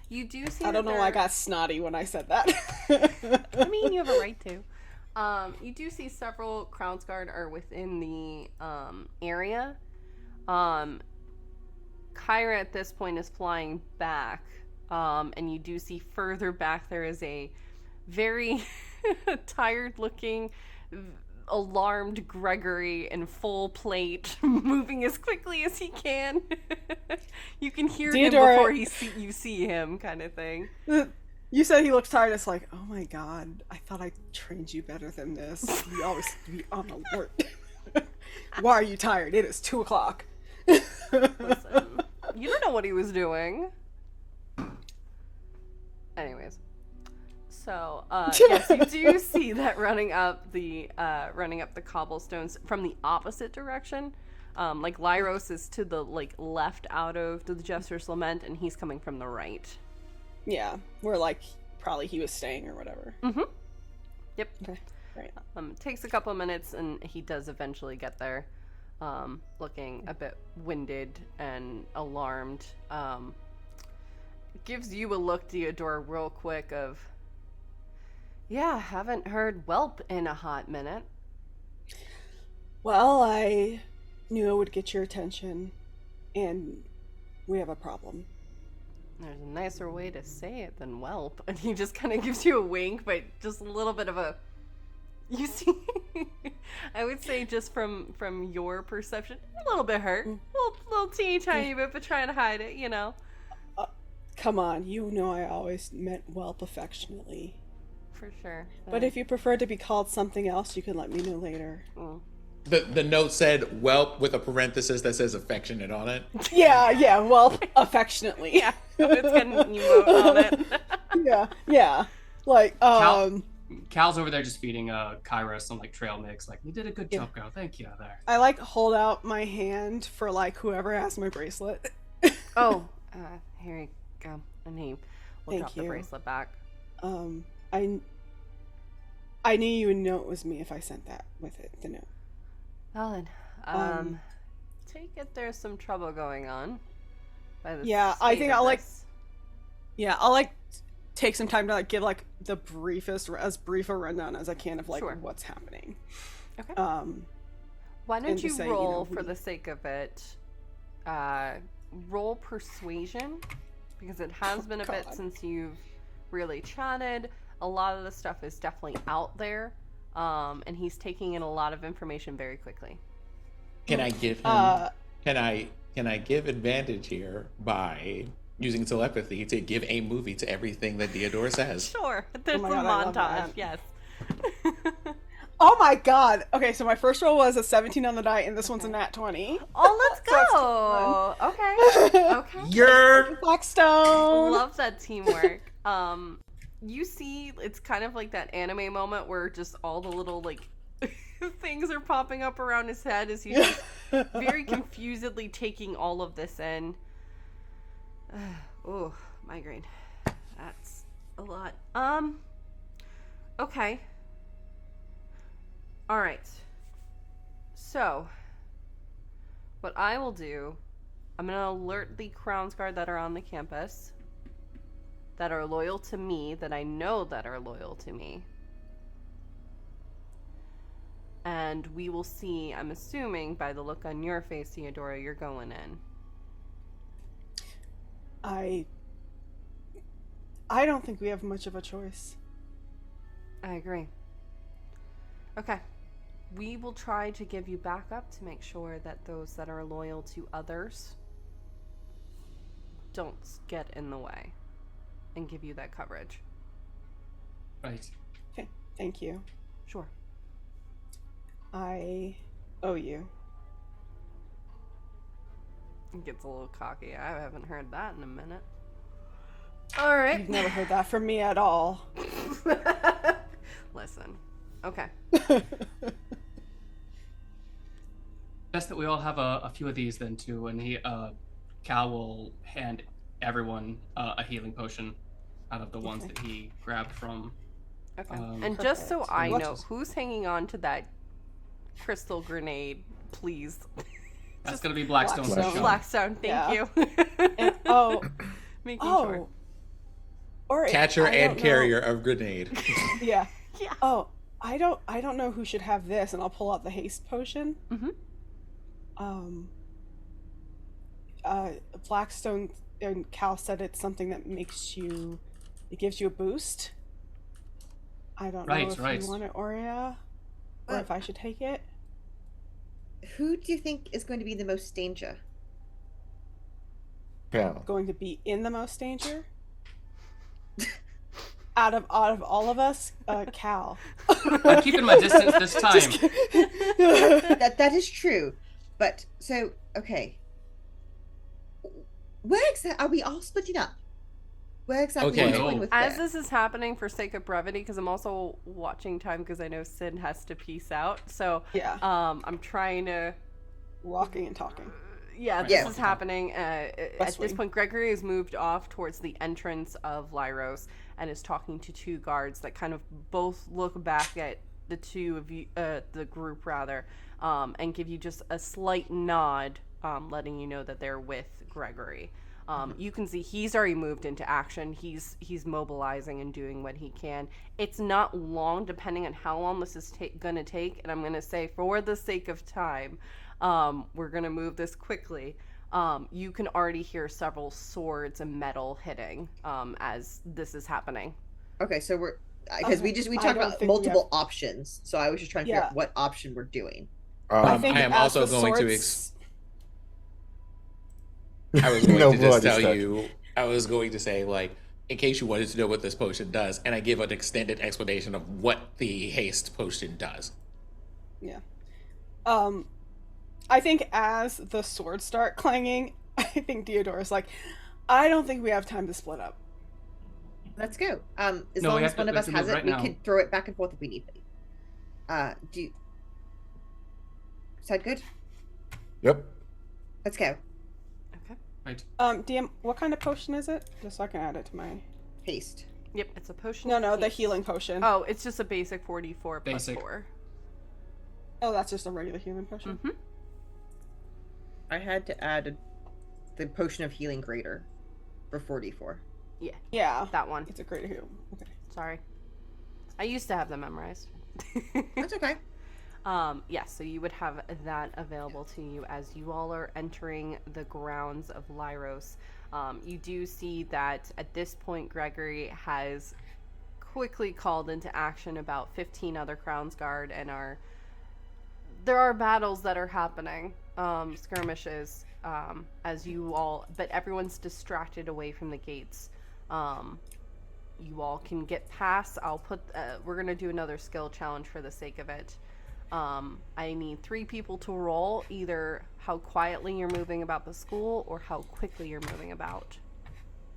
You do see I don't know why I got snotty when I said that. I mean, you have a right to. You do see several Crownsguard are within the area. Kyra at this point is flying back. And you do see further back there is a very tired looking, alarmed Gregory in full plate, moving as quickly as he can. You can hear him before you see him, kind of thing. You said he looks tired. It's like, oh my god, I thought I trained you better than this. You always be on alert. Why are you tired? It is 2 o'clock. Listen, you don't know what he was doing. Anyways. So, yes, you do see that running up the cobblestones from the opposite direction. Like Lyros is to the left out of the Jester's Lament, and he's coming from the right. Yeah, where probably he was staying or whatever. Mm-hmm. Yep. Okay. Right. It takes a couple of minutes, and he does eventually get there, looking a bit winded and alarmed. Gives you a look, Theodore, real quick of, yeah, haven't heard whelp in a hot minute. Well, I knew it would get your attention, and we have a problem. There's a nicer way to say it than whelp. And he just kind of gives you a wink, but just a little bit of a... You see... I would say just from your perception, a little bit hurt. Little teeny tiny bit, but trying to hide it, you know. Come on, you know I always meant whelp affectionately. For sure. But if you prefer to be called something else, you can let me know later. Mm. The note said whelp with a parenthesis that says affectionate on it. Yeah, whelp affectionately. Yeah, it's got an emote on it. yeah. Cal's over there just feeding Kyra some trail mix. You did a good job, girl. Thank you. There. I hold out my hand for whoever has my bracelet. Oh, here you go. And he will drop the you. bracelet back. I knew you would know it was me if I sent that with it, the note. Well then, take it there's some trouble going on. Yeah, I think I'll I'll take some time to give the as brief a rundown as I can of what's happening. Okay. Why don't you roll for the sake of it? Roll persuasion, because it has been a bit since you've really chatted. A lot of the stuff is definitely out there, and he's taking in a lot of information very quickly. Can I give him? Can I give advantage here by using telepathy to give a movie to everything that Theodore says? Sure, there's a montage. Yes. Oh my god! Okay, so my first roll was a 17 on the die, and this one's a nat 20. Oh, let's go! Okay. You're Blackstone! Love that teamwork. You see, it's kind of like that anime moment where just all the little, things are popping up around his head as he's just very confusedly taking all of this in. Oh, migraine. That's a lot. Okay. Alright. So, what I will do, I'm going to alert the Crownsguard that are on the campus, that are loyal to me, that I know that are loyal to me. And we will see, I'm assuming, by the look on your face, Theodora, you're going in. I don't think we have much of a choice. I agree. Okay. We will try to give you backup to make sure that those that are loyal to others don't get in the way and give you that coverage. Right. Okay, thank you. Sure. I owe you. He gets a little cocky. I haven't heard that in a minute. All right. You've never heard that from me at all. Listen. Okay. Best that we all have a few of these then too, and Cal will hand everyone a healing potion out of the ones that he grabbed from. Okay. And just so I know, who's hanging on to that crystal grenade, please. That's gonna be Blackstone for Blackstone. sure. Blackstone, thank you. And, Making sure. Or Catcher I and don't carrier of grenade. Yeah. Yeah. Oh, I don't know who should have this, and I'll pull out the haste potion. Blackstone and Cal said it's something that it gives you a boost. I don't know if you want it, Aurea, or if I should take it. Who do you think is going to be the most danger? Cal. Going to be in the most danger? out of all of us, Cal. I'm keeping my distance this time. That is true, but so okay. Where exactly are we all splitting up? Where exactly are we going with As where? this is happening, for sake of brevity, because I'm also watching time because I know Sid has to peace out. So Yeah. I'm trying to walking and talking. Yeah, this is happening. At this point, Gregory has moved off towards the entrance of Lyros and is talking to two guards that kind of both look back at the two of you, the group rather, and give you just a slight nod, letting you know that they're with Gregory. You can see he's already moved into action. He's mobilizing and doing what he can. It's not long, depending on how long this is gonna take. And I'm gonna say, for the sake of time, we're gonna move this quickly. You can already hear several swords and metal hitting as this is happening. Okay, so we're because we talked about multiple options. So I was just trying to figure out what option we're doing. I am also going to. I was going to just tell you. I was going to say, like, in case you wanted to know what this potion does, and I give an extended explanation of what the haste potion does. Yeah. I think as the swords start clanging, I think Theodora's like, I don't think we have time to split up. Let's go. As long as one of us has it, we can throw it back and forth if we need it. Sound good? Yep. Let's go. Right. DM, what kind of potion is it? Just so I can add it to my haste. Yep, it's a potion. No, the healing potion. Oh, it's just a basic 44 basic. plus 4. Oh, that's just a regular healing potion? Mm-hmm. I had to add the potion of healing greater for 44. Yeah. Yeah. That one. It's a greater heal. Okay. Sorry. I used to have them memorized. That's okay. Yeah, so you would have that available to you as you all are entering the grounds of Lyros. You do see that at this point, Gregory has quickly called into action about 15 other Crown's Guard, and there are battles that are happening, skirmishes, as you all, but everyone's distracted away from the gates. You all can get past. We're gonna do another skill challenge for the sake of it. I need 3 people to roll either how quietly you're moving about the school or how quickly you're moving about.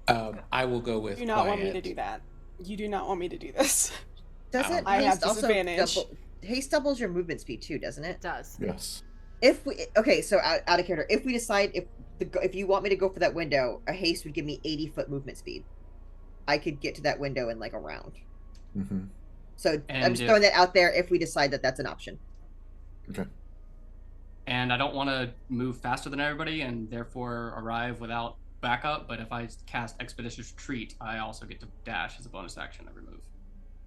I will go with. You do not want me to do that. You do not want me to do this. Doesn't I have haste also disadvantage. haste doubles your movement speed too, doesn't it? It does. Yes. If we so out of character, if we decide if you want me to go for that window, a haste would give me 80-foot movement speed. I could get to that window in like a round. Mm-hmm. So I'm just throwing that out there if we decide that that's an option. Okay. And I don't want to move faster than everybody and therefore arrive without backup, but if I cast Expeditious Retreat, I also get to dash as a bonus action every move.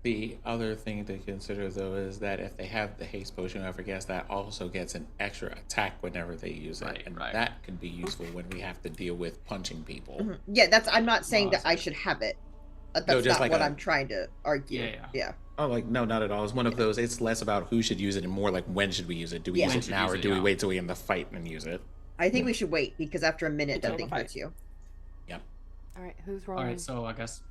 The other thing to consider, though, is that if they have the haste potion, whoever gets that also gets an extra attack whenever they use it, and that could be useful when we have to deal with punching people. Mm-hmm. Yeah, I'm not saying that I should have it. That's No, just not like what I'm trying to argue. Yeah. Oh, like, no, not at all. It's one of those, it's less about who should use it and more like when should we use it? Do we use it now or do we wait till we end the fight and use it? I think we should wait because after a minute that thing hurts you. Yep. All right, who's rolling? All right, so I guess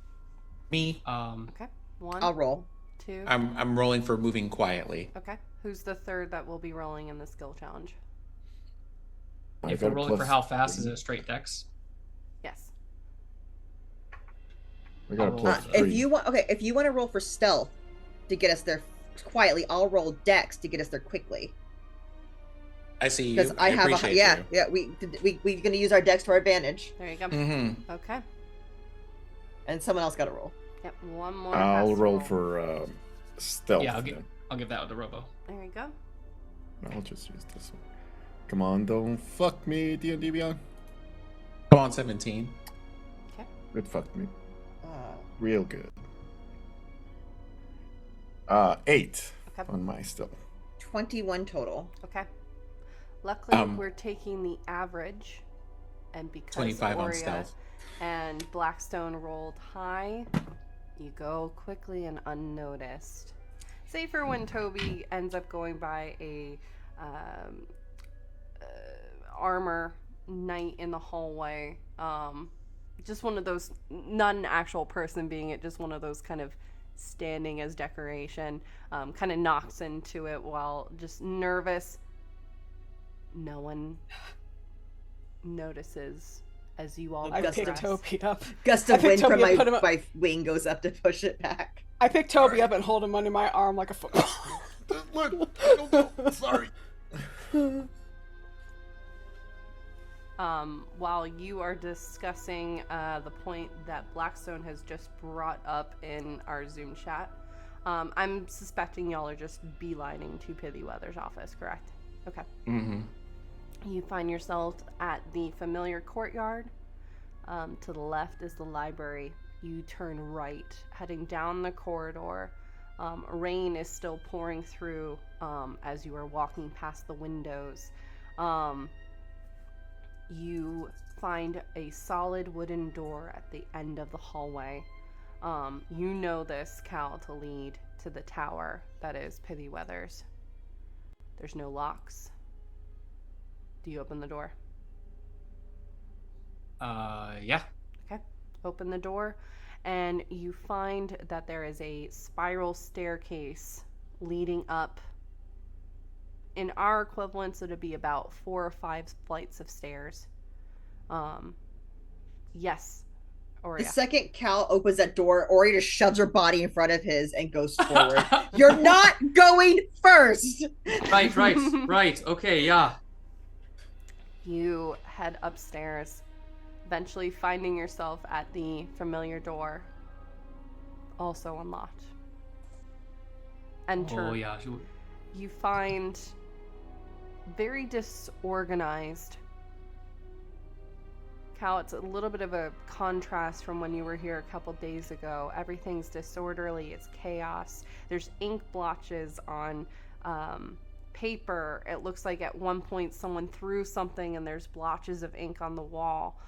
me. Okay. 1. I'll roll. 2. I'm rolling for moving quietly. Okay. Who's the third that will be rolling in the skill challenge? If we're rolling for how fast, is it a straight dex? Yes. We got a plus 3. If you want to roll for stealth to get us there quietly, I'll roll dex to get us there quickly. I see you. Because I have we're gonna use our dex to our advantage. There you go. Mm-hmm. Okay. And someone else got to roll. Yep. One more. I'll roll for stealth. Yeah, I'll give that with the robo. There you go. I'll just use this one. Come on, don't fuck me, D&D Beyond. Come on, 17. Okay. It fucked me. Uh, Real good. 8 Okay. on my still. 21 total. Okay. Luckily, Um, we're taking the average, and because 25 on Aurea stealth. and Blackstone rolled high, you go quickly and unnoticed. Save for when Toby ends up going by a armor knight in the hallway. Just one of those, not an actual person being it, just one of those kind of standing as decoration. Kind of knocks into it while just nervous. No one notices as you all I progress. pick Toby up. Gust I of pick wind from Toby up, put him my, up. my wing goes up to push it back. I pick Toby up and hold him under my arm like a foot. Look, I don't know. Sorry. While you are discussing the point that Blackstone has just brought up in our Zoom chat, I'm suspecting y'all are just beelining to Pithyweather's office, correct? Okay. Mm-hmm. You find yourself at the familiar courtyard. To the left is the library. You turn right, heading down the corridor. Rain is still pouring through as you are walking past the windows. You find a solid wooden door at the end of the hallway. You know this, Cal, to lead to the tower that is Pithyweather's. There's no locks. Do you open the door? Yeah. Okay. Open the door, and you find that there is a spiral staircase leading up. In our equivalents, it would be about 4 or 5 flights of stairs. Yes. Or The yeah. second Cal opens that door, Ori just shoves her body in front of his and goes forward. You're not going first! Right. Okay, yeah. You head upstairs, eventually finding yourself at the familiar door, also unlocked. Enter. Oh, yeah. You find very disorganized. Cal, it's a little bit of a contrast from when you were here a couple days ago. Everything's disorderly, it's chaos. There's ink blotches on paper. It looks like at one point someone threw something and there's blotches of ink on the wall.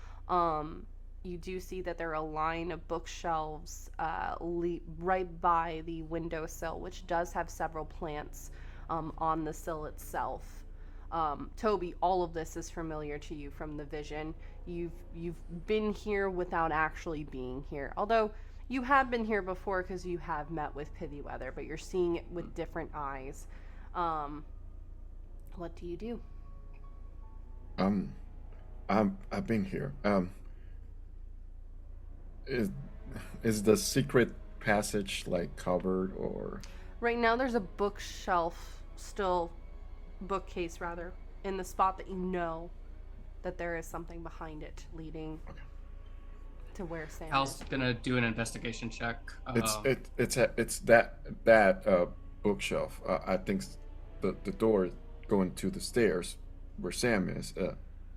You do see that there are a line of bookshelves right by the windowsill, which does have several plants on the sill itself. Toby, all of this is familiar to you from the vision. You've been here without actually being here. Although you have been here before because you have met with Pithyweather, but you're seeing it with different eyes. What do you do? I've been here. Is the secret passage like covered or? Right now there's a bookcase rather, in the spot that you know that there is something behind it leading to where Sam Hal's is. gonna do an investigation check. It's that bookshelf. I think the door going to the stairs where Sam is.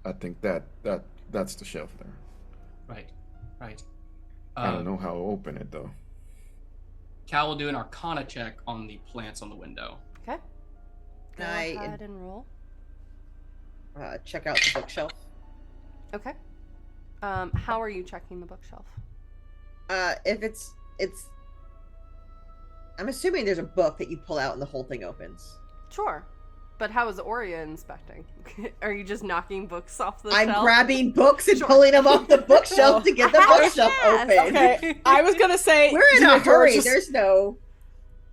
I think that's the shelf there. Right. I don't know how to open it though. Cal will do an Arcana check on the plants on the window. Okay. Go I- ahead and roll. Check out the bookshelf. Okay. How are you checking the bookshelf? If it's I'm assuming there's a book that you pull out and the whole thing opens. Sure. But how is Aurea inspecting? Are you just knocking books off the I'm shelf? grabbing books and Sure. pulling them off the bookshelf to get the bookshelf Yes. open. Okay, I was gonna say We're in a Deodorus hurry. just- There's no.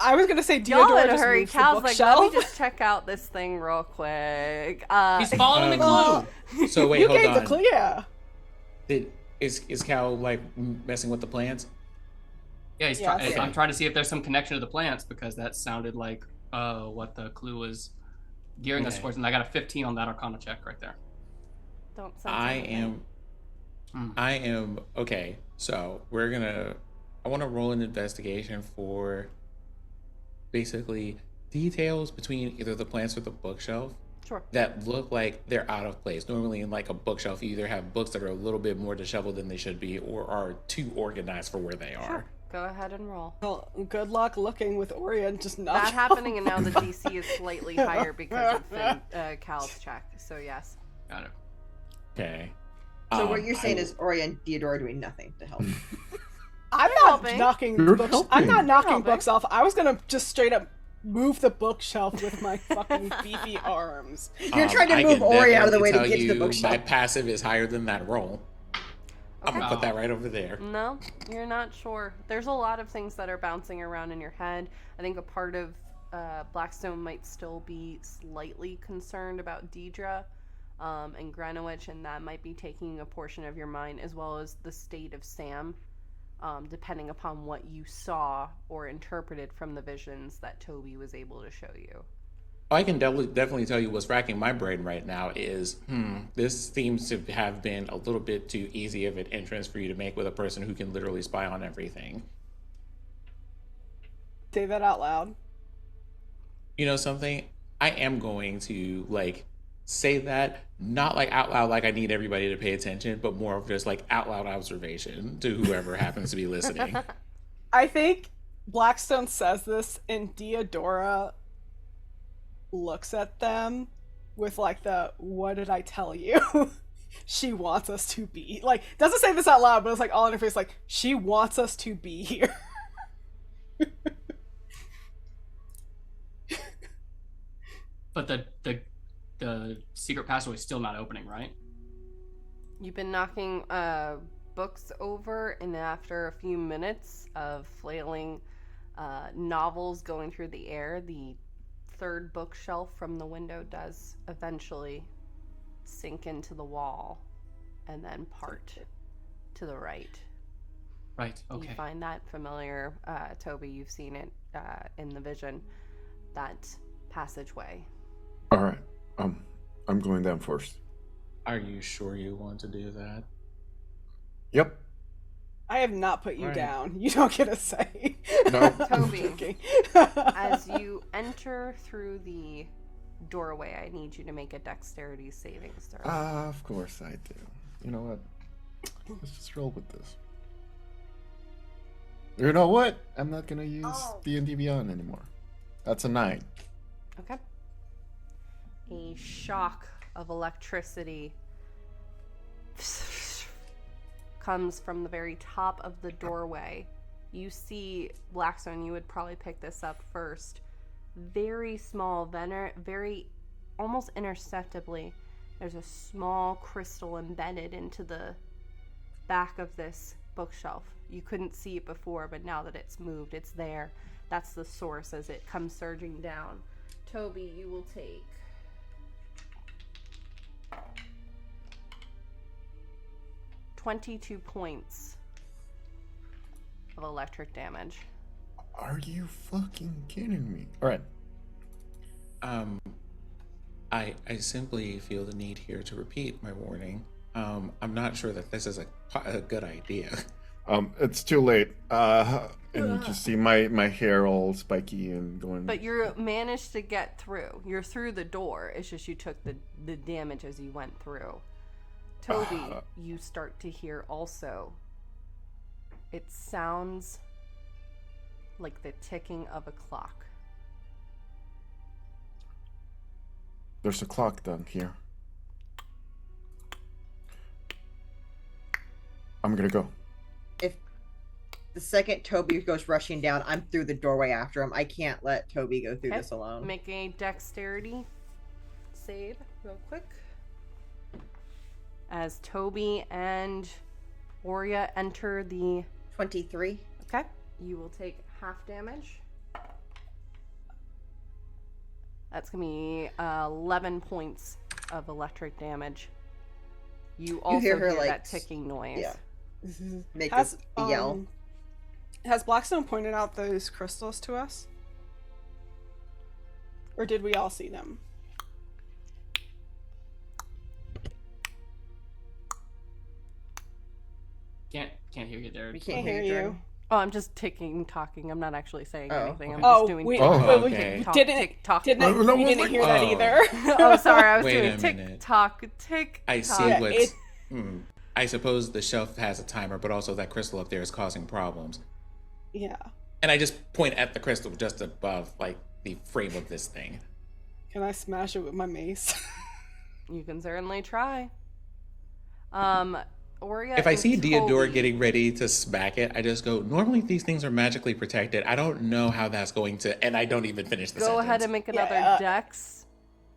I was gonna say Y'all Deodora in a just hurry. moves the Cal's like, bookshelf. let me just check out this thing real quick. He's following the clue. So wait, You hold gave on. the clue, yeah. Is Cal like messing with the plants? Yeah, he's Yes. I'm trying to see if there's some connection to the plants because that sounded like what the clue was gearing us Okay. towards, and I got a 15 on that Arcana check right there. Don't sense I anything. am okay. So I want to roll an investigation for basically details between either the plants or the bookshelf Sure. that look like they're out of place. Normally in like a bookshelf, you either have books that are a little bit more disheveled than they should be or are too organized for where they are. Sure. Go ahead and roll. Well, good luck looking with Orion just not That happening, and now the DC is slightly higher because of Cal's check. So yes. Got it. Okay. So what you're saying is Orion Theodora doing nothing to help. I'm You're not helping. knocking You're books. helping. I'm not knocking Helping. books off. I was gonna just straight up move the bookshelf with my fucking beefy arms. You're trying to I move can Ori out of the definitely way to tell get to the you bookshelf. My passive is higher than that roll. I'm Okay. gonna put that right over there. No, you're not sure. There's a lot of things that are bouncing around in your head. I think a part of Blackstone might still be slightly concerned about Deidre and Greenwich, and that might be taking a portion of your mind, as well as the state of Sam, depending upon what you saw or interpreted from the visions that Toby was able to show you. I can definitely tell you what's racking my brain right now is, this seems to have been a little bit too easy of an entrance for you to make with a person who can literally spy on everything. Say that out loud. You know something? I am going to like say that, not like out loud like I need everybody to pay attention, but more of just like out loud observation to whoever happens to be listening. I think Blackstone says this, and Deodora looks at them with like the "what did I tell you?" She wants us to be like, doesn't say this out loud, but it's like all in her face, like she wants us to be here. But the secret passageway is still not opening, right? You've been knocking books over, and after a few minutes of flailing novels going through the air, the third bookshelf from the window does eventually sink into the wall and then part to the right. Right, okay. You find that familiar, Toby. You've seen it in the vision, that passageway. All right. I'm going down first. Are you sure you want to do that? Yep. I have not put you Right. down. You don't get a say. No. I'm Toby. joking. As you enter through the doorway, I need you to make a dexterity savings throw. Of course I do. You know what? Let's just roll with this. You know what? I'm not gonna use D&D Beyond anymore. That's a 9. Okay. A shock of electricity comes from the very top of the doorway. You see, Blackstone, you would probably pick this up first. Very small, very almost imperceptibly, there's a small crystal embedded into the back of this bookshelf. You couldn't see it before, but now that it's moved, it's there. That's the source as it comes surging down. Toby, you will take 22 points of electric damage. Are you fucking kidding me? All right. I simply feel the need here to repeat my warning. I'm not sure that this is a good idea. It's too late. And you just see my hair all spiky and going. But you managed to get through. You're through the door. It's just you took the damage as you went through. Toby, you start to hear also. It sounds like the ticking of a clock. There's a clock down here. I'm gonna go. If the second Toby goes rushing down, I'm through the doorway after him. I can't let Toby go through Okay. this alone. Make a dexterity save real quick. As Toby and Oria enter the... 23. Okay. You will take half damage. That's going to be 11 points of electric damage. You also hear her, like, that ticking noise. Yeah. Make Has, a yell. Has Blackstone pointed out those crystals to us? Or did we all see them? Can't hear you there. We Can't can't hear hear you. Jordan. Oh, I'm just talking. I'm not actually saying anything. I'm Oh, just doing we okay. didn't hear that either. Oh, sorry. I was Wait doing a tick minute. tock, tick. I see tock. what's. I suppose the shelf has a timer, but also that crystal up there is causing problems. Yeah. And I just point at the crystal just above, like, the frame of this thing. Can I smash it with my mace? You can certainly try. Oria If I and see Diodora Toby- getting ready to smack it, I just go, normally these things are magically protected. I don't know how that's going to, and I don't even finish the Go sentence. ahead and make another dex,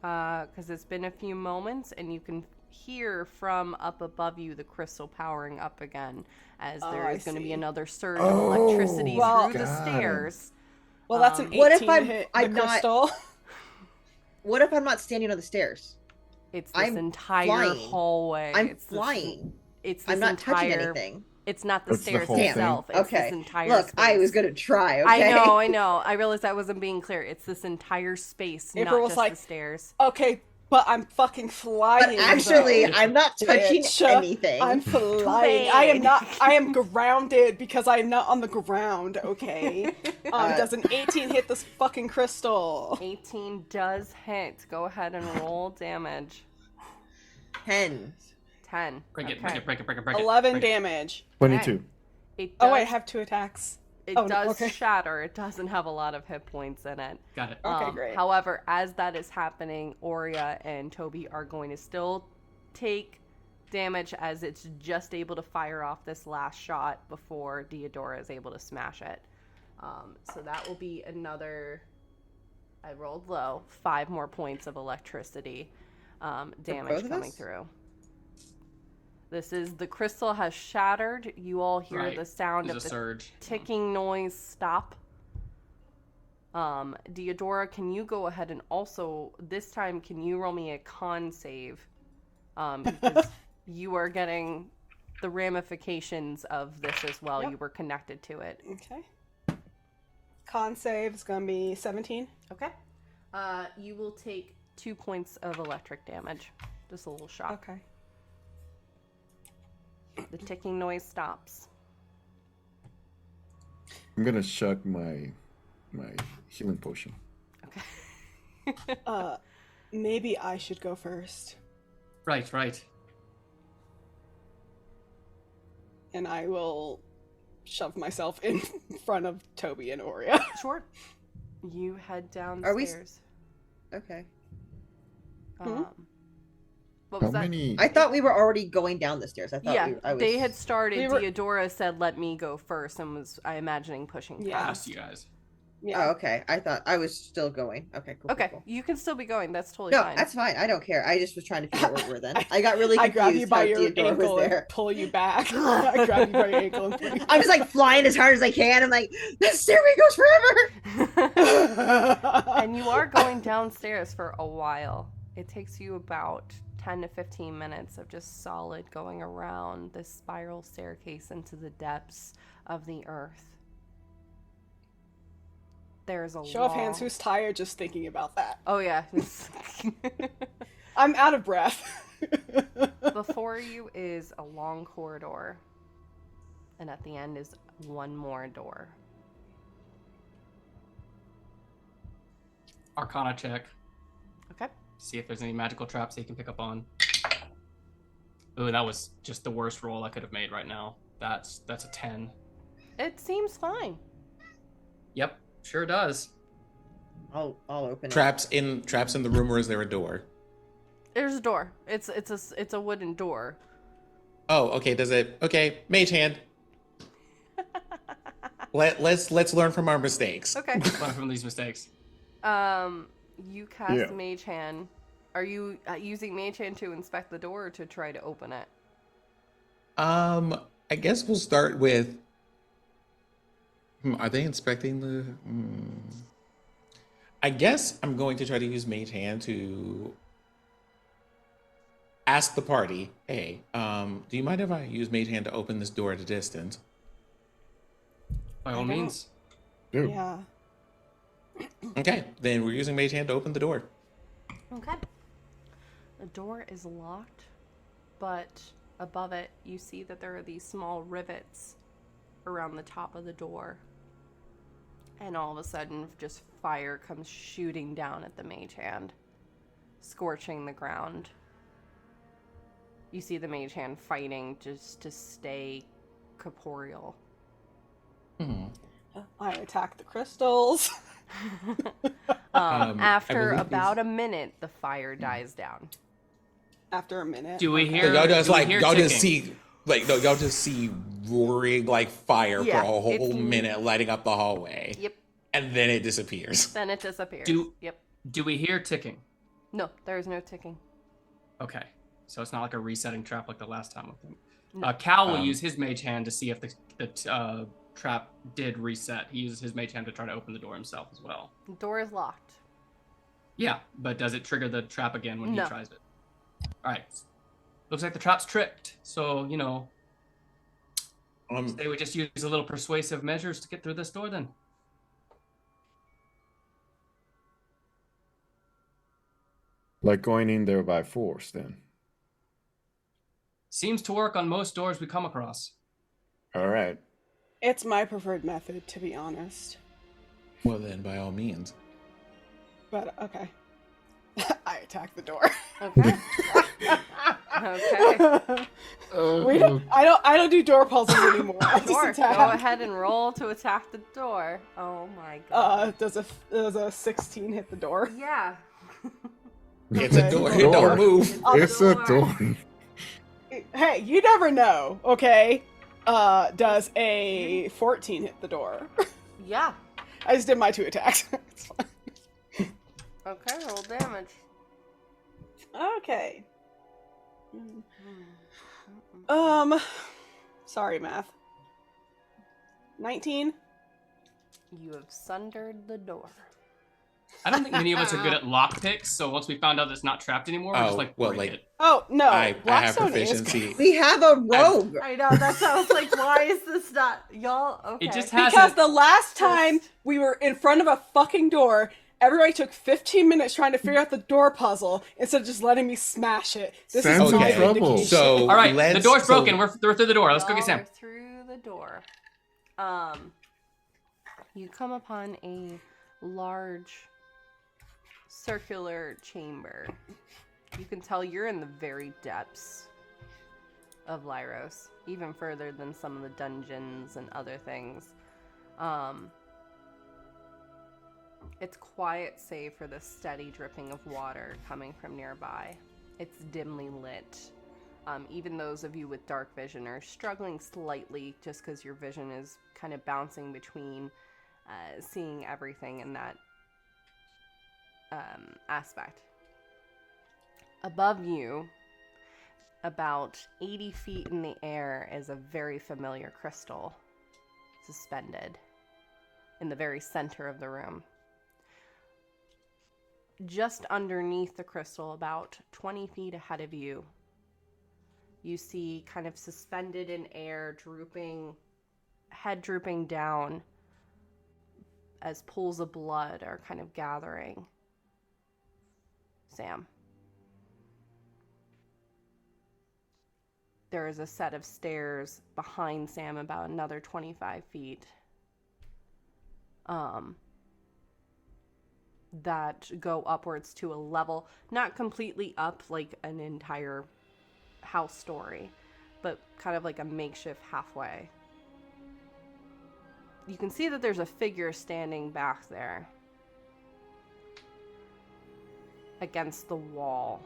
because it's been a few moments, and you can hear from up above you the crystal powering up again, as there is going to be another surge of electricity through the stairs. Well, that's an 18 What if hit I'm the not- crystal. What if I'm not standing on the stairs? It's this I'm entire flying. hallway. I'm It's flying. It's this I'm not touching entire- anything. It's not the It's the stairs whole thing. itself. It's Okay. this entire Look, space. I was gonna try. Okay. I know. I realized I wasn't being clear. It's this entire space, April not was just like, the stairs. Okay, but I'm fucking flying. But actually, though. I'm not touching Bitch. anything. I'm flying. I am not. I am grounded because I'm not on the ground. Okay. Does an 18 hit this fucking crystal? 18 does hit. Go ahead and roll damage. 10. 10. Break it, Okay. break it. 11 break it. damage. 22. It does, Oh, I have 2 attacks. It Oh, does okay. shatter. It doesn't have a lot of hit points in it. Got it. Okay, great. However, as that is happening, Oria and Toby are going to still take damage as it's just able to fire off this last shot before Diodora is able to smash it. So that will be another, I rolled low, 5 more points of electricity damage both of coming us? through. This is, the crystal has shattered. You all hear Right. the sound There's of a the surge. ticking noise stop. Diodora, can you go ahead and also, this time, can you roll me a con save? Because you are getting the ramifications of this as well. Yep. You were connected to it. Okay. Con save is gonna be 17. Okay. You will take 2 points of electric damage. Just a little shock. Okay. The ticking noise stops. I'm gonna chug my healing potion. Okay. Maybe I should go first, Right. and I will shove myself in front of Toby and Oria. Sure. You head Are we downstairs. Okay. What How was that? many? I thought we were already going down the stairs. I thought Yeah, I was... they had started. We were- Diodora said, "Let me go first," and was, I imagining, pushing Yeah. past. Past you guys. Yeah. Oh, okay. I thought I was still going. Okay, cool. Okay, Cool. you can still be going. That's totally No, fine. that's fine. I don't care. I just was trying to figure out where we were then. I got really I confused grab you by how your Diodora ankle was and there. pull you back. I grab you by your ankle and pull you back. I'm just like flying as hard as I can. I'm like, that stairway goes forever. And you are going downstairs for a while. It takes you about 10 to 15 minutes of just solid going around this spiral staircase into the depths of the earth. There's a Show of hands, who's tired just thinking about that? Oh, yeah. I'm out of breath. Before you is a long corridor, and at the end is one more door. Arcana check. Okay. See if there's any magical traps they can pick up on. Ooh, that was just the worst roll I could have made right now. That's a 10. It seems fine. Yep, sure does. I'll open it. Traps in the room, or is there a door? There's a door. It's a wooden door. Oh, okay. Does it? Okay, mage hand. Let's learn from our mistakes. Okay. Learn from these mistakes. You cast Yeah. Mage Hand. Are you using Mage Hand to inspect the door or to try to open it? I guess we'll start with. Are they inspecting the? I guess I'm going to try to use Mage Hand to ask the party, hey, do you mind if I use Mage Hand to open this door at a distance? By all means. Dude. Yeah. Okay, then we're using Mage Hand to open the door. Okay. The door is locked, but above it, you see that there are these small rivets around the top of the door. And all of a sudden, just fire comes shooting down at the mage hand, scorching the ground. You see the mage hand fighting just to stay corporeal. I attack the crystals. After about a minute, the fire dies down. After a minute. Do we hear? Y'all just like y'all ticking? just see like no, y'all just see roaring like fire Yeah, for a whole it's- minute lighting up the hallway. Yep. And then it disappears. Then it disappears. Yep. Do we hear ticking? No, there is no ticking. Okay, so it's not like a resetting trap like the last time with him. No. Cal will use his mage hand to see if the trap did reset. He uses his mage hand to try to open the door himself as well. The door is locked. Yeah, but does it trigger the trap again when No. he tries it? All right. Looks like the trap's tricked. So, you know, say we just use a little persuasive measures to get through this door then. Like going in there by force, then. Seems to work on most doors we come across. All right. It's my preferred method, to be honest. Well, then, by all means. But, okay. I attack the door. Okay. Okay. I don't do door puzzles anymore. I just Sure. attack. Go ahead and roll to attack the door. Oh my god. Does a 16 hit the door? Yeah. It's a door. It don't move. It's a door. Hey, you never know, okay? Does a 14 hit the door? Yeah. I just did my 2 attacks. It's fine. Okay, roll damage. Okay. Sorry, math. 19? You have sundered the door. I don't think many of us are good at lockpicks, so once we found out it's not trapped anymore, we're just like, break it. Oh, no. I have Blackstone is proficiency. We have a rogue. I know, that's how I was like, why is this not y'all? Okay. It just has Because the last time we were in front of a fucking door, everybody took 15 minutes trying to figure out the door puzzle instead of just letting me smash it. This Sam's is in my trouble. vindication. So all right, the let's- door's so- broken. We're through the door. Let's go get Y'all Sam. are through the door. You come upon a large circular chamber. You can tell you're in the very depths of Lyros, even further than some of the dungeons and other things. It's quiet save for the steady dripping of water coming from nearby. It's dimly lit. Even those of you with dark vision are struggling slightly just because your vision is kind of bouncing between seeing everything in that aspect. Above you, about 80 feet in the air, is a very familiar crystal suspended in the very center of the room. Just underneath the crystal, about 20 feet ahead of you, you see kind of suspended in air, head drooping down as pools of blood are kind of gathering. Sam. There is a set of stairs behind Sam about another 25 feet. That go upwards to a level, not completely up like an entire house story, but kind of like a makeshift halfway. You can see that there's a figure standing back there against the wall.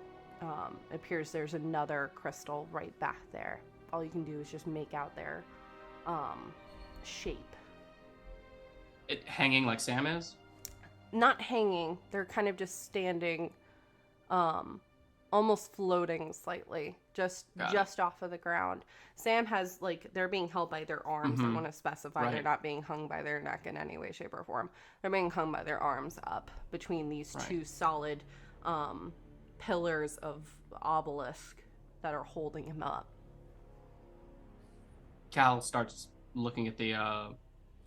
It appears there's another crystal right back there. All you can do is just make out their shape. It hanging like Sam is? Not hanging, they're kind of just standing, almost floating slightly, just off of the ground. Sam has, like, they're being held by their arms. I want to specify they're not being hung by their neck in any way, shape, or form. They're being hung by their arms up between these two solid pillars of obelisk that are holding him up. Cal starts looking at the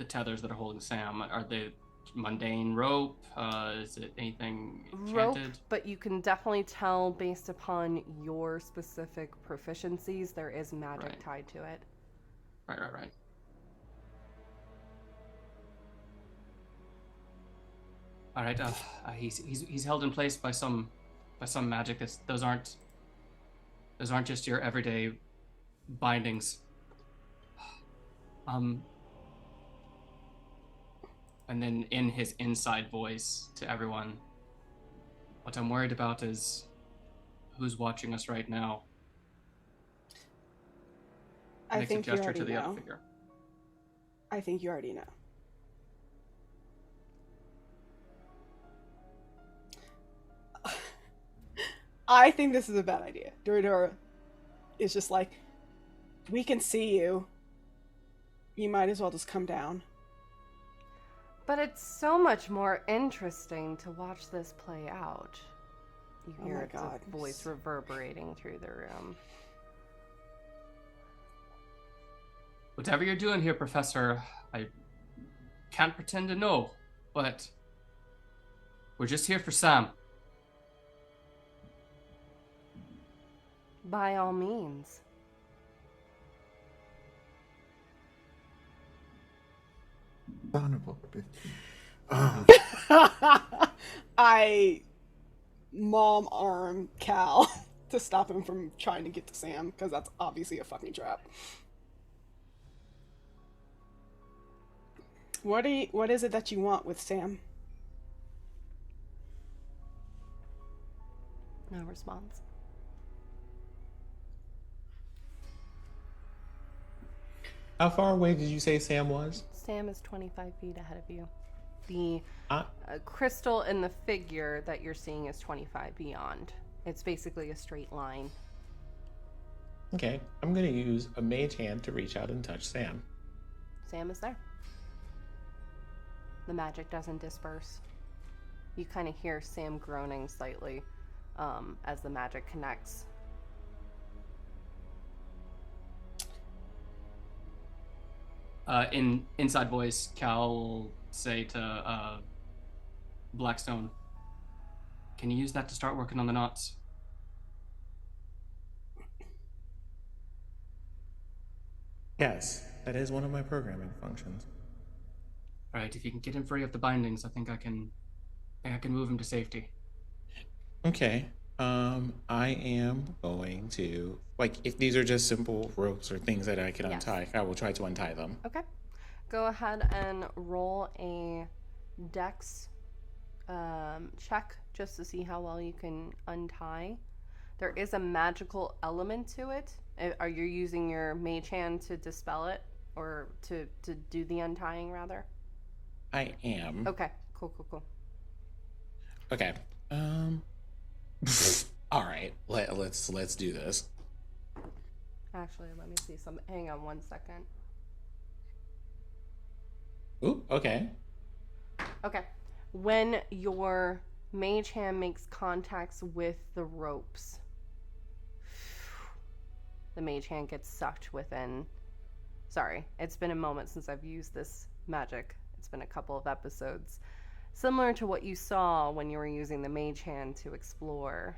tethers that are holding Sam. Are they mundane rope? Is it anything enchanted? Rope, but you can definitely tell based upon your specific proficiencies, there is magic tied to it. Right. All right. He's held in place by some magic. Those aren't just your everyday bindings. And then in his inside voice to everyone, what I'm worried about is who's watching us right now. I Makes think a you gesture already to the know. other figure. I think you already know. I think this is a bad idea. Doradora is just like, we can see you. You might as well just come down. But it's so much more interesting to watch this play out. You Oh hear my its God. voice reverberating through the room. Whatever you're doing here, Professor, I can't pretend to know, but we're just here for Sam. By all means. Son of a bitch. I mom arm Cal to stop him from trying to get to Sam, because that's obviously a fucking trap. What is it that you want with Sam? No response. How far away did you say Sam was? Sam is 25 feet ahead of you. The crystal in the figure that you're seeing is 25 beyond. It's basically a straight line. Okay, I'm gonna use a mage hand to reach out and touch Sam. Sam is there. The magic doesn't disperse. You kind of hear Sam groaning slightly as the magic connects. In inside voice, Cal will say to Blackstone, "Can you use that to start working on the knots?" Yes, that is one of my programming functions. All right, if you can get him free of the bindings, I think I can move him to safety. Okay. I am going to, like, if these are just simple ropes or things that I can untie, I will try to untie them. Okay. Go ahead and roll a dex check just to see how well you can untie. There is a magical element to it. Are you using your mage hand to dispel it, or to do the untying rather? I am. Okay. Cool. Okay. All right. Let's do this. Actually, let me see some. Hang on 1 second. Ooh. Okay. Okay. When your mage hand makes contacts with the ropes, the mage hand gets sucked within. Sorry, it's been a moment since I've used this magic. It's been a couple of episodes. Similar to what you saw when you were using the mage hand to explore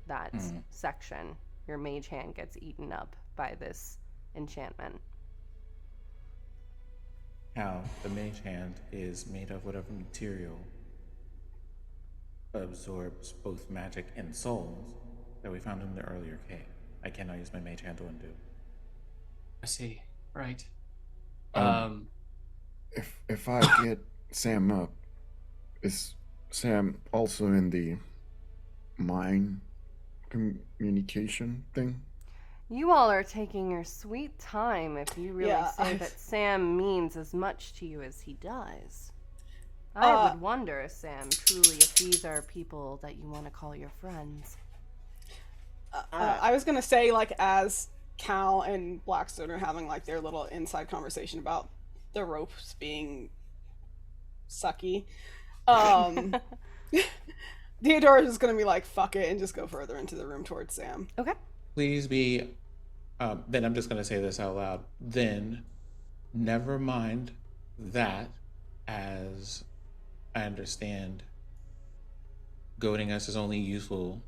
that section. Your mage hand gets eaten up by this enchantment. How the mage hand is made of whatever material absorbs both magic and souls that we found in the earlier cave. I cannot use my mage hand to undo. I see. Right. If I get Sam up, is Sam also in the mind communication thing? You all are taking your sweet time if you really say that Sam means as much to you as he does. I would wonder, Sam, truly, if these are people that you want to call your friends. I was gonna say, like, as Cal and Blackstone are having, like, their little inside conversation about the ropes being sucky, Theodora is gonna be like, fuck it, and just go further into the room towards Sam. Okay. Please be, then I'm just going to say this out loud. Then, never mind that, as I understand, goading us is only useful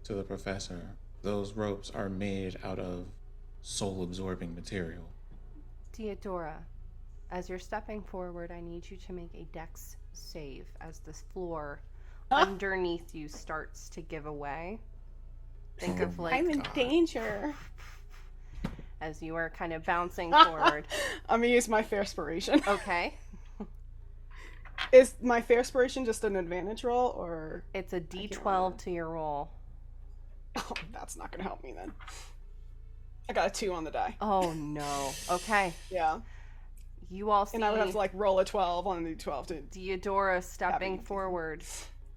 to the professor. Those ropes are made out of soul-absorbing material. Theodora, as you're stepping forward, I need you to make a dex save as this floor underneath you starts to give away. Think of like I'm in danger. as you are kind of bouncing forward. I'm gonna use my Fairspiration. Okay. Is my Fairspiration just an advantage roll, or It's a D12 to your roll. oh, that's not gonna help me then. I got a 2 on the die. Oh no. Okay. Yeah, You all see and I would have to like roll a 12 on the 12 to. Deodora stepping forward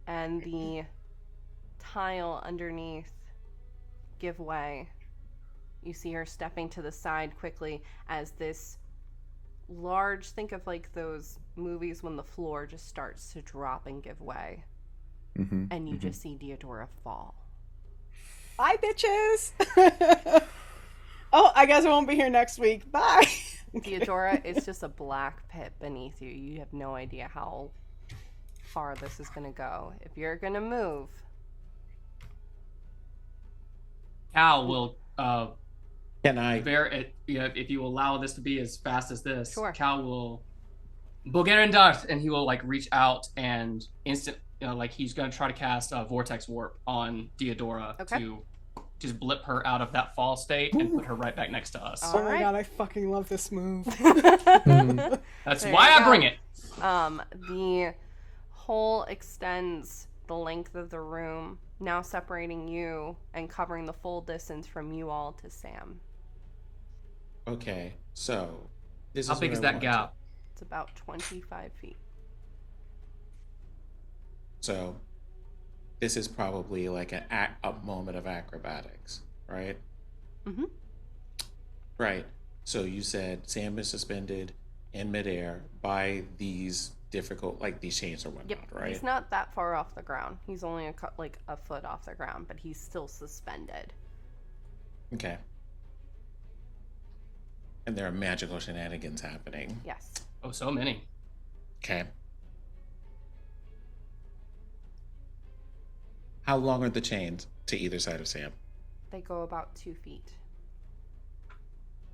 and the tile underneath give way. You see her stepping to the side quickly as this large, think of like those movies when the floor just starts to drop and give way. And you just see Deodora fall. Bye, bitches. Oh, I guess I won't be here next week. Bye. Deodora is just a black pit beneath you. You have no idea how far this is going to go. If you're going to move, Cal will Can I? if you allow this to be as fast as this, Sure. Cal will Gremlynnart, and he will like reach out and like he's gonna try to cast a vortex warp on Deodora to just blip her out of that fall state and put her right back next to us. Oh my god, I fucking love this move. That's There why you I go. bring it. The hole extends the length of the room, now separating you and covering the full distance from you all to Sam. Okay, so this How is big what is I that want. gap? It's about 25 feet. So this is probably like a moment of acrobatics, right? Mhm. Right. So you said Sam is suspended in midair by these difficult, like these chains or whatnot, Yep. right? He's not that far off the ground. He's only like a foot off the ground, but he's still suspended. Okay. And there are magical shenanigans happening. Yes. Oh, so many. Okay. How long are the chains to either side of Sam? They go about 2 feet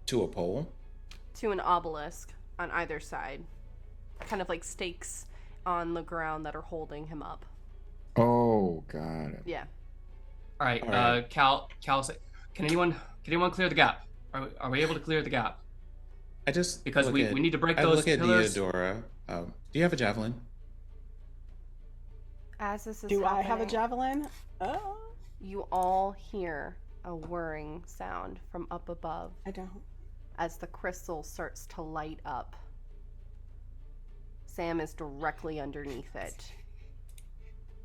To a pole? to an obelisk on either side, kind of like stakes on the ground that are holding him up. Oh, got it. Yeah. All right, All right. Cal, say, can anyone clear the gap? Are we able to clear the gap? I just Because look we at- need to break I those look at pillars. Deodora. Do you have a javelin? As this is Do I have a happening, javelin? Oh, you all hear a whirring sound from up above I don't. as the crystal starts to light up. Sam is directly underneath it.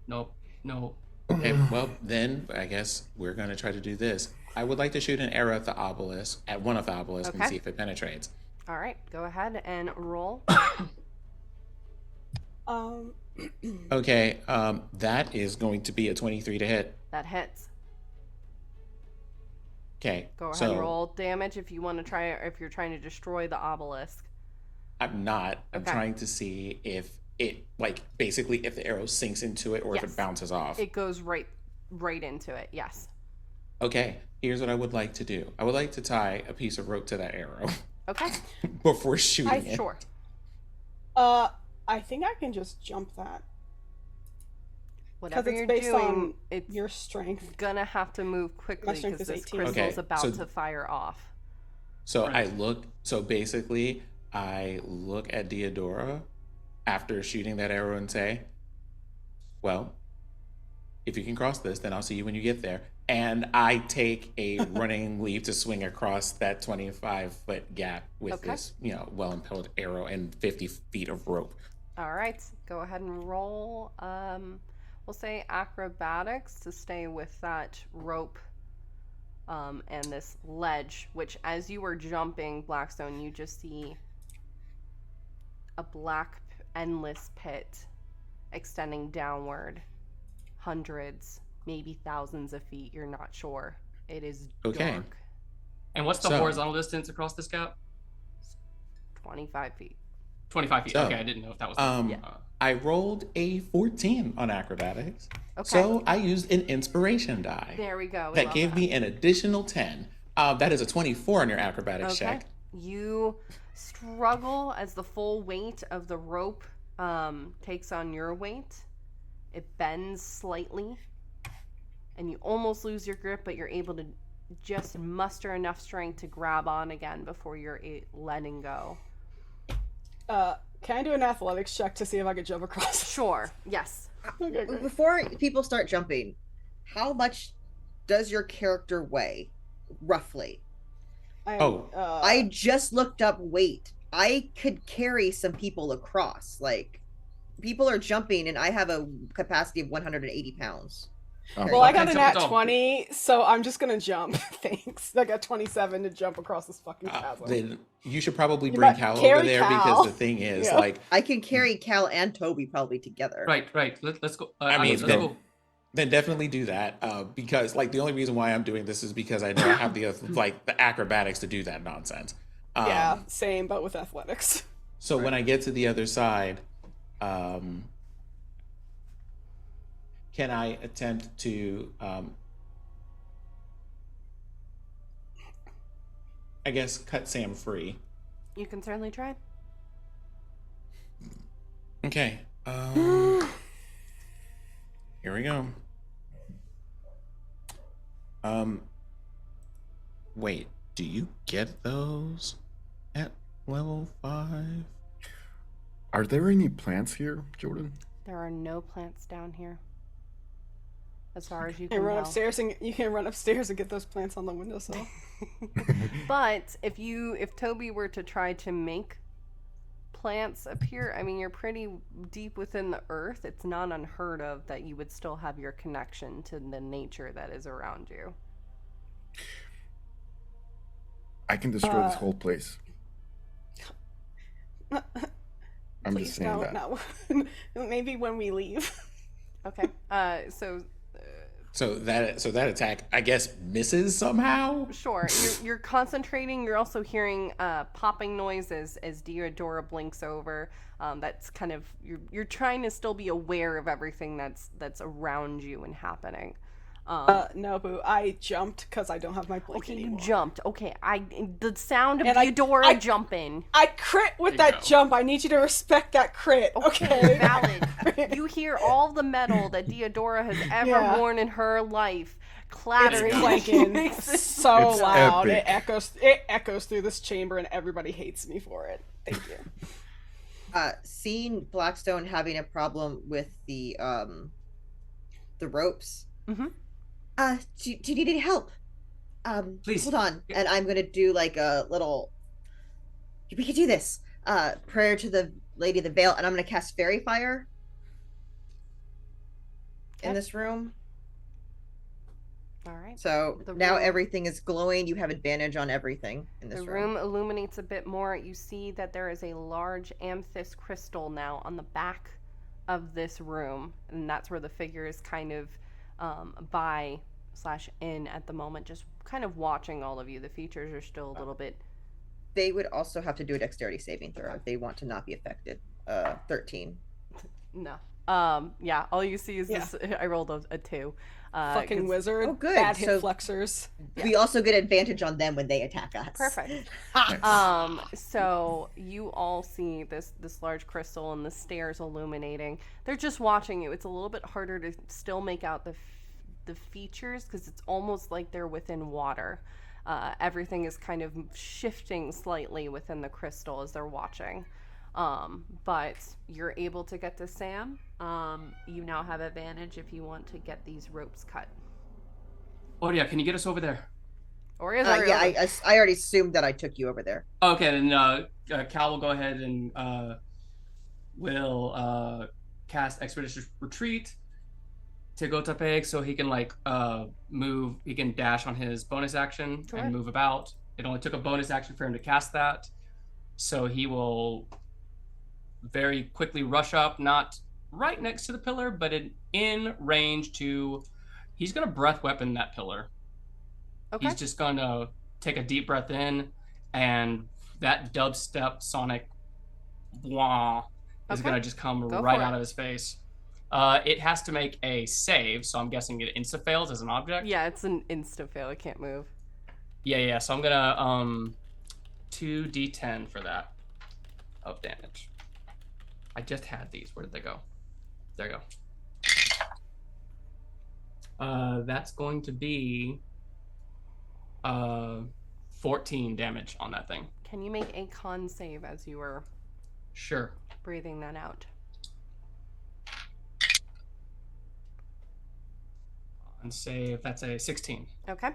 Nope. No. Okay, well then I guess we're gonna try to do this. I would like to shoot an arrow at the obelisk, at one of the obelisks, and Okay. see if it penetrates. All right, go ahead and roll. Okay, that is going to be a 23 to hit. That hits. Okay, Go ahead so and roll damage if you want to try, if you're trying to destroy the obelisk. I'm not. I'm Okay. trying to see if it, like, basically if the arrow sinks into it or if Yes. it bounces off. It goes right into it. Yes. Okay, here's what I would like to do. I would like to tie a piece of rope to that arrow Okay. before shooting it. Sure. I think I can just jump that. Whatever it's you're based doing, on it's your strength. gonna have to move quickly strength because is this 18. crystal's Okay, about so- to fire off. So Right. so basically I look at Deodora after shooting that arrow and say, well, if you can cross this, then I'll see you when you get there. And I take a running leap to swing across that 25-foot gap with Okay. this, well-impelled arrow and 50 feet of rope. All right, go ahead and roll. We'll say acrobatics to stay with that rope and this ledge, which as you were jumping, Blackstone, you just see a black, endless pit extending downward, hundreds, maybe thousands of feet. You're not sure. It is Okay. dark. And what's the So- horizontal distance across this gap? 25 feet. 25 feet. So, Okay, I didn't know if that was. I rolled a 14 on acrobatics. Okay. So I used an inspiration die. There we go. We That love gave that. me an additional 10. That is a 24 on your acrobatics Okay. check. You struggle as the full weight of the rope takes on your weight. It bends slightly, and you almost lose your grip, but you're able to just muster enough strength to grab on again before you're letting go. Can I do an athletics check to see if I can jump across? Sure. Yes. Okay, great. Before people start jumping, how much does your character weigh, roughly? I just looked up weight. I could carry some people across. Like, people are jumping, and I have a capacity of 180 pounds. Well, I got an at 20, so I'm just gonna jump. Thanks. I got 27 to jump across this fucking chasm. Then you should probably bring Cal over there because the thing is, like, I can carry Cal and Toby probably together. Right. Let's go. I mean, then definitely do that because, like, the only reason why I'm doing this is because I know I have the like the acrobatics to do that nonsense. Yeah, same, but with athletics. So when I get to the other side, can I attempt to, I guess, cut Sam free? You can certainly try. Okay. Here we go. Wait, do you get those at level 5? Are there any plants here, Jordan? There are no plants down here. As far as you can tell. You can run upstairs and get those plants on the windowsill. But if Toby were to try to make plants appear, I mean, you're pretty deep within the earth. It's not unheard of that you would still have your connection to the nature that is around you. I can destroy this whole place. I'm just saying that. No. Maybe when we leave. Okay. So that attack, I guess, misses somehow? Sure. You're concentrating. You're also hearing popping noises as Diodora blinks over. That's kind of you're trying to still be aware of everything that's around you and happening. No, Boo. I jumped because I don't have my blink anymore. You jumped. Okay. The sound of Diodora jumping. I crit with that jump. I need you to respect that crit. Okay. Valid. You hear all the metal that Diodora has ever worn in her life clattering. It's clanking so it's loud. Epic. It echoes through this chamber, and everybody hates me for it. Thank you. Seeing Blackstone having a problem with the ropes. Mm-hmm. Do you need any help? Please hold on, and I'm gonna do like a little. We can do this. Prayer to the Lady of the Veil, and I'm gonna cast Fairy Fire in this room. All right. So now everything is glowing. You have advantage on everything in this room. The room illuminates a bit more. You see that there is a large amethyst crystal now on the back of this room, and that's where the figure is kind of by/in at the moment, just kind of watching all of you. The features are still a little bit. They would also have to do a dexterity saving throw if they want to not be affected. 13. No. Yeah, all you see is this. I rolled a 2. Fucking wizard. Oh, good. Bad hit So flexors. We also get advantage on them when they attack us. Perfect. So you all see this large crystal and the stairs illuminating. They're just watching you. It's a little bit harder to still make out the features because it's almost like they're within water. Everything is kind of shifting slightly within the crystal as they're watching. But you're able to get to Sam. You now have advantage if you want to get these ropes cut. Oria, can you get us over there? Oria's I already assumed that I took you over there. Okay, then Cal will go ahead and will cast Expeditious Retreat to Gotapeg so he can move. He can dash on his bonus action and move about. It only took a bonus action for him to cast that, so he will very quickly rush up, not right next to the pillar, but in range to. He's gonna breath weapon that pillar. Okay. He's just gonna take a deep breath in, and that dubstep sonic wah is gonna just come right out of his face. It has to make a save, so I'm guessing it insta fails as an object. Yeah, it's an insta fail. It can't move. Yeah. So I'm gonna 2d10 for that of damage. I just had these. Where did they go? There you go. That's going to be 14 damage on that thing. Can you make a con save as you were Sure. breathing that out? And save, that's a 16. Okay.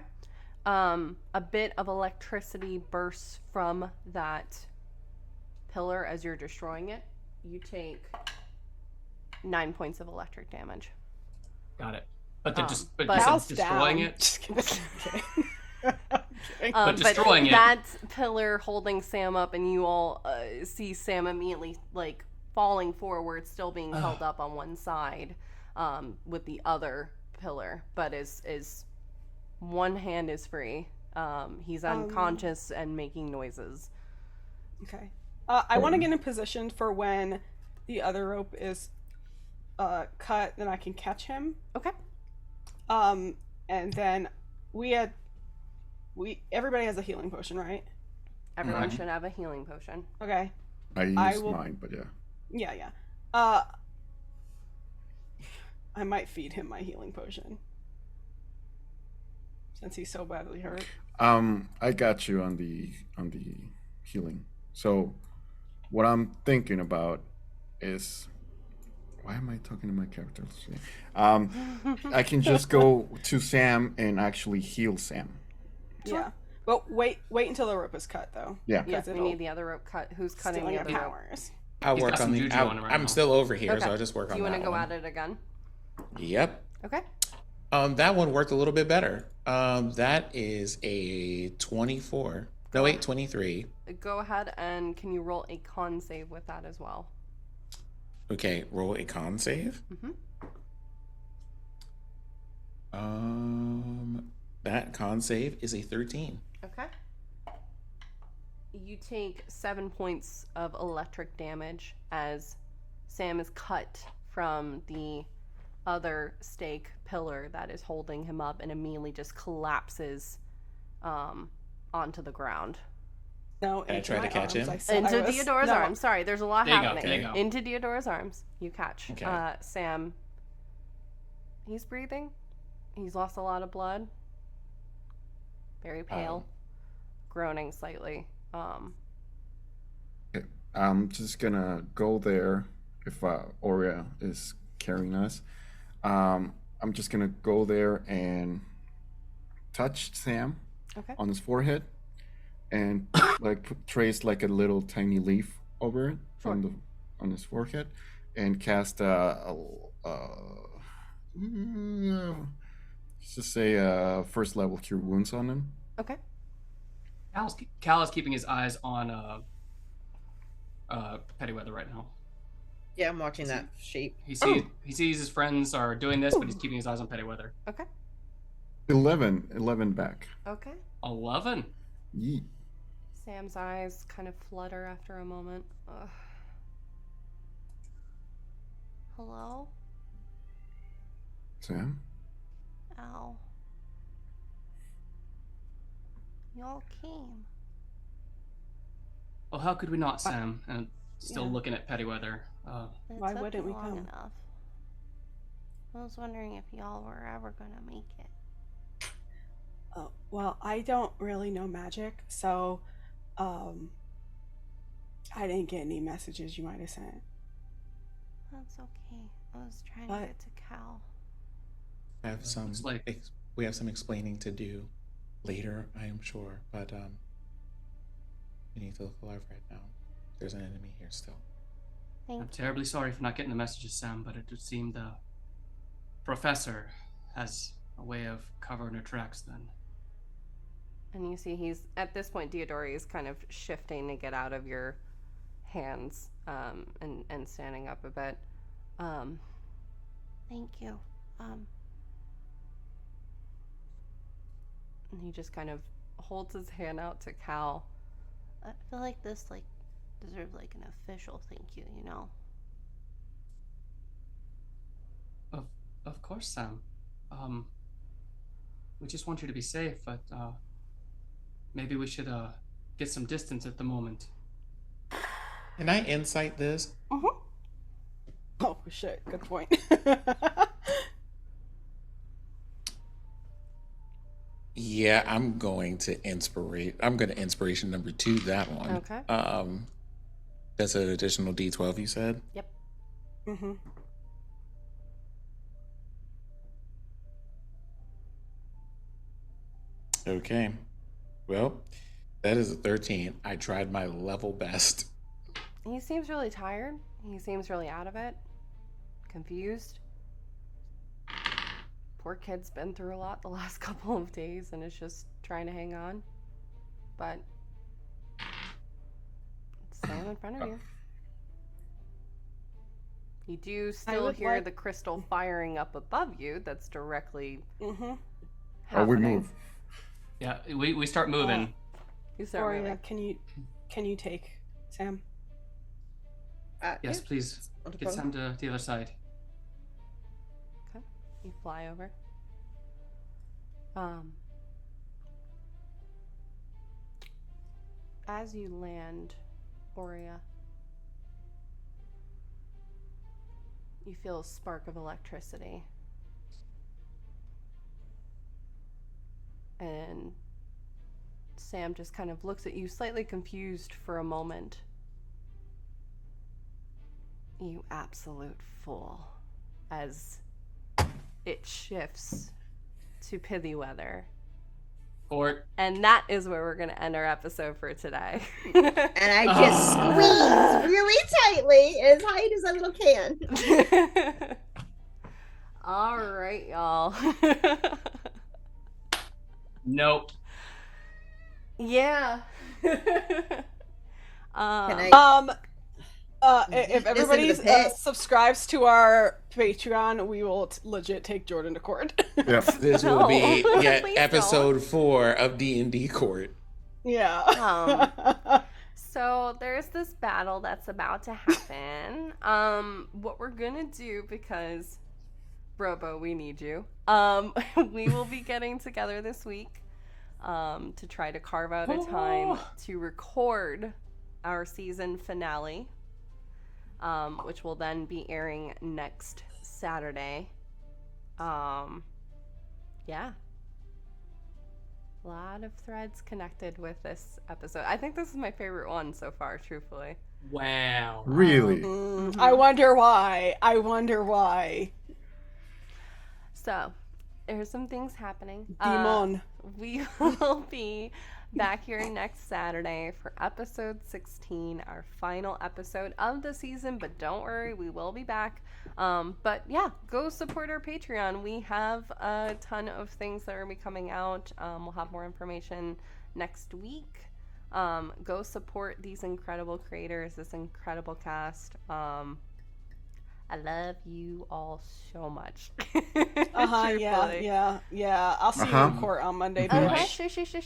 A bit of electricity bursts from that pillar as you're destroying it. You take 9 points of electric damage. Got it. But you said Cal's destroying down. it? Just kidding. But destroying it. That pillar holding Sam up, and you all see Sam immediately like falling forward, still being held up on one side with the other pillar, but is one hand is free. He's unconscious and making noises. Okay. I want to get in position for when the other rope is cut, then I can catch him. Okay. And then everybody has a healing potion, right? Everyone should have a healing potion. Okay. I use mine, but yeah. Yeah. I might feed him my healing potion since he's so badly hurt. I got you on the healing. So what I'm thinking about is, why am I talking to my character? I can just go to Sam and actually heal Sam. Yeah, but wait until the rope is cut, though. Yeah. Yes, we need the other rope cut. Who's cutting the other rope? Powers. I'll He's work got on some the. juju on it right I'm now. still over here, Okay. so I'll just work on that. Do you want to go one. at it again? Yep. Okay. That one worked a little bit better. That is a 24. No, wait, 23. Go ahead and can you roll a con save with that as well? Okay, roll a con save. That con save is a 13. Okay. You take 7 points of electric damage as Sam is cut from the other stake pillar that is holding him up and immediately just collapses onto the ground. No, Can I try to catch him? Into Deodora's arms. Sorry, there's a lot There you go, happening. there you go. Into Deodora's arms. You catch. Okay. Sam. He's breathing. He's lost a lot of blood. Very pale. Groaning slightly. Okay. I'm just gonna go there if Aurea is carrying us. I'm just gonna go there and touch Sam on his forehead and trace like a little tiny leaf over it on his forehead and cast just say first level cure wounds on him. Okay. Cal is keeping his eyes on Pithyweather right now. Yeah, I'm watching that shape. He sees his friends are doing this, but he's keeping his eyes on Pithyweather. Okay. 11 back. Okay. 11. Yeet. Sam's eyes kind of flutter after a moment. Ugh. Hello? Sam? Ow. Y'all came. Well, how could we not, Sam? And still looking at Pithyweather. Why wouldn't we come? Enough. I was wondering if y'all were ever gonna make it. Oh, well, I don't really know magic, so I didn't get any messages you might have sent. That's okay. I was trying to get to Cal. I have some. We have some explaining to do later, I am sure, but we need to look alive right now. There's an enemy here still. I'm terribly sorry for not getting the messages, Sam, but it would seem the professor has a way of covering her tracks then. And you see he's, at this point, Deodora is kind of shifting to get out of your hands and standing up a bit. Thank you. And he just kind of holds his hand out to Cal. I feel like this, deserves, an official thank you, you know? Of course, Sam. We just want you to be safe, but maybe we should get some distance at the moment. Can I insight this? Oh shit, good point. Yeah, I'm going to inspiration number 2 that one. Okay. That's an additional D12 you said? Yep. Mm-hmm. Okay. Well, that is a 13. I tried my level best. He seems really tired. He seems really out of it. Confused. Poor kid's been through a lot the last couple of days and is just trying to hang on. But it's Sam in front of you. You do still hear the crystal firing up above you. That's directly Mm-hmm. Oh, we happening. move. Yeah, we start moving. You start Or moving. can you take Sam? Yes, please. Not a Get problem. Sam to the other side. Okay. You fly over. As you land, Aurea, you feel a spark of electricity. And Sam just kind of looks at you, slightly confused for a moment. You absolute fool. As it shifts to Pithyweather. Or And that is where we're going to end our episode for today. And I just squeeze really tightly, as tight as I little can. All right, y'all. nope. Yeah. Can I? If This everybody into the pit. subscribes to our Patreon, we will legit take Jordan to court. Yeah. This will No, be please episode 4 of D&D Court. Yeah. So there's this battle that's about to happen. What we're gonna do, because Robo, we need you. We will be getting together this week to try to carve out a time to record our season finale, which will then be airing next Saturday. Yeah. A lot of threads connected with this episode. I think this is my favorite one so far, truthfully. Wow. Really? I wonder why. So, there's some things happening. Demon. We will be back here next Saturday for episode 16, our final episode of the season, but don't worry, we will be back. But yeah, go support our Patreon. We have a ton of things that are be coming out. We'll have more information next week. Go support these incredible creators, this incredible cast. I love you all so much. Yeah. I'll see you in court on Monday. bitch.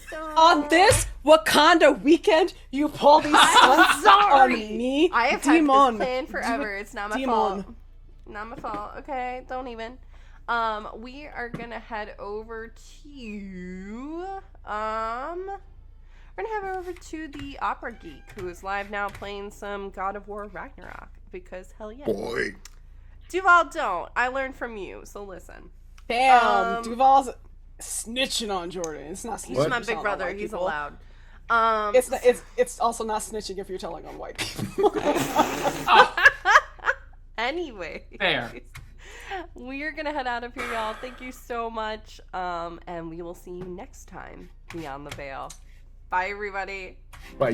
So On this Wakanda weekend, you pull these stunts on me. I have Demon. had this plan forever. It's not my Demon. fault. Not my fault. Okay, don't even. We are gonna head over to we're gonna head over to the Opera Geek, who is live now playing some God of War Ragnarok, because hell yeah. Boy. Duval, don't. I learned from you, so listen. Damn, Duval's snitching on Jordan. It's not snitching. He's my if big you're telling on brother. white He's people. allowed. It's also not snitching if you're telling on white people. Anyway. Fair. We are gonna head out of here, y'all. Thank you so much. And we will see you next time beyond the veil. Bye, everybody. Bye.